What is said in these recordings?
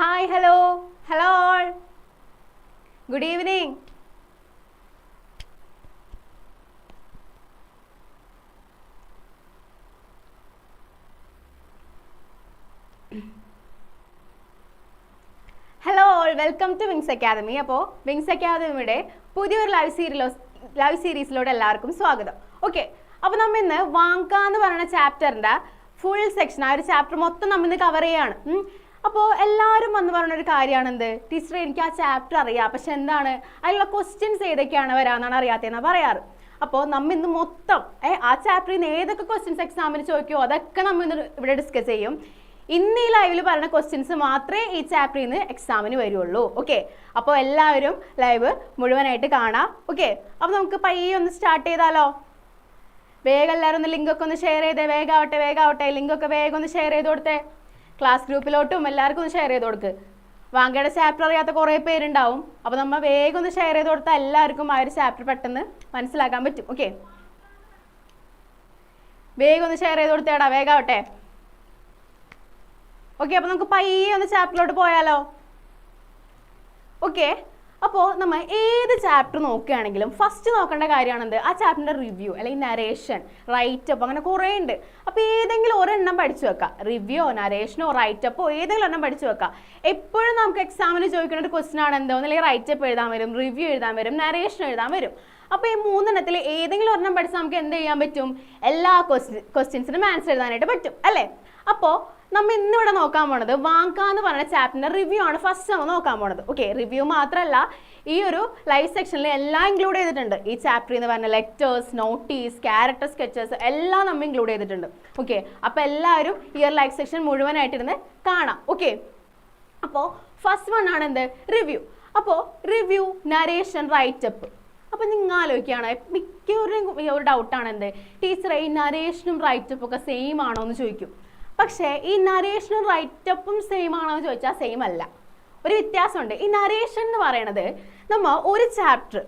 Hi, hello, hello all. Good evening. Hello all, welcome to Wings Academy. അപ്പോൾ Wings Academyയുടെ പുതിയൊരു live സീരീസിലോട്ട് എല്ലാവർക്കും സ്വാഗതം. Okay, അപ്പോൾ നമ്മൾ ഇന്ന് വാങ്ക എന്ന് പറയുന്ന ചാപ്റ്ററിൻ്റെ ഫുൾ സെക്ഷൻ, ആ ഒരു ചാപ്റ്റർ മൊത്തം നമ്മൾ ഇന്ന് കവർ ചെയ്യാണ്. അപ്പോൾ എല്ലാവരും വന്ന് പറഞ്ഞൊരു കാര്യമാണ് എന്ത്, ടീച്ചർ എനിക്ക് ആ ചാപ്റ്റർ അറിയാം, പക്ഷെ എന്താണ് അതിലുള്ള ക്വസ്റ്റ്യൻസ് ഏതൊക്കെയാണ് വരാമെന്നാണ് അറിയാത്തതെന്നാണ് പറയാറ്. അപ്പോൾ നമ്മൾ ഇന്ന് മൊത്തം ആ ചാപ്റ്ററിൽ നിന്ന് ഏതൊക്കെ ക്വസ്റ്റ്യൻസ് എക്സാമിന് ചോദിക്കുമോ അതൊക്കെ നമ്മൾ ഇന്ന് ഇവിടെ ഡിസ്കസ് ചെയ്യും. ഇന്ന് ഈ ലൈവിൽ പറയുന്ന ക്വസ്റ്റ്യൻസ് മാത്രമേ ഈ ചാപ്റ്ററിൽ നിന്ന് എക്സാമിന് വരുള്ളൂ. ഓക്കെ, അപ്പോൾ എല്ലാവരും ലൈവ് മുഴുവനായിട്ട് കാണാം. ഓക്കെ, അപ്പോൾ നമുക്ക് പയ്യെ ഒന്ന് സ്റ്റാർട്ട് ചെയ്താലോ? വേഗം എല്ലാവരും ഒന്ന് ലിങ്കൊക്കെ ഒന്ന് ഷെയർ ചെയ്തേ. വേഗാവട്ടെ ലിങ്കൊക്കെ വേഗം ഒന്ന് ഷെയർ ചെയ്ത് കൊടുത്തേ. ക്ലാസ് ഗ്രൂപ്പിലോട്ടും എല്ലാവർക്കും ഒന്ന് ഷെയർ ചെയ്ത് കൊടുക്ക്. വാങ്കയുടെ ചാപ്റ്റർ അറിയാത്ത കുറേ പേരുണ്ടാവും. അപ്പോൾ നമ്മൾ വേഗം ഒന്ന് ഷെയർ ചെയ്ത് കൊടുത്താൽ എല്ലാവർക്കും ആ ഒരു ചാപ്റ്റർ പെട്ടെന്ന് മനസ്സിലാക്കാൻ പറ്റും. ഓക്കെ, വേഗം ഒന്ന് ഷെയർ ചെയ്ത് കൊടുത്തേടാ, വേഗാവട്ടെ. ഓക്കെ, അപ്പോൾ നമുക്ക് പയ്യെ ഒന്ന് ചാപ്റ്ററിലോട്ട് പോയാലോ? ഓക്കെ, അപ്പോൾ നമ്മൾ ഏത് ചാപ്റ്റർ നോക്കുകയാണെങ്കിലും ഫസ്റ്റ് നോക്കേണ്ട കാര്യമാണ് എന്ത്, ആ ചാപ്റ്ററിൻ്റെ റിവ്യൂ അല്ലെങ്കിൽ നരേഷൻ, റൈറ്റപ്പ്, അങ്ങനെ കുറേ ഉണ്ട്. അപ്പോൾ ഏതെങ്കിലും ഒരെണ്ണം പഠിച്ചു വെക്കുക. റിവ്യൂ, നരേഷനോ റൈറ്റപ്പോ ഏതെങ്കിലും ഒരെണ്ണം പഠിച്ചു വെക്കുക. എപ്പോഴും നമുക്ക് എക്സാമിന് ചോദിക്കുന്ന ഒരു ക്വസ്റ്റൻ ആണ് എന്തോ, അല്ലെങ്കിൽ റൈറ്റപ്പ് എഴുതാൻ വരും, റിവ്യൂ എഴുതാൻ വരും, നരേഷൻ എഴുതാൻ വരും. അപ്പോൾ ഈ മൂന്നെണ്ണത്തിൽ ഏതെങ്കിലും ഒരെണ്ണം പഠിച്ചാൽ നമുക്ക് എന്ത് ചെയ്യാൻ പറ്റും, എല്ലാ ക്വസ്റ്റ്യൻസിനും ആൻസർ എഴുതാനായിട്ട് പറ്റും അല്ലേ? അപ്പോൾ നമ്മൾ ഇന്നിവിടെ നോക്കാൻ പോണത് വാങ്ക എന്ന് പറയുന്ന ചാപ്റ്ററിന്റെ റിവ്യൂ ആണ് ഫസ്റ്റ് നമ്മൾ നോക്കാൻ പോണത്. ഓക്കെ, റിവ്യൂ മാത്രമല്ല ഈ ഒരു ലൈവ് സെക്ഷനിൽ എല്ലാം ഇൻക്ലൂഡ് ചെയ്തിട്ടുണ്ട്. ഈ ചാപ്റ്റർ എന്ന് പറഞ്ഞ ലെറ്റേഴ്സ്, നോട്ടീസ്, ക്യാരക്ടർ സ്കെച്ചസ് എല്ലാം നമ്മൾ ഇൻക്ലൂഡ് ചെയ്തിട്ടുണ്ട്. ഓക്കെ, അപ്പോൾ എല്ലാവരും ഈ ഒരു ലൈവ് സെക്ഷൻ മുഴുവനായിട്ടിരുന്ന് കാണാം. ഓക്കെ, അപ്പോൾ ഫസ്റ്റ് വൺ ആണ് എന്ത്, റിവ്യൂ. അപ്പോൾ റിവ്യൂ, നരേഷൻ, റൈറ്റപ്പ്. അപ്പോൾ നിങ്ങൾ ആലോചിക്കുകയാണ്, മിക്കവരുടെയും ഒരു ഡൗട്ടാണ് എന്ത്, ടീച്ചറെ ഈ നരേഷനും റൈറ്റപ്പും ഒക്കെ സെയിം ആണോ എന്ന് ചോദിക്കും. പക്ഷേ ഈ നരേഷനും റൈറ്റപ്പും സെയിം ആണോ എന്ന് ചോദിച്ചാൽ സെയിം അല്ല, ഒരു വ്യത്യാസമുണ്ട്. ഈ നരേഷൻ എന്ന് പറയണത് നമ്മൾ ഒരു ചാപ്റ്റർ,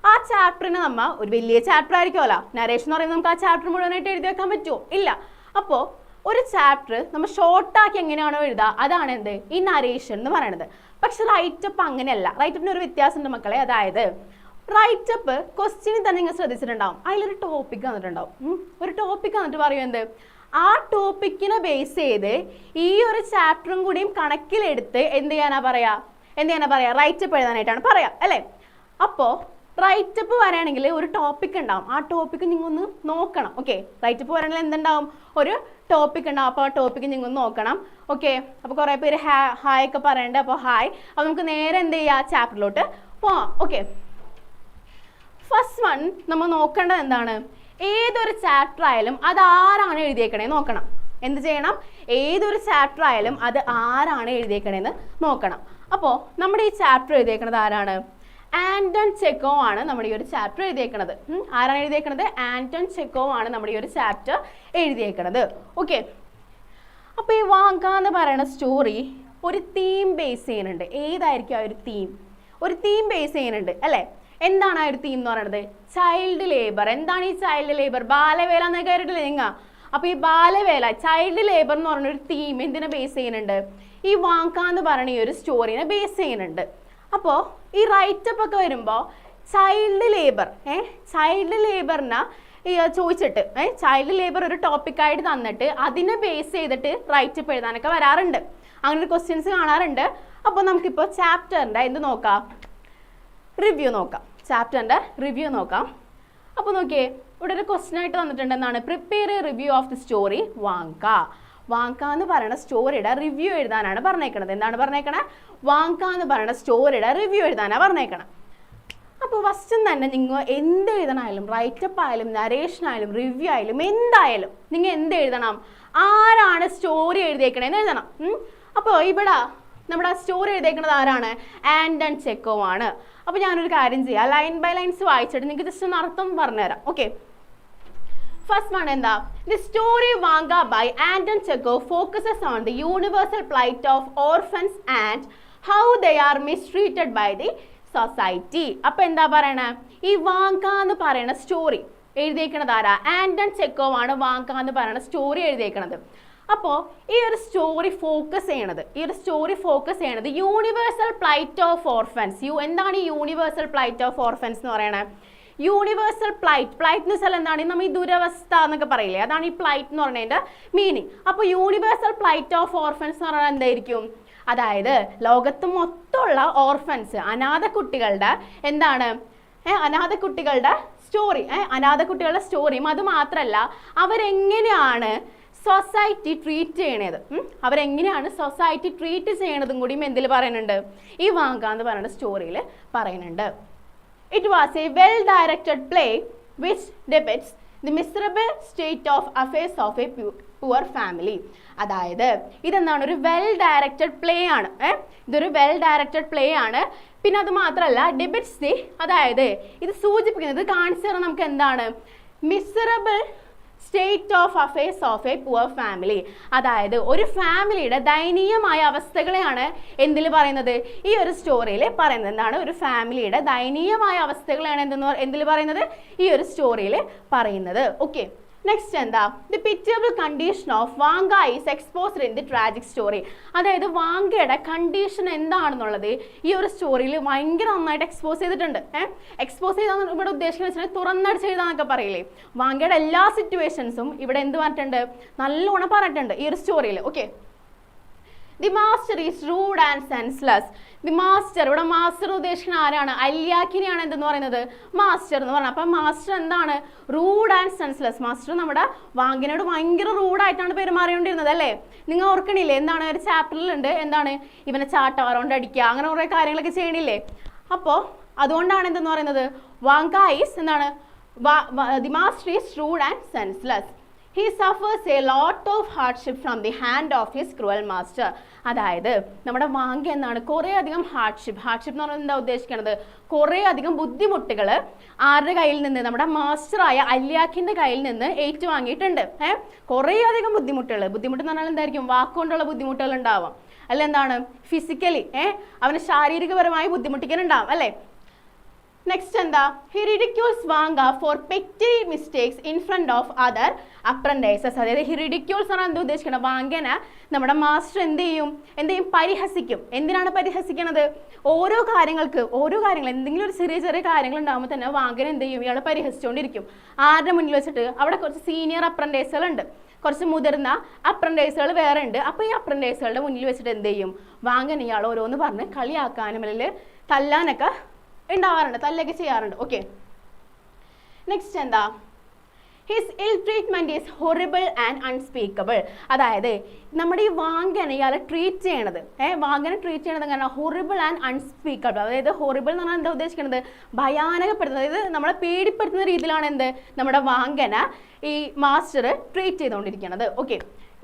ആ ചാപ്റ്ററിന് നമ്മൾ ഒരു വലിയ ചാപ്റ്റർ ആയിരിക്കുമല്ലോ. നരേഷൻ എന്ന് പറയുമ്പോൾ നമുക്ക് ആ ചാപ്റ്റർ മുഴുവനായിട്ട് എഴുതി വെക്കാൻ പറ്റുമോ? ഇല്ല. അപ്പോൾ ഒരു ചാപ്റ്റർ നമ്മൾ ഷോർട്ടാക്കി എങ്ങനെയാണോ എഴുതുക, അതാണ് എന്ത്, ഈ നരേഷൻ എന്ന് പറയണത്. പക്ഷെ റൈറ്റപ്പ് അങ്ങനെയല്ല. റൈറ്റപ്പിന് ഒരു വ്യത്യാസമുണ്ട് മക്കളെ. അതായത് റൈറ്റപ്പ് ക്വസ്റ്റ്യനിൽ തന്നെ നിങ്ങൾ ശ്രദ്ധിച്ചിട്ടുണ്ടാവും, അതിലൊരു ടോപ്പിക് വന്നിട്ടുണ്ടാവും. ഒരു ടോപ്പിക് വന്നിട്ട് പറയും എന്ത്, ആ ടോപ്പിക്കിനെ ബേസ് ചെയ്ത് ഈ ഒരു ചാപ്റ്ററും കൂടിയും കണക്കിലെടുത്ത് എന്ത് ചെയ്യാനാ പറയാ റൈറ്റപ്പ് എഴുതാനായിട്ടാണ് പറയാം അല്ലേ? അപ്പോൾ റൈറ്റപ്പ് വരാണെങ്കിൽ ഒരു ടോപ്പിക് ഉണ്ടാവും, ആ ടോപ്പിക്ക് നിങ്ങൾ ഒന്ന് നോക്കണം. ഓക്കെ, റൈറ്റപ്പ് വരാണെങ്കിൽ എന്തുണ്ടാവും, ഒരു ടോപ്പിക് ഉണ്ടാവും. അപ്പോൾ ആ ടോപ്പിക്ക് നിങ്ങൾ ഒന്ന് നോക്കണം. ഓക്കെ, അപ്പോൾ കുറേ പേര് ഹായ് ഒക്കെ പറയണ്ടേ. അപ്പോൾ ഹായ്. അപ്പോൾ നമുക്ക് നേരെ എന്ത് ചെയ്യാം, ചാപ്റ്ററിലോട്ട് പോവാം. ഓക്കെ, ഫസ്റ്റ് വൺ നമ്മൾ നോക്കേണ്ടത് എന്താണ്, ഏതൊരു ചാപ്റ്റർ ആയാലും അത് ആരാണ് എഴുതിയേക്കണേ നോക്കണം. എന്ത് ചെയ്യണം, ഏതൊരു ചാപ്റ്റർ ആയാലും അത് ആരാണ് എഴുതിയേക്കണേന്ന് നോക്കണം. അപ്പോൾ നമ്മുടെ ഈ ചാപ്റ്റർ എഴുതിയേക്കണത് ആരാണ്, ആന്റൺ ചെക്കോവ് ആണ് നമ്മുടെ ഈ ഒരു ചാപ്റ്റർ എഴുതിയേക്കണത്. ആരാണ് എഴുതിയേക്കണത്, ആന്റൺ ചെക്കോവ് ആണ് നമ്മുടെ ഈ ഒരു ചാപ്റ്റർ എഴുതിയേക്കണത്. ഓക്കെ, അപ്പോൾ ഈ വാങ്ക എന്ന് പറയുന്ന സ്റ്റോറി ഒരു തീം ബേസ് ചെയ്യുന്നുണ്ട്. ഏതായിരിക്കും ആ ഒരു തീം? ഒരു തീം ബേസ് ചെയ്യുന്നുണ്ട് അല്ലേ? എന്താണ് ആ ഒരു തീം എന്ന് പറയുന്നത്, ചൈൽഡ് ലേബർ. എന്താണ് ഈ ചൈൽഡ് ലേബർ? ബാലവേല എന്ന് കേട്ടിട്ടില്ലേ നിങ്ങൾ? അപ്പോൾ ഈ ബാലവേല, ചൈൽഡ് ലേബർ എന്ന് പറഞ്ഞൊരു തീം എന്തിനെ ബേസ് ചെയ്യുന്നുണ്ട്, ഈ വാങ്ക എന്ന് പറയുന്ന ഈ ഒരു സ്റ്റോറിനെ ബേസ് ചെയ്യുന്നുണ്ട്. അപ്പോൾ ഈ റൈറ്റപ്പ് ഒക്കെ വരുമ്പോൾ ചൈൽഡ് ലേബറിനെ ചോദിച്ചിട്ട് ചൈൽഡ് ലേബർ ഒരു ടോപ്പിക്കായിട്ട് തന്നിട്ട് അതിനെ ബേസ് ചെയ്തിട്ട് റൈറ്റപ്പ് എഴുതാനൊക്കെ വരാറുണ്ട്. അങ്ങനെ ഒരു ക്വസ്റ്റ്യൻസ് കാണാറുണ്ട്. അപ്പോൾ നമുക്കിപ്പോൾ ചാപ്റ്ററിൻ്റെ എന്ത് നോക്കാം, റിവ്യൂ നോക്കാം. ചാപ്റ്ററിൻ്റെ റിവ്യൂ നോക്കാം. അപ്പോൾ നോക്കിയേ, ഇവിടെ ഒരു ക്വസ്റ്റ്യൻ ആയിട്ട് തന്നിട്ടുണ്ട്. എന്താണ്, prepare A review of the story Vanga. Vanga എന്ന് പറയുന്ന സ്റ്റോറിയുടെ റിവ്യൂ എഴുതാനാണ് പറഞ്ഞേക്കണത്. എന്താണ് പറഞ്ഞേക്കണേ, വാങ്ക എന്ന് പറയുന്ന സ്റ്റോറിയുടെ റിവ്യൂ എഴുതാനാണ് പറഞ്ഞേക്കണം. അപ്പോൾ ഫസ്റ്റ് തന്നെ നിങ്ങൾ എന്ത് എഴുതണമായാലും, റൈറ്റപ്പ് ആയാലും നരേഷൻ ആയാലും റിവ്യൂ ആയാലും എന്തായാലും നിങ്ങൾ എന്ത് എഴുതണം, ആരാണ് സ്റ്റോറി എഴുതിയേക്കണേന്ന് എഴുതണം. അപ്പോൾ ഇവിടെ നമ്മുടെ സ്റ്റോറി എഴുതിയേക്കുന്നത് ആരാണ്, ആന്റൺ ചെക്കോവ് ആണ്. അപ്പോൾ ഞാനൊരു കാര്യം ചെയ്യാം, ലൈൻ ബൈ ലൈൻസ് വായിച്ചിട്ട് നിങ്ങൾക്ക് ജസ്റ്റ് ഒന്ന് അർത്ഥം പറഞ്ഞുതരാം. ഓക്കെ, ഫസ്റ്റ് വൺ എന്താ, the story Vanka by Anton Chekhov focuses on the universal plight of orphans and how they are mistreated by the society. അപ്പോൾ എന്താ പറയണേ, ഈ വാങ്ക എന്ന് പറയുന്ന സ്റ്റോറി എഴുതിയേക്കണത് ആരാ, ആന്റൺ ചെക്കോവ് ആണ് വാങ്ക എന്ന് പറയുന്ന സ്റ്റോറി എഴുതിയേക്കണത്. അപ്പോൾ ഈ ഒരു സ്റ്റോറി ഫോക്കസ് ചെയ്യണത് യൂണിവേഴ്സൽ പ്ലൈറ്റ് ഓഫ് ഓർഫൻസ്. എന്താണ് ഈ യൂണിവേഴ്സൽ പ്ലൈറ്റ് ഓഫ് ഓർഫൻസ് എന്ന് പറയണത്? യൂണിവേഴ്സൽ പ്ലൈറ്റ് എന്ന് വെച്ചാൽ എന്താണ്? നമ്മൾ ഈ ദുരവസ്ഥ എന്നൊക്കെ പറയില്ലേ, അതാണ് ഈ പ്ലൈറ്റ് എന്ന് പറയുന്നതിൻ്റെ മീനിങ്. അപ്പോൾ യൂണിവേഴ്സൽ പ്ലൈറ്റ് ഓഫ് ഓർഫൻസ് എന്ന് പറഞ്ഞാൽ എന്തായിരിക്കും? അതായത് ലോകത്ത് മൊത്തമുള്ള ഓർഫൻസ്, അനാഥ കുട്ടികളുടെ എന്താണ്, അനാഥ കുട്ടികളുടെ സ്റ്റോറിയും അത് മാത്രമല്ല അവരെങ്ങനെയാണ് സൊസൈറ്റി ട്രീറ്റ് ചെയ്യണതും കൂടിയും എന്തിൽ പറയുന്നുണ്ട്? ഈ വാങ്ക എന്ന് പറയുന്ന സ്റ്റോറിയിൽ പറയുന്നുണ്ട്. It was a well-directed play which depicts the miserable state of affairs of a poor family. അതായത് ഇതെന്താണ്? ഒരു വെൽ ഡയറക്റ്റഡ് പ്ലേ ആണ്. ഇതൊരു വെൽ ഡയറക്റ്റഡ് പ്ലേ ആണ്. പിന്നെ അത് മാത്രമല്ല ഡിബിറ്റ്സ് ദി, അതായത് ഇത് സൂചിപ്പിക്കുന്നത്, കാണിച്ചു തരാൻ നമുക്ക് എന്താണ്? Miserable state of affairs of A poor family. അതായത് ഒരു ഫാമിലിയുടെ ദയനീയമായ അവസ്ഥകളെയാണ് എന്തിൽ പറയുന്നത്? ഈ ഒരു സ്റ്റോറിയിൽ പറയുന്നത്. എന്താണ്? ഒരു ഫാമിലിയുടെ ദയനീയമായ അവസ്ഥകളാണ് എന്തിൽ പറയുന്നത്? ഈ ഒരു സ്റ്റോറിയിൽ പറയുന്നത്. ഓക്കെ, നെക്സ്റ്റ് എന്താ? The pitiable condition of Vanga is exposed in the tragic story. അതായത് വാങ്കയുടെ കണ്ടീഷൻ എന്താണെന്നുള്ളത് ഈ ഒരു സ്റ്റോറിയിൽ ഭയങ്കര നന്നായിട്ട് എക്സ്പോസ് ചെയ്തിട്ടുണ്ട്. എക്സ്പോസ് ചെയ്താൽ ഇവിടെ ഉദ്ദേശിക്കുന്നത് വെച്ചാൽ തുറന്നടിച്ച് എഴുതാന്നൊക്കെ പറയില്ലേ, വാങ്കയുടെ എല്ലാ സിറ്റുവേഷൻസും ഇവിടെ എന്ത് പറഞ്ഞിട്ടുണ്ട്? നല്ലോണം പറഞ്ഞിട്ടുണ്ട് ഈ ഒരു സ്റ്റോറിയിൽ. Okay, the master is rude and senseless. The master, ഇവിടെ മാസ്റ്റർ ഉദ്ദേശിക്കുന്ന ആരാണ്? അല്യാക്കിനെയാണ് എന്തെന്ന് പറയുന്നത്? മാസ്റ്റർ എന്ന് പറഞ്ഞത്. അപ്പം മാസ്റ്റർ എന്താണ്? Rude and senseless. മാസ്റ്റർ നമ്മുടെ വാങ്കിനോട് ഭയങ്കര റൂഡായിട്ടാണ് പെരുമാറിക്കൊണ്ടിരുന്നത് അല്ലേ? നിങ്ങൾ ഓർക്കണില്ലേ? എന്താണ് ഒരു ചാപ്റ്ററിലുണ്ട്, എന്താണ് ഇവനെ ചാട്ടവാറോണ്ട് അടിക്കുക, അങ്ങനെ കുറേ കാര്യങ്ങളൊക്കെ ചെയ്യണില്ലേ? അപ്പോൾ അതുകൊണ്ടാണ് എന്തെന്ന് പറയുന്നത്? വാങ്ക ഈസ് എന്താണ്? The master is rude and senseless. He suffers a lot of hardship from the hand of his cruel master. അതായത് നമ്മുടെ വാങ്ക എന്താണ്? കുറേ അധികം ഹാർഡ്ഷിപ്പ് എന്ന് പറഞ്ഞാൽ എന്താ ഉദ്ദേശിക്കുന്നത്? കുറേ അധികം ബുദ്ധിമുട്ടുകൾ ആരുടെ കയ്യിൽ നിന്ന്? നമ്മുടെ മാസ്റ്ററായ അല്യാക്കിൻ്റെ കയ്യിൽ നിന്ന് ഏറ്റുവാങ്ങിയിട്ടുണ്ട്. കുറേ അധികം ബുദ്ധിമുട്ട് എന്ന് പറഞ്ഞാൽ എന്തായിരിക്കും? വാക്കുകൊണ്ടുള്ള ബുദ്ധിമുട്ടുകൾ ഉണ്ടാവാം, അല്ല എന്താണ്? ഫിസിക്കലി അവന് ശാരീരികപരമായി ബുദ്ധിമുട്ടിക്കാനുണ്ടാവും അല്ലേ? നെക്സ്റ്റ് എന്താ? He ridicules Vanka for petty mistakes in front of other apprentices. അതായത് ഹി റിഡിക്യൂൾസ് ആണ് എന്താ ഉദ്ദേശിക്കുന്നത്? വാങ്കനെ നമ്മുടെ മാസ്റ്റർ എന്ത് ചെയ്യും? പരിഹസിക്കും. എന്തിനാണ് പരിഹസിക്കുന്നത്? ഓരോ കാര്യങ്ങൾ എന്തെങ്കിലും ഒരു ചെറിയ കാര്യങ്ങൾ ഉണ്ടാകുമ്പോൾ തന്നെ വാങ്കനെ എന്ത് ചെയ്യും? ഇയാൾ പരിഹസിച്ചുകൊണ്ടിരിക്കും. ആരുടെ മുന്നിൽ വെച്ചിട്ട്? അവിടെ കുറച്ച് സീനിയർ അപ്രന്റൈസുകൾ ഉണ്ട്, കുറച്ച് മുതിർന്ന അപ്രന്റൈസുകൾ വേറെ ഉണ്ട്. അപ്പോൾ ഈ അപ്രന്റൈസുകളുടെ മുന്നിൽ വെച്ചിട്ട് എന്ത് ചെയ്യും? വാങ്കൻ ഇയാൾ ഓരോന്ന് പറഞ്ഞ് കളിയാക്കാനും അല്ലെങ്കിൽ തല്ലാനൊക്കെ ഉണ്ടാവാറുണ്ട്, തല്ലൊക്കെ ചെയ്യാറുണ്ട്. ഓക്കെ, നെക്സ്റ്റ് എന്താ? ഹിസ് ഇൽ treatment is horrible and unspeakable. അതായത് നമ്മുടെ ഈ വാങ്കനെ ഇയാളെ ട്രീറ്റ് ചെയ്യണത് കാരണം ഹൊറിബിൾ ആൻഡ് അൺസ്പീക്കബിൾ. അതായത് ഹൊറിബിൾ എന്ന് പറഞ്ഞാൽ എന്താ ഉദ്ദേശിക്കുന്നത്? ഭയാനകപ്പെടുത്തുന്നത്, അതായത് നമ്മളെ പേടിപ്പെടുത്തുന്ന രീതിയിലാണ് എന്ത് നമ്മുടെ വാങ്കനെ ഈ മാസ്റ്റർ ട്രീറ്റ് ചെയ്തുകൊണ്ടിരിക്കുന്നത്. ഓക്കെ,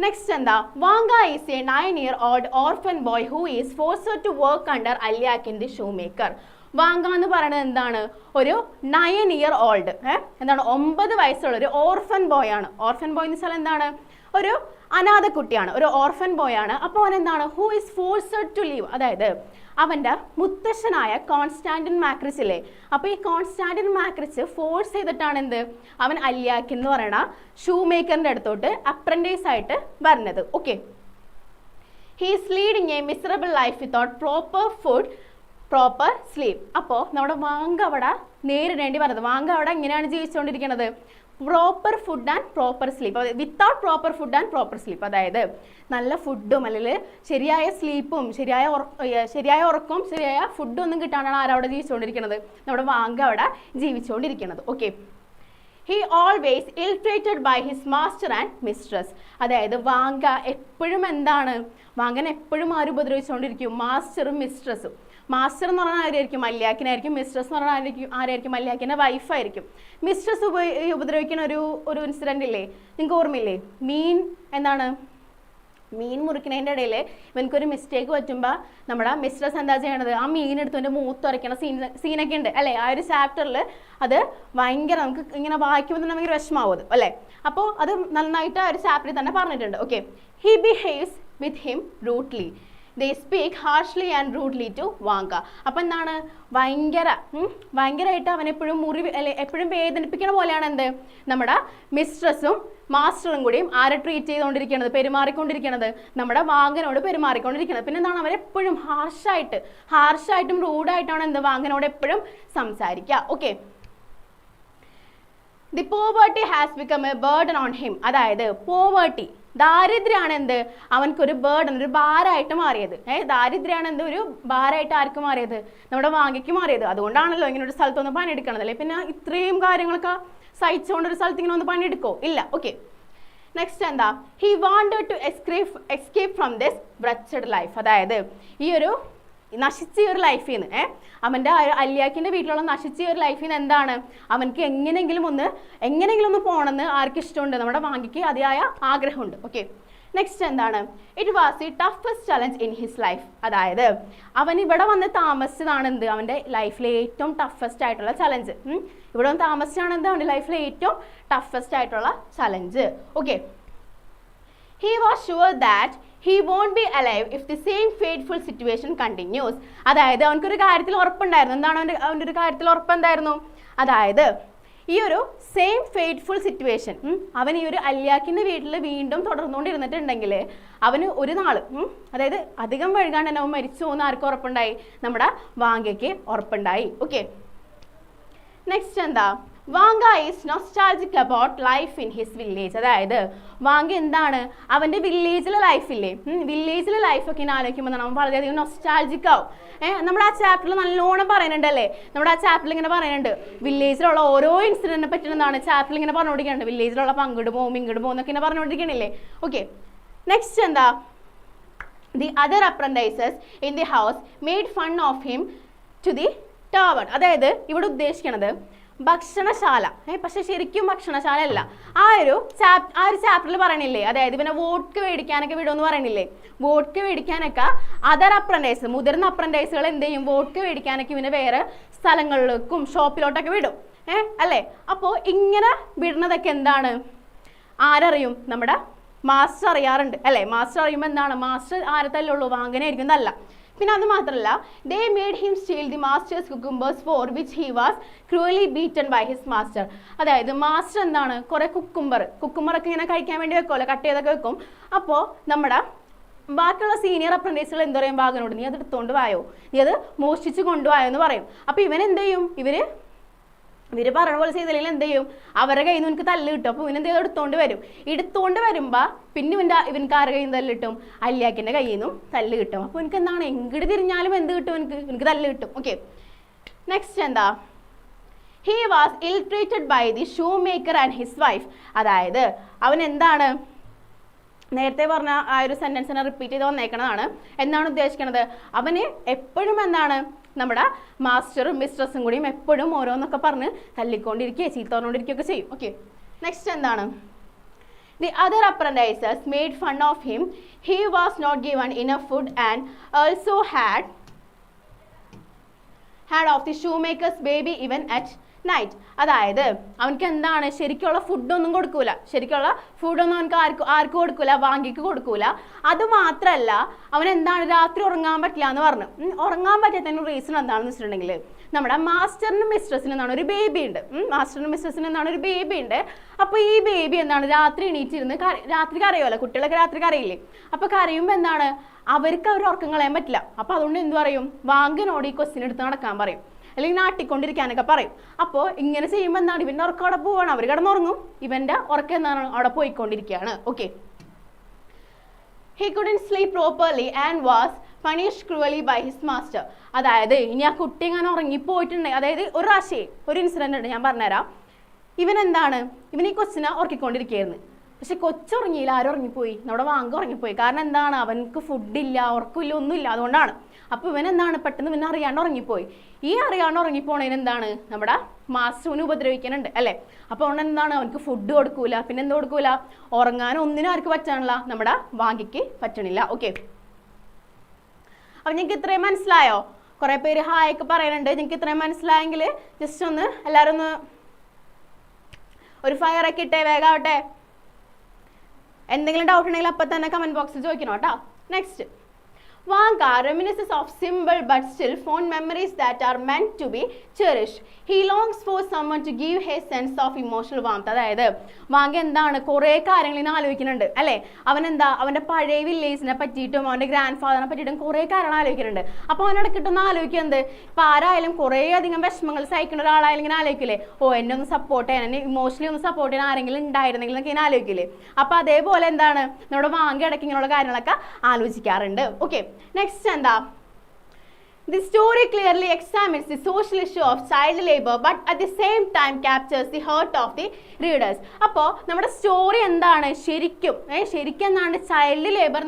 നെക്സ്റ്റ് എന്താ? Vanka is a 9-year-old orphan boy who is forced to work under Alyakhin the shoemaker. Vanka എന്ന് പറയുന്നത് എന്താണ്? ഒരു 9-year-old, എന്താണ് 9 വയസ്സുള്ള ഒരു ഓർഫൻ ബോയ് ആണ്. ഓർഫൻ ബോയ് എന്ന് വെച്ചാൽ എന്താണ്? ഒരു അനാഥ കുട്ടിയാണ്, ഒരു ഓർഫൻ ബോയ് ആണ്. അപ്പോൾ അവൻ എന്താണ്? Who is forced to leave. അതായത് അവൻ്റെ മുത്തശ്ശനായ കോൺസ്റ്റാന്റിൻ മാക്രിസ് ഇല്ലേ, അപ്പോൾ ഈ കോൺസ്റ്റാന്റിൻ മാക്രിസ് ഫോഴ്സ് ചെയ്തിട്ടാണ് എന്ത് അവൻ അല്യാക്കിൻ എന്ന് പറയുന്ന ഷൂമേക്കറിൻ്റെ അടുത്തോട്ട് അപ്രന്റൈസ് ആയിട്ട് വരുന്നത്. Okay, he is leading a miserable life without proper food proper sleep. അപ്പോൾ നമ്മുടെ വാങ്ക അവിടെ നേരിടേണ്ടി വരുന്നത്, വാങ്ക അവിടെ എങ്ങനെയാണ് ജീവിച്ചുകൊണ്ടിരിക്കുന്നത്? Proper food and proper sleep, without proper food and proper sleep. അതായത് നല്ല ഫുഡും അല്ലെങ്കിൽ ശരിയായ സ്ലീപ്പും ശരിയായ ഉറക്കവും ശരിയായ ഫുഡും ഒന്നും കിട്ടാനാണ് ആരവിടെ ജീവിച്ചുകൊണ്ടിരിക്കുന്നത്? നമ്മുടെ വാങ്ക അവിടെ ജീവിച്ചുകൊണ്ടിരിക്കുന്നത്. Okay, he always ill treated by his master and mistress. അതായത് വാങ്ക എപ്പോഴും എന്താണ്? വാങ്കനെ എപ്പോഴും ആരും ഉപദ്രവിച്ചുകൊണ്ടിരിക്കും? മാസ്റ്ററും മിസ്ട്രസും. മാസ്റ്റർ എന്ന് പറഞ്ഞാൽ ആരായിരിക്കും? അല്യാക്കിനായിരിക്കും. മിസ്ട്രസ് എന്ന് പറഞ്ഞാൽ ആരായിരിക്കും? അല്യാക്കിൻ്റെ വൈഫായിരിക്കും. മിസ്ട്രസ് ഉപദ്രവിക്കുന്ന ഒരു ഇൻസിഡൻ്റ് ഇല്ലേ, നിങ്ങൾക്ക് ഓർമ്മയില്ലേ? മീൻ മുറിക്കുന്നതിൻ്റെ ഇടയിൽ ഇവനക്കൊരു മിസ്റ്റേക്ക് പറ്റുമ്പോൾ നമ്മുടെ മിസ്ട്രസ് എന്താ ചെയ്യണത്? ആ മീൻ എടുത്തതിൻ്റെ മൂത്തുറയ്ക്കണ സീനൊക്കെ ഉണ്ട് അല്ലേ? ആ ഒരു ചാപ്റ്ററിൽ അത് ഭയങ്കര, നമുക്ക് ഇങ്ങനെ വായിക്കുമ്പോൾ തന്നെ ഭയങ്കര വിഷമാവും അത് അല്ലേ? അപ്പോൾ അത് നന്നായിട്ട് ആ ഒരു ചാപ്റ്ററിൽ തന്നെ പറഞ്ഞിട്ടുണ്ട്. Okay, he behaves with him rudely. they speak harshly and rudely to Vanka. അപ്പോൾ എന്താണ് ഭയങ്കരമായിട്ട് അവൻ എപ്പോഴും എപ്പോഴും വേദനിപ്പിക്കുന്ന പോലെയാണ് എന്ത് നമ്മുടെ മിസ്ട്രസും മാസ്റ്ററും കൂടിയും ആരെ ട്രീറ്റ് ചെയ്തുകൊണ്ടിരിക്കുന്നത്, പെരുമാറിക്കൊണ്ടിരിക്കുന്നത്, നമ്മുടെ വാങ്കനോട് പെരുമാറിക്കൊണ്ടിരിക്കുന്നത്. പിന്നെ എന്താണ് അവരെപ്പോഴും ഹാർഷായിട്ടും റൂഡായിട്ടാണ് എന്ത് വാങ്കനോട് എപ്പോഴും സംസാരിക്കുക. Okay, the poverty has become a burden on him. അതായത് പോവേർട്ടി, ദാരിദ്ര്യമാണ് എന്ത് അവനക്കൊരു ബേർഡൻ, ഒരു ഭാരമായിട്ട് മാറിയത്. ദാരിദ്ര്യമാണ് എന്ത് ഒരു ഭാരമായിട്ട് ആർക്ക് മാറിയത്, നമ്മുടെ വാങ്കയ്ക്ക് മാറിയത്. അതുകൊണ്ടാണല്ലോ ഇങ്ങനെ ഒരു സ്ഥലത്ത് ഒന്ന് പണിയെടുക്കണത് അല്ലേ. പിന്നെ ഇത്രയും കാര്യങ്ങളൊക്കെ സഹിച്ചുകൊണ്ട് ഒരു സ്ഥലത്ത് ഇങ്ങനെ ഒന്ന് പണിയെടുക്കോ ഇല്ല. ഓക്കെ, നെക്സ്റ്റ് എന്താ, he wanted to escape from this wretched life. അതായത് ഈ ഒരു നശിച്ച ഒരു ലൈഫിൽ നിന്ന് അവൻ്റെ അല്യാക്കിൻ്റെ വീട്ടിലുള്ള നശിച്ച ഒരു ലൈഫിൽ നിന്ന് എന്താണ് അവനക്ക് എങ്ങനെയെങ്കിലും ഒന്ന് പോകണമെന്ന് ആർക്കിഷ്ടമുണ്ട്, നമ്മുടെ വാങ്കിക്ക് അതിയായ ആഗ്രഹമുണ്ട്. ഓക്കെ, നെക്സ്റ്റ് എന്താണ്, it was the toughest challenge in his life. അതായത് അവൻ ഇവിടെ വന്ന് താമസിച്ചതാണ് എന്ത് അവൻ്റെ ലൈഫിലെ ഏറ്റവും ടഫസ്റ്റ് ആയിട്ടുള്ള ചലഞ്ച്. ഇവിടെ വന്ന് താമസിച്ചാണ് എന്ത് അവൻ്റെ ലൈഫിലെ ഏറ്റവും ടഫസ്റ്റ് ആയിട്ടുള്ള challenge. Okay, he was sure that he won't be alive if the same fateful situation continues. അതായത് അവനക്കൊരു കാര്യത്തിൽ ഉറപ്പുണ്ടായിരുന്നു. എന്താണ് അവൻ്റെ ഒരു കാര്യത്തിൽ ഉറപ്പെന്തായിരുന്നു, അതായത് ഈ ഒരു സെയിം ഫേറ്റ്ഫുൾ സിറ്റുവേഷൻ അവൻ ഈ ഒരു അല്യാക്കിൻ്റെ വീട്ടിൽ വീണ്ടും തുടർന്നുകൊണ്ടിരുന്നിട്ടുണ്ടെങ്കിൽ അവന് ഒരു നാൾ അതായത് അധികം വൈകാണ്ട് തന്നെ അവൻ മരിച്ചു പോകുന്ന ആർക്കും ഉറപ്പുണ്ടായി, നമ്മുടെ വാങ്കയ്ക്ക് ഉറപ്പുണ്ടായി. ഓക്കെ, നെക്സ്റ്റ് എന്താ, Vanka is nostalgic about life in his village. അതായത് വാങ്ക എന്താണ് അവൻ്റെ വില്ലേജിലെ ലൈഫില്ലേ, വില്ലേജിലെ ലൈഫൊക്കെ ഇങ്ങനെ ആലോചിക്കുമ്പോൾ നമ്മൾ വളരെയധികം നൊസ്റ്റാൾജിക് ആവും. നമ്മുടെ ആ ചാപ്റ്ററിൽ നല്ലോണം പറയുന്നുണ്ടല്ലേ, നമ്മുടെ ആ ചാപ്റ്ററിൽ ഇങ്ങനെ പറയുന്നുണ്ട് വില്ലേജിലുള്ള ഓരോ ഇൻസിഡന്റിനെ പറ്റി എന്താണ് ചാപ്റ്ററിൽ ഇങ്ങനെ പറഞ്ഞുകൊണ്ടിരിക്കുന്നുണ്ട്. വില്ലേജിലുള്ള അങ്ങോട്ട് പോകും ഇങ്ങോട്ട് പോകും എന്നൊക്കെ ഇങ്ങനെ പറഞ്ഞുകൊണ്ടിരിക്കണില്ലേ. ഓക്കെ, നെക്സ്റ്റ് എന്താ, the other apprentices in the house made fun of him to the tower. അതായത് ഇവിടെ ഉദ്ദേശിക്കുന്നത് ഭക്ഷണശാല, പക്ഷെ ശരിക്കും ഭക്ഷണശാല അല്ല. ആ ഒരു ചാപ്റ്ററിൽ പറയണില്ലേ, അതായത് ഇവനെ വോട്ട് മേടിക്കാനൊക്കെ വിടുമെന്ന് പറയണില്ലേ. വോട്ട് മേടിക്കാനൊക്കെ അതർ അപ്രന്റൈസ്, മുതിർന്ന അപ്രന്റൈസുകൾ എന്ത് ചെയ്യും, വോട്ട് മേടിക്കാനൊക്കെ ഇവനെ വേറെ സ്ഥലങ്ങളിലേക്കും ഷോപ്പിലോട്ടൊക്കെ വിടും അല്ലേ. അപ്പോൾ ഇങ്ങനെ വിടുന്നതൊക്കെ എന്താണ് ആരറിയും, നമ്മുടെ മാസ്റ്റർ അറിയാറുണ്ട് അല്ലേ. മാസ്റ്റർ അറിയുമ്പോൾ എന്താണ്, മാസ്റ്റർ ആരത്തല്ലേ ഉള്ളൂ, വാങ്കനെ ആയിരിക്കും എന്നല്ല. പിന്നെ അത് മാത്രമല്ല, they made him steal the master's cucumbers for which he was cruelly beaten by his master. അതായത് മാസ്റ്റർ എന്താണ് കുറേ കുക്കുംബറൊക്കെ ഇങ്ങനെ കഴിക്കാൻ വേണ്ടി വെക്കുമല്ലോ, കട്ട് ചെയ്തൊക്കെ വെക്കും. അപ്പോൾ നമ്മുടെ ബാക്കിയുള്ള സീനിയർ അപ്രന്റൈസുകൾ എന്ത് പറയും, വാഗനോട് നീ അത് എടുത്തുകൊണ്ട് വായോ, നീ അത് മോഷ്ടിച്ച് കൊണ്ടുപോയോ എന്ന് പറയും. അപ്പോൾ ഇവൻ എന്ത് ചെയ്യും, ഇവര് പറയണ പോലെ ചെയ്തില്ലെങ്കിൽ എന്ത് ചെയ്യും, അവരുടെ കയ്യിൽ നിന്ന് എനിക്ക് തല്ല് കിട്ടും. അപ്പോൾ ഇവനെന്ത് ചെയ്ത് എടുത്തുകൊണ്ട് വരുമ്പോൾ പിന്നെ ഇവനക്ക് ആരുടെ കയ്യിൽ നിന്ന് തല്ല് കിട്ടും, അല്യാക്കിൻ്റെ കയ്യിൽ നിന്നും തല്ല് കിട്ടും. അപ്പോൾ എനിക്ക് എന്താണ് എങ്ങോട്ട് തിരിഞ്ഞാലും എന്ത് കിട്ടും, എനിക്ക് തല്ല് കിട്ടും. ഓക്കെ, നെക്സ്റ്റ് എന്താ, he was ill treated by the shoemaker and his wife. അതായത് അവൻ എന്താണ് നേരത്തെ പറഞ്ഞ ആ ഒരു സെൻറ്റൻസിനെ റിപ്പീറ്റ് ചെയ്ത് വന്നേക്കണതാണ്. എന്താണ് ഉദ്ദേശിക്കുന്നത്, അവന് എപ്പോഴും എന്താണ് നമ്മുടെ മാസ്റ്ററും മിസ്ട്രസും കൂടിയും എപ്പോഴും ഓരോന്നൊക്കെ പറഞ്ഞ് തല്ലിക്കൊണ്ടിരിക്കുകയും ചീത്ത പറഞ്ഞുകൊണ്ടിരിക്കുകയൊക്കെ ചെയ്യും. ഓക്കെ, നെക്സ്റ്റ് എന്താണ്, the other apprentices made fun of him. He was not given enough food and also had of the shoemaker's baby even at night. അതായത് അവനക്ക് എന്താണ് ശരിക്കുള്ള ഫുഡൊന്നും കൊടുക്കൂല, ശരിക്കുള്ള ഫുഡൊന്നും അവനക്ക് ആർക്കും കൊടുക്കൂല, വാങ്കിക്ക് കൊടുക്കൂല. അത് മാത്രമല്ല അവൻ എന്താണ് രാത്രി ഉറങ്ങാൻ പറ്റില്ല എന്ന് പറഞ്ഞു. ഉറങ്ങാൻ പറ്റാത്തതിന് റീസൺ എന്താണെന്ന് വെച്ചിട്ടുണ്ടെങ്കിൽ നമ്മുടെ മാസ്റ്ററിനും മിസ്ട്രസിനും എന്താണ് ഒരു ബേബി ഉണ്ട്. മാസ്റ്ററിനും മിസ്ട്രസിനും എന്താണ് ഒരു ബേബി ഉണ്ട്. അപ്പോൾ ഈ ബേബി എന്താണ് രാത്രി എണീറ്റിരുന്ന് രാത്രി കരയുമല്ലോ, കുട്ടികളൊക്കെ രാത്രി കരയില്ലേ. അപ്പോൾ കരയുമ്പോൾ എന്താണ് അവർക്ക് അവർ ഉറക്കം കളയാൻ പറ്റില്ല. അപ്പോൾ അതുകൊണ്ട് എന്ത് പറയും, വാങ്കിനോട് ഈ ക്വസ്റ്റ്യൻ എടുത്ത് നടക്കാൻ പറയും, അല്ലെങ്കിൽ നാട്ടിക്കൊണ്ടിരിക്കാനൊക്കെ പറയും. അപ്പോൾ ഇങ്ങനെ ചെയ്യുമ്പോൾ എന്താണ് ഇവൻ്റെ ഉറക്കം അവിടെ പോവാണ്, അവർ കിടന്നുറങ്ങും, ഇവൻ്റെ ഉറക്കം എന്താണ് അവിടെ പോയിക്കൊണ്ടിരിക്കുകയാണ്. Okay, he couldn't sleep properly and was punished cruelly by his master. അതായത് ഇനി ആ കുട്ടി ഇങ്ങനെ ഉറങ്ങിപ്പോയിട്ടുണ്ടെങ്കിൽ, അതായത് ഒരു പ്രാവശ്യം ഒരു ഇൻസിഡൻ്റ് ഉണ്ട് ഞാൻ പറഞ്ഞുതരാം. ഇവൻ ഈ കൊച്ചിനെ ഉറക്കിക്കൊണ്ടിരിക്കുകയായിരുന്നു. പക്ഷെ കൊച്ചുറങ്ങിയില്ല, ആരും ഉറങ്ങിപ്പോയി, നമ്മുടെ വാങ്ക ഉറങ്ങിപ്പോയി. കാരണം എന്താണ്, അവനക്ക് ഫുഡില്ല, ഉറക്കമില്ല, ഒന്നുമില്ല, അതുകൊണ്ടാണ്. അപ്പോൾ ഇവൻ പെട്ടെന്ന് ഇവൻ അറിയാണ്ട് ഉറങ്ങിപ്പോയി. ഈ അറിയാണ്ട് ഉറങ്ങിപ്പോണതിന് എന്താണ് നമ്മുടെ മാസ്റ്ററിനെ ഉപദ്രവിക്കാനുണ്ട് അല്ലേ. അപ്പോൾ അതുകൊണ്ട് എന്താണ് അവനക്ക് ഫുഡ് കൊടുക്കൂല, പിന്നെ എന്ത് കൊടുക്കൂല, ഉറങ്ങാനും ഒന്നിനും ആർക്ക് പറ്റണില്ല, നമ്മുടെ വാങ്കിക്ക് പറ്റണില്ല. ഓക്കെ, അപ്പോൾ നിങ്ങൾക്ക് ഇത്രയും മനസ്സിലായോ? കുറേ പേര് ഹായ് ഒക്കെ പറയുന്നുണ്ട്. നിങ്ങൾക്ക് ഇത്രയും മനസ്സിലായെങ്കിൽ ജസ്റ്റ് ഒന്ന് എല്ലാവരും ഒന്ന് ഒരു ഫയറൊക്കെ ഇട്ടേ, വേഗാവട്ടെ. എന്തെങ്കിലും ഡൗട്ട് ഉണ്ടെങ്കിൽ അപ്പം തന്നെ കമൻറ്റ് ബോക്സിൽ ചോദിക്കണം കേട്ടോ. Next, Vanka reminisces of simple but still fond memories that are meant to be cherished. He longs for someone to give a sense of emotional warmth. അതായത് വാങ്ക എന്താണ് കുറേ കാര്യങ്ങൾ ഇന്ന് ആലോചിക്കുന്നുണ്ട് അല്ലേ. അവനെന്താ അവൻ്റെ പഴയ വില്ലേജിനെ പറ്റിയിട്ടും അവൻ്റെ ഗ്രാൻഡ് ഫാദറിനെ പറ്റിയിട്ടും കുറേ കാര്യങ്ങൾ ആലോചിക്കുന്നുണ്ട്. അപ്പോൾ അവനോട് കിട്ടുന്ന ആലോചിക്കുന്നത് ഇപ്പോൾ ആരായാലും കുറേ അധികം വിഷമങ്ങൾ സഹിക്കുന്ന ഒരാളായാലും ഇങ്ങനെ ആലോചിക്കില്ലേ, ഓ എന്നെ ഒന്ന് സപ്പോർട്ട് ചെയ്യാൻ, എന്നെ ഇമോഷണലി ഒന്ന് സപ്പോർട്ട് ചെയ്യാൻ ആരെങ്കിലും ഉണ്ടായിരുന്നെങ്കിൽ എന്നൊക്കെ ഇങ്ങനെ ആലോചിക്കില്ലേ. അപ്പോൾ അതേപോലെ എന്താണ് നമ്മുടെ വാങ്ക ഇടയ്ക്ക് ഇങ്ങനെയുള്ള കാര്യങ്ങളൊക്കെ ആലോചിക്കാറുണ്ട്. ഓക്കെ, നെക്സ്റ്റ് എന്താ, the story clearly examines the social issue of child labor but at the same time captures the heart of the readers. അപ്പോൾ നമ്മുടെ സ്റ്റോറി എന്താണ് ശരിക്കും എന്താണ് ചൈൽഡ് ലേബർ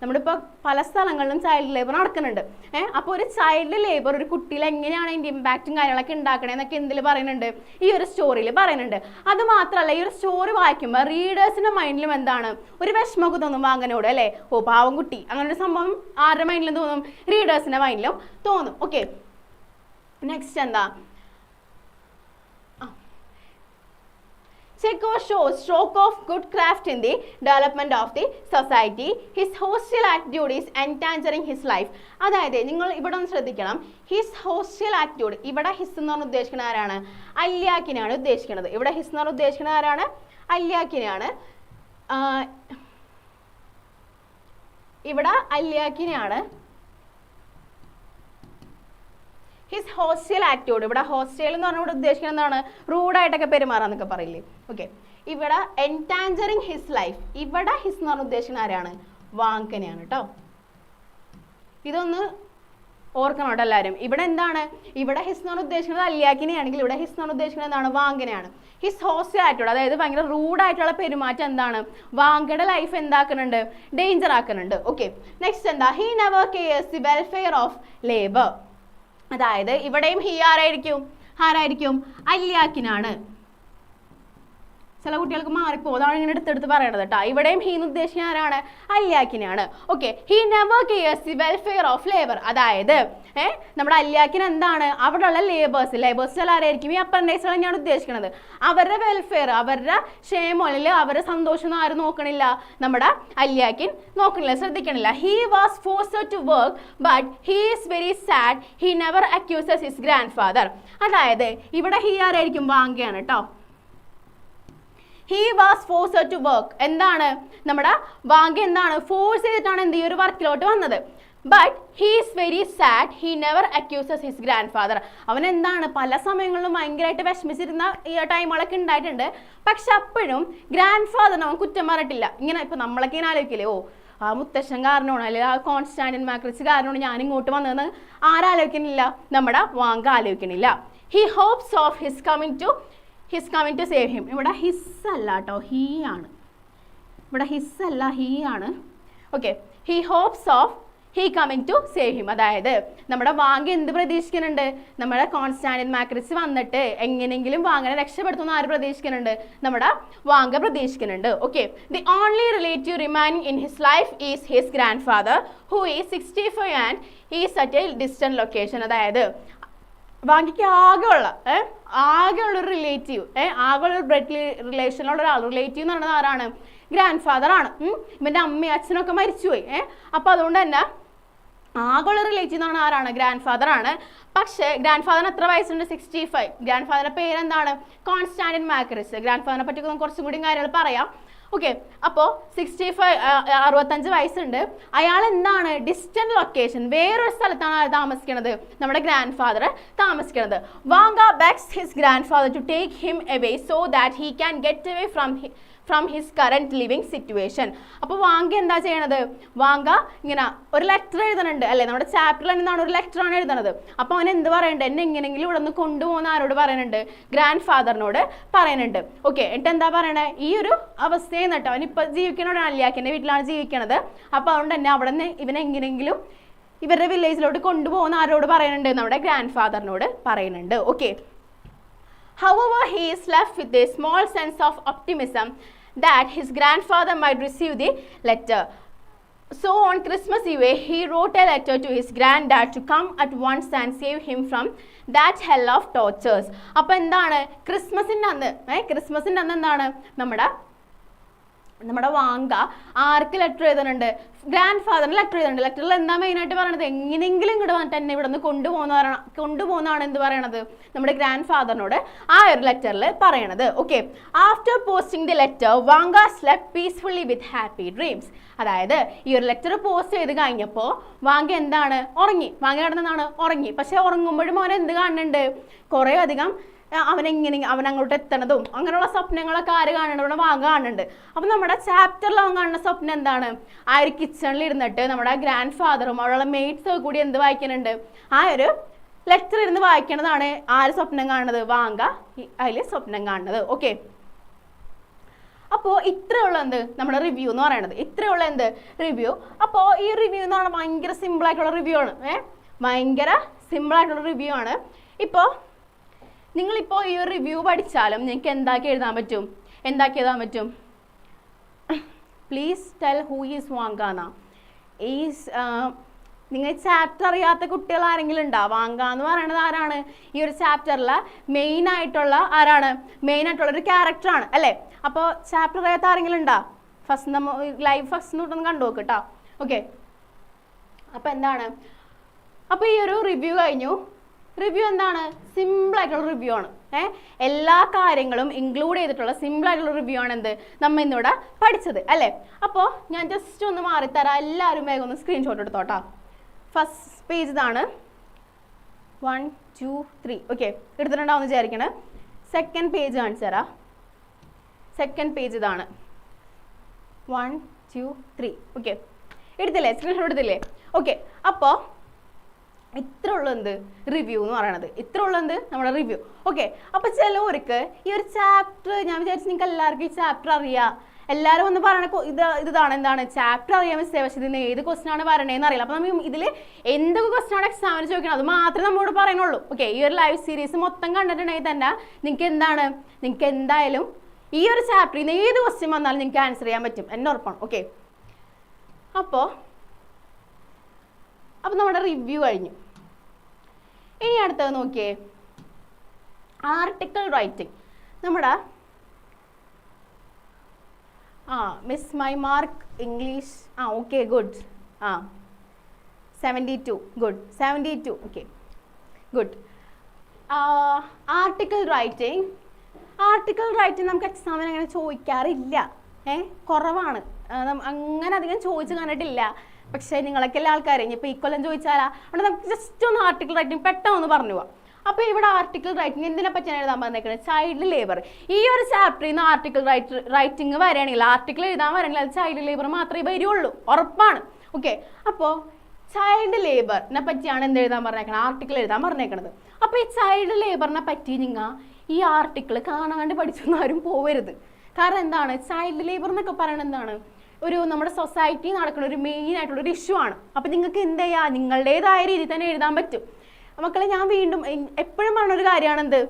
നമ്മളിപ്പോൾ പല സ്ഥലങ്ങളിലും ചൈൽഡ് ലേബർ നടക്കുന്നുണ്ട്. അപ്പോൾ ഒരു ചൈൽഡ് ലേബർ ഒരു കുട്ടിയിൽ എങ്ങനെയാണ് അതിൻ്റെ ഇമ്പാക്റ്റും കാര്യങ്ങളൊക്കെ ഉണ്ടാക്കണേന്നൊക്കെ എന്തിൽ പറയുന്നുണ്ട്, ഈ ഒരു സ്റ്റോറിയിൽ പറയുന്നുണ്ട്. അത് മാത്രമല്ല ഈ ഒരു സ്റ്റോറി വായിക്കുമ്പോൾ റീഡേഴ്സിൻ്റെ മൈൻഡിലും എന്താണ് ഒരു വിഷമമൊക്കെ തോന്നും വാങ്ങനോട് അല്ലേ, ഓ പാവം കുട്ടി, അങ്ങനെ ഒരു സംഭവം ആരുടെ മൈൻഡിലും തോന്നും, റീഡേഴ്സിൻ്റെ മൈൻഡിലും തോന്നും. ഓക്കെ, നെക്സ്റ്റ് എന്താ, Chekov shows stroke of good craft in the development of the society. His hostile attitude is endangering his life. അതായത് നിങ്ങൾ ഇവിടെ ഒന്ന് ശ്രദ്ധിക്കണം, ഹിസ് ഹോസ്റ്റൽ ആറ്റിറ്റ്യൂഡ്, ഇവിടെ ഹിസ് എന്ന് പറഞ്ഞ് ഉദ്ദേശിക്കുന്നത് ആരാണ്, അല്യാക്കിനെയാണ് ഉദ്ദേശിക്കുന്നത്. ഇവിടെ ഹിസ് എന്ന് പറഞ്ഞ് ഉദ്ദേശിക്കുന്നത് ആരാണ്, അല്യാക്കിനെയാണ്. ഇവിടെ അല്യാക്കിനെയാണ്. ഹിസ് ഹോസ്റ്റൽ ആറ്റിറ്റ്യൂഡ്, ഇവിടെ ഹോസ്റ്റൽ എന്ന് പറഞ്ഞാൽ ഇവിടെ ഉദ്ദേശിക്കുന്നത് എന്താണ്, റൂഡായിട്ടൊക്കെ പെരുമാറാന്നൊക്കെ പറയില്ലേ. ഓക്കെ, ഇവിടെ എൻടാഞ്ചറിങ് ഹിസ് ലൈഫ്, ഇവിടെ ഹിസ് എന്ന് പറഞ്ഞ ഉദ്ദേശിക്കുന്നത് ആരാണ്, വാങ്കനെയാണ് കേട്ടോ. ഇതൊന്ന് ഓർക്കണം കേട്ടോ എല്ലാവരും. ഇവിടെ എന്താണ്, ഇവിടെ ഹിസ് എന്ന് പറഞ്ഞ ഉദ്ദേശിക്കുന്നത് അല്യാക്കിനെയാണെങ്കിൽ ഇവിടെ ഹിസ് എന്ന് പറഞ്ഞ ഉദ്ദേശിക്കുന്നത് എന്താണ്, വാങ്കനെയാണ്. ഹിസ് ഹോസ്റ്റൽ ആറ്റിറ്റ്യൂഡ്, അതായത് ഭയങ്കര റൂഡായിട്ടുള്ള പെരുമാറ്റം എന്താണ് വാങ്കയുടെ ലൈഫ് എന്താക്കുന്നുണ്ട്, ഡേഞ്ചർ ആക്കുന്നുണ്ട്. ഓക്കെ, നെക്സ്റ്റ് എന്താ, he never cares the welfare of labour. അതായത് ഇവിടെയും ഹി ആരായിരിക്കും, അല്യാക്കിനാണ്. ചില കുട്ടികൾക്ക് മാറിപ്പോ, അതാണ് ഇങ്ങനെ എടുത്തെടുത്ത് പറയണത് കേട്ടോ. ഇവിടെയും ഹീ എന്ന് ഉദ്ദേശിക്കുന്ന ആരാണ്, അല്യാക്കിനാണ്. Okay, he never cares the welfare of labour. അതായത് നമ്മുടെ അല്യാക്കിന് എന്താണ് അവിടെയുള്ള ലേബേഴ്സ് ആരായിരിക്കും, ഈ അപ്പൻഡൈസുകൾ തന്നെയാണ് ഉദ്ദേശിക്കുന്നത്. അവരുടെ വെൽഫെയർ, അവരുടെ ക്ഷേമം അല്ലെങ്കിൽ അവരുടെ സന്തോഷം ഒന്നും ആരും നോക്കണില്ല, നമ്മുടെ അല്യാക്കിൻ നോക്കണില്ല, ശ്രദ്ധിക്കണില്ല. He was forced to work but he is very sad, he never accuses his grandfather. അതായത് ഇവിടെ ഹി ആരായിരിക്കും, വാങ്കയാണ് കേട്ടോ. He was forced to work, എന്താണ് നമ്മുടെ വാങ്ക എന്താണ് ഫോഴ്സ് ചെയ്തിട്ടാണ് ഈ ഒരു വർക്കിലോട്ട് വന്നത്. But he is very sad, he never accuses his grand father. അവൻ എന്താണ് പല സമയങ്ങളിലും ഭയങ്കരമായിട്ട് വിഷമിച്ചിരുന്ന ഈ ടൈമുകളൊക്കെ ഉണ്ടായിട്ടുണ്ട്. പക്ഷെ അപ്പോഴും ഗ്രാൻഡ് ഫാദറിന് അവൻ കുറ്റം പറഞ്ഞിട്ടില്ല. ഇങ്ങനെ ഇപ്പം നമ്മളൊക്കെ ഇങ്ങനെ ആലോചിക്കില്ലേ, ഓ ആ മുത്തശ്ശൻ കാരണമാണ് അല്ലെങ്കിൽ ആ കോൺസ്റ്റാന്റിൻ മാക്രിച്ച് കാരണമാണ് ഞാൻ ഇങ്ങോട്ട് വന്നതെന്ന് ആരാലോചിക്കണില്ല, നമ്മുടെ വാങ്ക ആലോചിക്കണില്ല. He hopes of his coming to save him. ഇവിടെ ഹിസ് അല്ല കേട്ടോ, ഹീ ആണ്. ഇവിടെ ഹിസ് അല്ല, ഹീ ആണ്. Okay, he hopes of he coming to save him. അതായത് നമ്മുടെ വാങ്ക എന്ത് പ്രതീക്ഷിക്കുന്നുണ്ട്, നമ്മുടെ കോൺസ്റ്റാന്റിൻ മാക്രിച്ച് വന്നിട്ട് എങ്ങനെയെങ്കിലും വാങ്ങനെ രക്ഷപ്പെടുത്തുന്ന ആര് പ്രതീക്ഷിക്കുന്നുണ്ട്, നമ്മുടെ വാങ്ക പ്രതീക്ഷിക്കുന്നുണ്ട്. Okay, the only relative remaining in his life is his grand father who is 65 and is at A distant location. അതായത് വാങ്കിക്ക് ആകെയുള്ളൊരു റിലേറ്റീവ്, ആകെയുള്ളൊരു ബ്ലഡ് റിലേഷനുള്ള ഒരാൾ, റിലേറ്റീവ് എന്ന് പറയുന്നത് ആരാണ്, ഗ്രാൻഡ് ഫാദർ ആണ്. ഇവൻ്റെ അമ്മയും അച്ഛനൊക്കെ മരിച്ചുപോയി. അപ്പോൾ അതുകൊണ്ട് തന്നെ ആകെയുള്ള റിലേറ്റീവ് എന്ന് പറഞ്ഞാൽ ആരാണ്, ഗ്രാൻഡ് ഫാദർ ആണ്. പക്ഷേ ഗ്രാൻഡ് ഫാദറിന് എത്ര വയസ്സുണ്ട്, 65. ഗ്രാൻഡ് ഫാദറിന്റെ പേരെന്താണ്, കോൺസ്റ്റാന്റിൻ മാക്രിച്ച്. ഗ്രാൻഡ് ഫാദറിനെ പറ്റി കുറച്ചും കൂടി കാര്യങ്ങൾ പറയാം. ഓക്കെ, അപ്പോൾ 65 വയസ്സുണ്ട്. അയാൾ എന്താണ് ഡിസ്റ്റന്റ് ലൊക്കേഷൻ, വേറൊരു സ്ഥലത്താണ് ആൾ താമസിക്കുന്നത്, നമ്മുടെ ഗ്രാൻഡ് ഫാദർ താമസിക്കുന്നത്. Vanka begs his grandfather to take him away so that he can get away from his current living situation. അപ്പോൾ വാങ്ക എന്താ ചെയ്യണത്, വാങ്ക ഇങ്ങനെ ഒരു ലെറ്റർ എഴുതുന്നുണ്ട് അല്ലേ, നമ്മുടെ ചാപ്റ്ററിൽ എന്താണ് ഒരു ലെറ്ററാണ് എഴുതുന്നത്. അപ്പോൾ അവൻ എന്ത് പറയുന്നുണ്ട്, എന്നെ എങ്ങനെയെങ്കിലും ഇവിടെ നിന്ന് കൊണ്ടുപോകുന്ന ആരോട് പറയുന്നുണ്ട്, ഗ്രാൻഡ് ഫാദറിനോട് പറയുന്നുണ്ട്. ഓക്കെ, എന്നിട്ട് എന്താ പറയണേ, ഈ ഒരു അവസ്ഥയിൽ നിന്നിട്ട് അവൻ ഇപ്പോൾ ജീവിക്കണോടാണ്, അല്യാക്കിൻ്റെ വീട്ടിലാണ് ജീവിക്കണത്. അപ്പോൾ അതുകൊണ്ട് തന്നെ അവിടെ നിന്ന് ഇവനെങ്ങനെയെങ്കിലും ഇവരുടെ വില്ലേജിലോട്ട് കൊണ്ടുപോകുന്ന ആരോട് പറയുന്നുണ്ട്, നമ്മുടെ ഗ്രാൻഡ് ഫാദറിനോട് പറയുന്നുണ്ട്. Okay, however he is left with a small sense of optimism that his grandfather might receive the letter. So on Christmas Eve he wrote a letter to his granddad to come at once and save him from that hell of tortures. അപ്പോൾ എന്താണ് ക്രിസ്മസിൻ്റെ അന്ന് എന്താണ് നമ്മുടെ നമ്മുടെ Vanga ആർക്ക് letter എഴുതുന്നുണ്ട്? Grand ഫാദറിന് letter എഴുതുന്നുണ്ട്. ലെറ്ററിൽ എന്താ മെയിനായിട്ട് പറയണത്? എങ്ങനെയെങ്കിലും ഇങ്ങോട്ട് വന്നിട്ട് എന്നെ ഇവിടെ നിന്ന് കൊണ്ടുപോകുന്നതാണ് എന്ത് പറയണത്? നമ്മുടെ ഗ്രാൻഡ് ഫാദറിനോട് ആ ഒരു ലെറ്ററിൽ പറയണത്. Okay, after posting the letter Vanga slept peacefully with happy dreams. അതായത് ഈ ഒരു ലെറ്റർ പോസ്റ്റ് ചെയ്ത് കഴിഞ്ഞപ്പോൾ വാങ്ക എന്താണ്? ഉറങ്ങി. വാങ്ക കിടന്നതാണ് ഉറങ്ങി. പക്ഷെ ഉറങ്ങുമ്പോഴും അവൻ എന്ത് കാണുന്നുണ്ട്? കുറേ അധികം അവൻ അങ്ങോട്ട് എത്തണതും അങ്ങനെയുള്ള സ്വപ്നങ്ങളൊക്കെ ആര് കാണുന്നുണ്ട്? വാങ്ക കാണുന്നുണ്ട്. അപ്പം നമ്മുടെ ചാപ്റ്ററിൽ അവൻ കാണുന്ന സ്വപ്നം എന്താണ്? ആ ഒരു കിച്ചണിൽ ഇരുന്നിട്ട് നമ്മുടെ ഗ്രാൻഡ് ഫാദറും അവിടെയുള്ള മെയ്റ്റ്സും കൂടി എന്ത് വായിക്കുന്നുണ്ട്? ആ ഒരു ലെറ്റർ ഇരുന്ന് വായിക്കണതാണ് ആര് സ്വപ്നം കാണുന്നത്? വാങ്ക അതിൽ സ്വപ്നം കാണുന്നത്. ഓക്കെ, അപ്പോൾ ഇത്രയുള്ള എന്ത് നമ്മുടെ റിവ്യൂ എന്ന് പറയണത്, ഇത്രയുള്ള എന്ത് റിവ്യൂ. അപ്പോൾ ഈ റിവ്യൂ എന്ന് പറഞ്ഞാൽ ഭയങ്കര സിമ്പിളായിട്ടുള്ള റിവ്യൂ ആണ്. ഭയങ്കര സിമ്പിളായിട്ടുള്ള റിവ്യൂ ആണ്. ഇപ്പോൾ നിങ്ങളിപ്പോൾ ഈ ഒരു റിവ്യൂ പഠിച്ചാലും നിങ്ങൾക്ക് എന്താക്കി എഴുതാൻ പറ്റും? Please tell who is Vanga എന്നാ. നിങ്ങൾ ചാപ്റ്റർ അറിയാത്ത കുട്ടികൾ ആരെങ്കിലും ഉണ്ടോ? വാങ്ക എന്ന് പറയുന്നത് ആരാണ്? ഈ ഒരു ചാപ്റ്ററിലെ മെയിനായിട്ടുള്ള ഒരു ക്യാരക്ടറാണ് അല്ലേ? അപ്പോൾ ചാപ്റ്റർ അറിയാത്ത ആരെങ്കിലും ഉണ്ടോ? ലൈവ് ഫസ്റ്റ് തൊട്ടൊന്ന് കണ്ടു നോക്ക് കേട്ടോ. ഓക്കെ, അപ്പോൾ എന്താണ്? അപ്പോൾ ഈ ഒരു റിവ്യൂ കഴിഞ്ഞു. റിവ്യൂ എന്താണ്? സിമ്പിളായിട്ടുള്ള റിവ്യൂ ആണ്. എല്ലാ കാര്യങ്ങളും ഇൻക്ലൂഡ് ചെയ്തിട്ടുള്ള സിമ്പിളായിട്ടുള്ള റിവ്യൂ ആണ് എന്ത് നമ്മൾ ഇന്നിവിടെ പഠിച്ചത് അല്ലേ? അപ്പോൾ ഞാൻ ജസ്റ്റ് ഒന്ന് മാറിത്തരാം. എല്ലാവരും വേഗം ഒന്ന് സ്ക്രീൻഷോട്ട് എടുത്തോട്ടാ. ഫസ്റ്റ് പേജ് ഇതാണ്. 1 2 3. ഓക്കെ, എടുത്തിട്ടുണ്ടാവുമെന്ന് വിചാരിക്കണേ. സെക്കൻഡ് പേജ് കാണിച്ചു തരാം. സെക്കൻഡ് പേജ് ഇതാണ്. 1 2 3. ഓക്കെ, എടുത്തില്ലേ? സ്ക്രീൻഷോട്ട് എടുത്തില്ലേ? ഓക്കെ, അപ്പോൾ ഇത്ര ഉള്ളു എന്ത് റിവ്യൂ എന്ന് പറയണത്. ഇത്ര ഉള്ളു എന്ത് നമ്മുടെ റിവ്യൂ. ഓക്കെ, അപ്പോൾ ചിലവർക്ക് ഈ ഒരു ചാപ്റ്റർ, ഞാൻ വിചാരിച്ചു നിങ്ങൾക്ക് എല്ലാവർക്കും ഈ ചാപ്റ്റർ അറിയാം, എല്ലാവരും ഒന്ന് പറയണ ഇതാണ് എന്താണ് ചാപ്റ്റർ അറിയാൻ മിസ്സേ, പക്ഷേ ഇതിന് ഏത് ക്വസ്റ്റൻ ആണ് പറയണേന്ന് അറിയില്ല. അപ്പോൾ നമ്മൾ ഇതിൽ എന്തൊക്കെ ക്വസ്റ്റൻ ആണ് എക്സാമിന് ചോദിക്കണം അത് മാത്രമേ നമ്മളോട് പറയുന്നുള്ളൂ. ഓക്കെ, ഈ ഒരു ലൈവ് സീരീസ് മൊത്തം കണ്ടിട്ടുണ്ടെങ്കിൽ തന്നെ നിങ്ങൾക്ക് എന്തായാലും ഈ ഒരു ചാപ്റ്ററിൽ നിന്ന് ഏത് ക്വസ്റ്റ്യൻ വന്നാലും നിങ്ങൾക്ക് ആൻസർ ചെയ്യാൻ പറ്റും, എന്നെ ഉറപ്പാണ്. ഓക്കെ, അപ്പോൾ നമ്മുടെ റിവ്യൂ കഴിഞ്ഞു. ഇനി അടുത്തത് നോക്കിയേ, ആർട്ടിക്കിൾ റൈറ്റിംഗ്. നമ്മുടെ miss my mark English okay good 72 good 72. Okay, good. Article writing നമുക്ക് എക്സാമിന് അങ്ങനെ ചോദിക്കാറില്ല, കുറവാണ്, അങ്ങനെ അധികം ചോദിച്ചു കണ്ടിട്ടില്ല. പക്ഷേ നിങ്ങളൊക്കെ എല്ലാ ആൾക്കാരും ഇപ്പോൾ ഈ കൊല്ലം ചോദിച്ചാലാ, അവിടെ നമുക്ക് ജസ്റ്റ് ഒന്ന് ആർട്ടിക്കിൾ റൈറ്റിംഗ് പെട്ടെന്ന് പറഞ്ഞു പോവാം. അപ്പോൾ ഇവിടെ ആർട്ടിക്കിൾ റൈറ്റിംഗ് എന്തിനെ പറ്റിയാണ് എഴുതാൻ പറഞ്ഞേക്കുന്നത്? Child labour. ഈ ഒരു ചാപ്റ്ററിൽ നിന്ന് ആർട്ടിക്കിൾ റൈറ്റിംഗ് വരികയാണെങ്കിൽ, ആർട്ടിക്കിൾ എഴുതാൻ വരികയാണെങ്കിൽ അത് ചൈൽഡ് ലേബർ മാത്രമേ വരുള്ളൂ, ഉറപ്പാണ്. ഓക്കെ, അപ്പോൾ ചൈൽഡ് ലേബറിനെ പറ്റിയാണ് എന്ത് എഴുതാൻ പറഞ്ഞേക്കുന്നത്? ആർട്ടിക്കിൾ എഴുതാൻ പറഞ്ഞേക്കുന്നത്. അപ്പോൾ ഈ ചൈൽഡ് ലേബറിനെ പറ്റി നിങ്ങൾ ഈ ആർട്ടിക്കിൾ കാണാണ്ട് പഠിച്ചൊന്നും ആരും പോവരുത്. കാരണം എന്താണ്? ചൈൽഡ് ലേബർ എന്നൊക്കെ പറയുന്നത് എന്താണ്? ഒരു നമ്മുടെ സൊസൈറ്റി നടക്കുന്ന ഒരു മെയിൻ ആയിട്ടുള്ളൊരു ഇഷ്യൂ ആണ്. അപ്പം നിങ്ങൾക്ക് എന്ത് ചെയ്യുക? നിങ്ങളുടേതായ രീതിയിൽ തന്നെ എഴുതാൻ പറ്റും. മക്കളെ, ഞാൻ വീണ്ടും എപ്പോഴും പറഞ്ഞൊരു കാര്യമാണെന്ത്,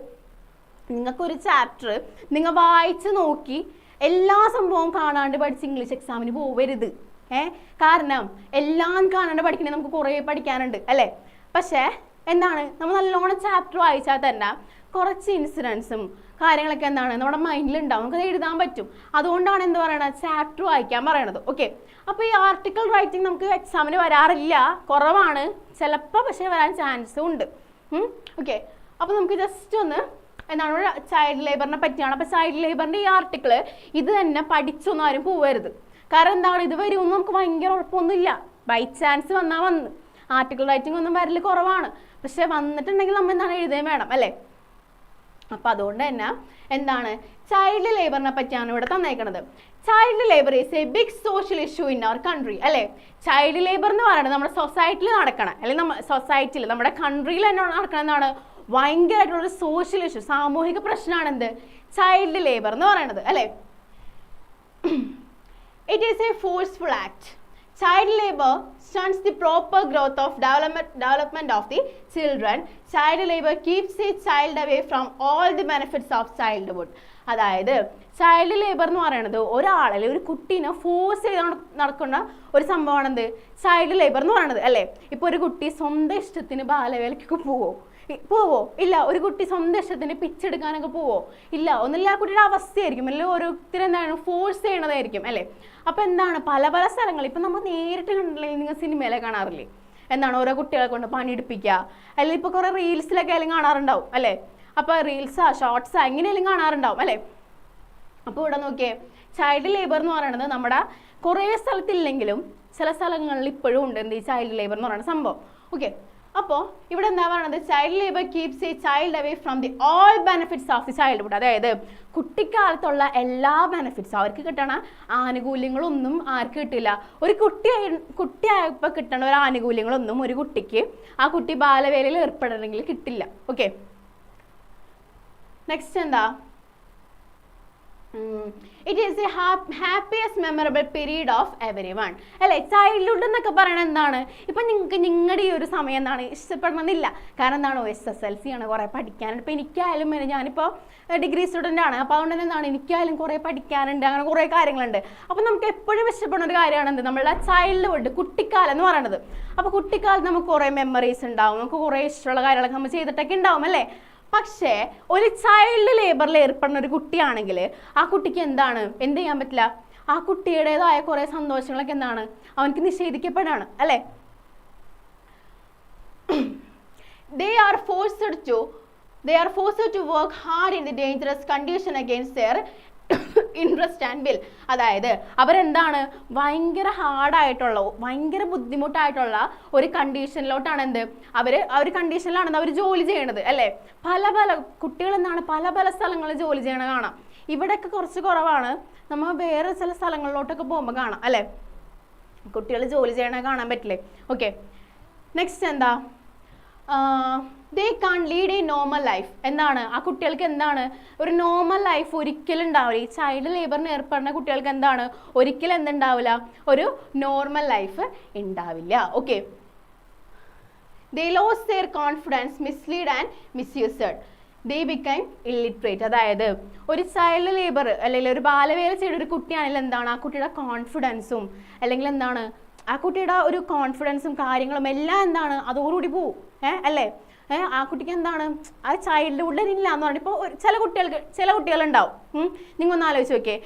നിങ്ങൾക്കൊരു ചാപ്റ്റർ നിങ്ങൾ വായിച്ച് നോക്കി എല്ലാ സംഭവവും കാണാണ്ട് പഠിച്ച് ഇംഗ്ലീഷ് എക്സാമിന് പോവരുത്. കാരണം എല്ലാം കാണാണ്ട് പഠിക്കണേ നമുക്ക് കുറേ പഠിക്കാനുണ്ട് അല്ലേ? പക്ഷേ എന്താണ്, നമ്മൾ നല്ലോണം ചാപ്റ്റർ വായിച്ചാൽ തന്നെ കുറച്ച് ഇൻസിഡൻസും കാര്യങ്ങളൊക്കെ എന്താണ് നമ്മുടെ മൈൻഡിലുണ്ടാവും, നമുക്കത് എഴുതാൻ പറ്റും. അതുകൊണ്ടാണ് എന്ത് പറയണത്? ചാപ്റ്റർ വായിക്കാൻ പറയണത്. ഓക്കെ, അപ്പോൾ ഈ ആർട്ടിക്കിൾ റൈറ്റിംഗ് നമുക്ക് എക്സാമിന് വരാറില്ല, കുറവാണ് ചിലപ്പോൾ, പക്ഷേ വരാൻ ചാൻസും ഉണ്ട്. ഓക്കെ, അപ്പോൾ നമുക്ക് ജസ്റ്റ് ഒന്ന് എന്താണ് ചൈൽഡ് ലേബറിനെ പറ്റിയാണ്. അപ്പോൾ ചൈൽഡ് ലേബറിൻ്റെ ഈ ആർട്ടിക്കിൾ ഇത് തന്നെ പഠിച്ചൊന്നും ആരും പോവരുത്. കാരണം എന്താണ്, ഇത് വരുമെന്ന് നമുക്ക് ഭയങ്കര ഉറപ്പൊന്നുമില്ല. ബൈ ചാൻസ് വന്ന് ആർട്ടിക്കിൾ റൈറ്റിംഗ് ഒന്നും വരൽ കുറവാണ്. പക്ഷെ വന്നിട്ടുണ്ടെങ്കിൽ നമ്മൾ എന്താണ് എഴുതുകയും വേണം അല്ലേ? അപ്പം അതുകൊണ്ട് തന്നെ എന്താണ് ചൈൽഡ് ലേബറിനെ പറ്റിയാണ് ഇവിടെ തന്നേക്കുന്നത്. Child labour is a big social issue in our country അല്ലേ? ചൈൽഡ് ലേബർ എന്ന് പറയുന്നത് നമ്മുടെ സൊസൈറ്റിയിൽ നടക്കണം, അല്ലെങ്കിൽ സൊസൈറ്റിയിൽ നമ്മുടെ കൺട്രിയിൽ തന്നെ നടക്കണം എന്നാണ് ഭയങ്കരമായിട്ടുള്ളൊരു സോഷ്യൽ ഇഷ്യൂ, സാമൂഹിക പ്രശ്നമാണ് എന്ത് ചൈൽഡ് ലേബർ എന്ന് പറയുന്നത് അല്ലേ? It is a forceful act. Child labor stunts the proper growth of development of the children. Child labor keeps a child away from all the benefits of childhood. അതായത് child labour എന്ന് പറയുന്നത് ഒരാളെ ഒരു കുട്ടീനെ force ചെയ്ത് നടക്കുന്ന ഒരു സംഭവമാണ് എന്ത് ചൈൽഡ് ലേബർ എന്ന് പറയുന്നത് അല്ലേ? ഇപ്പോൾ ഒരു കുട്ടി സ്വന്തം ഇഷ്ടത്തിന് ബാലവേലയ്ക്ക് പോവോ? പോവോ? ഇല്ല. ഒരു കുട്ടി സ്വന്തം ഇഷ്ടത്തിന് പിച്ചെടുക്കാനൊക്കെ പോവോ? ഇല്ല. ഒന്നില്ല, ആ കുട്ടിയുടെ അവസ്ഥയായിരിക്കും, അല്ലെങ്കിൽ ഓരോരുത്തർ എന്താണ് ഫോഴ്സ് ചെയ്യണതായിരിക്കും അല്ലേ. അപ്പൊ എന്താണ് പല പല സ്ഥലങ്ങൾ ഇപ്പൊ നമ്മൾ നേരിട്ട് കണ്ടില്ലെങ്കിൽ നിങ്ങൾ സിനിമയിലെ കാണാറില്ലേ, എന്താണ് ഓരോ കുട്ടികളെ കൊണ്ട് പണിയെടുപ്പിക്കുക, അല്ലെങ്കിൽ ഇപ്പൊ കുറെ റീൽസിലൊക്കെ ആയാലും കാണാറുണ്ടാവും അല്ലേ. അപ്പൊ റീൽസാ ഷോർട്സാ എങ്ങനെയാലും കാണാറുണ്ടാവും അല്ലേ. അപ്പോൾ ഇവിടെ നോക്കിയേ, ചൈൽഡ് ലേബർ എന്ന് പറയുന്നത് നമ്മുടെ കുറേ സ്ഥലത്തില്ലെങ്കിലും ചില സ്ഥലങ്ങളിൽ ഇപ്പോഴും ഉണ്ട് എന്ത് ഈ ചൈൽഡ് ലേബർ എന്ന് പറയുന്ന സംഭവം. ഓക്കെ, അപ്പോൾ ഇവിടെ എന്താ പറയുന്നത്, child labour keeps A child away from the all benefits of the childhood. അതായത് കുട്ടിക്കാലത്തുള്ള എല്ലാ ബെനിഫിറ്റ്സും അവർക്ക് കിട്ടണ ആനുകൂല്യങ്ങളൊന്നും ആർക്ക് കിട്ടില്ല. ഒരു കുട്ടിയായപ്പോൾ കിട്ടണ ഒരു ആനുകൂല്യങ്ങളൊന്നും ഒരു കുട്ടിക്ക് ആ കുട്ടി ബാലവേലയിൽ ഏർപ്പെടണമെങ്കിൽ കിട്ടില്ല. ഓക്കെ, നെക്സ്റ്റ് എന്താ, it is A happiest memorable period of every one അല്ലേ. ചൈൽഡ്ഹുഡ് എന്നൊക്കെ പറയണത് എന്താണ്, ഇപ്പം നിങ്ങൾക്ക് നിങ്ങളുടെ ഈ ഒരു സമയം എന്താണ് ഇഷ്ടപ്പെടണമെന്നില്ല. കാരണം എന്താണോ SSLC ആണ്, കുറേ പഠിക്കാനുണ്ട്. ഇപ്പം എനിക്കായാലും ഞാനിപ്പോൾ ഡിഗ്രി സ്റ്റുഡൻ്റ് ആണ്. അപ്പോൾ അതുകൊണ്ട് തന്നെ എന്താണ് എനിക്കായാലും കുറേ പഠിക്കാനുണ്ട്, അങ്ങനെ കുറേ കാര്യങ്ങളുണ്ട്. അപ്പോൾ നമുക്ക് എപ്പോഴും ഇഷ്ടപ്പെടുന്ന ഒരു കാര്യമാണ് എന്ത്, നമ്മളുടെ ചൈൽഡ്ഹുഡ്, കുട്ടിക്കാലം എന്ന് പറയുന്നത്. അപ്പോൾ കുട്ടിക്കാലത്ത് നമുക്ക് കുറേ മെമ്മറീസ് ഉണ്ടാവും, നമുക്ക് കുറേ ഇഷ്ടമുള്ള കാര്യങ്ങളൊക്കെ നമ്മൾ ചെയ്തിട്ടൊക്കെ ഉണ്ടാവും അല്ലേ. പക്ഷേ ഒരു ചൈൽഡ് ലേബറിൽ ഏർപ്പെടുന്ന ഒരു കുട്ടിയാണെങ്കിൽ ആ കുട്ടിക്ക് എന്താണ് എന്ത് ചെയ്യാൻ പറ്റില്ല, ആ കുട്ടിയുടേതായ കുറേ സന്തോഷങ്ങളൊക്കെ എന്താണ് അവനക്ക് നിഷേധിക്കപ്പെടാണ് അല്ലേ. they are forced to work hard in the dangerous condition against their interest and will. അതായത് അവരെന്താണ് ഭയങ്കര ഹാർഡായിട്ടുള്ള ഭയങ്കര ബുദ്ധിമുട്ടായിട്ടുള്ള ഒരു കണ്ടീഷനിലോട്ടാണ് എന്ത് ആ ഒരു കണ്ടീഷനിലാണ് അവർ ജോലി ചെയ്യണത് അല്ലേ. പല പല കുട്ടികൾ എന്താണ് പല പല സ്ഥലങ്ങളിൽ ജോലി ചെയ്യണ കാണാം. ഇവിടെയൊക്കെ കുറച്ച് കുറവാണ്, നമ്മൾ വേറെ ചില സ്ഥലങ്ങളിലോട്ടൊക്കെ പോകുമ്പോൾ കാണാം അല്ലേ, കുട്ടികൾ ജോലി ചെയ്യണ കാണാൻ പറ്റില്ലേ. ഓക്കെ, നെക്സ്റ്റ് എന്താ, they can't lead a normal life. എന്താണ് ആ കുട്ടികൾക്ക് എന്താണ് ഒരു നോർമൽ ലൈഫ് ഒരിക്കലും ഉണ്ടാവില്ല. ഈ ചൈൽഡ് ലേബറിന് ഏർപ്പെടുന്ന കുട്ടികൾക്ക് എന്താണ് ഒരിക്കലും എന്തുണ്ടാവില്ല, ഒരു നോർമൽ ലൈഫ് ഉണ്ടാവില്ല. Okay, they lost their confidence, misled and misused. they became illiterate. അതായത് ഒരു ചൈൽഡ് ലേബർ അല്ലെങ്കിൽ ഒരു ബാലവേല ചെയ്ത ഒരു കുട്ടിയാണെങ്കിൽ എന്താണ് ആ കുട്ടിയുടെ കോൺഫിഡൻസും അല്ലെങ്കിൽ എന്താണ് ആ കുട്ടിയുടെ ഒരു കോൺഫിഡൻസും കാര്യങ്ങളും എല്ലാം എന്താണ് അതോടുകൂടി പോവും അല്ലേ. ആ കുട്ടിക്ക് എന്താണ് ആ ചൈൽഡ്ഹുഡ് ഇല്ല എന്ന് പറഞ്ഞാൽ ഇപ്പോൾ ചില കുട്ടികളുണ്ടാവും. നിങ്ങൾ ഒന്ന് ആലോചിച്ച് നോക്കിയേ,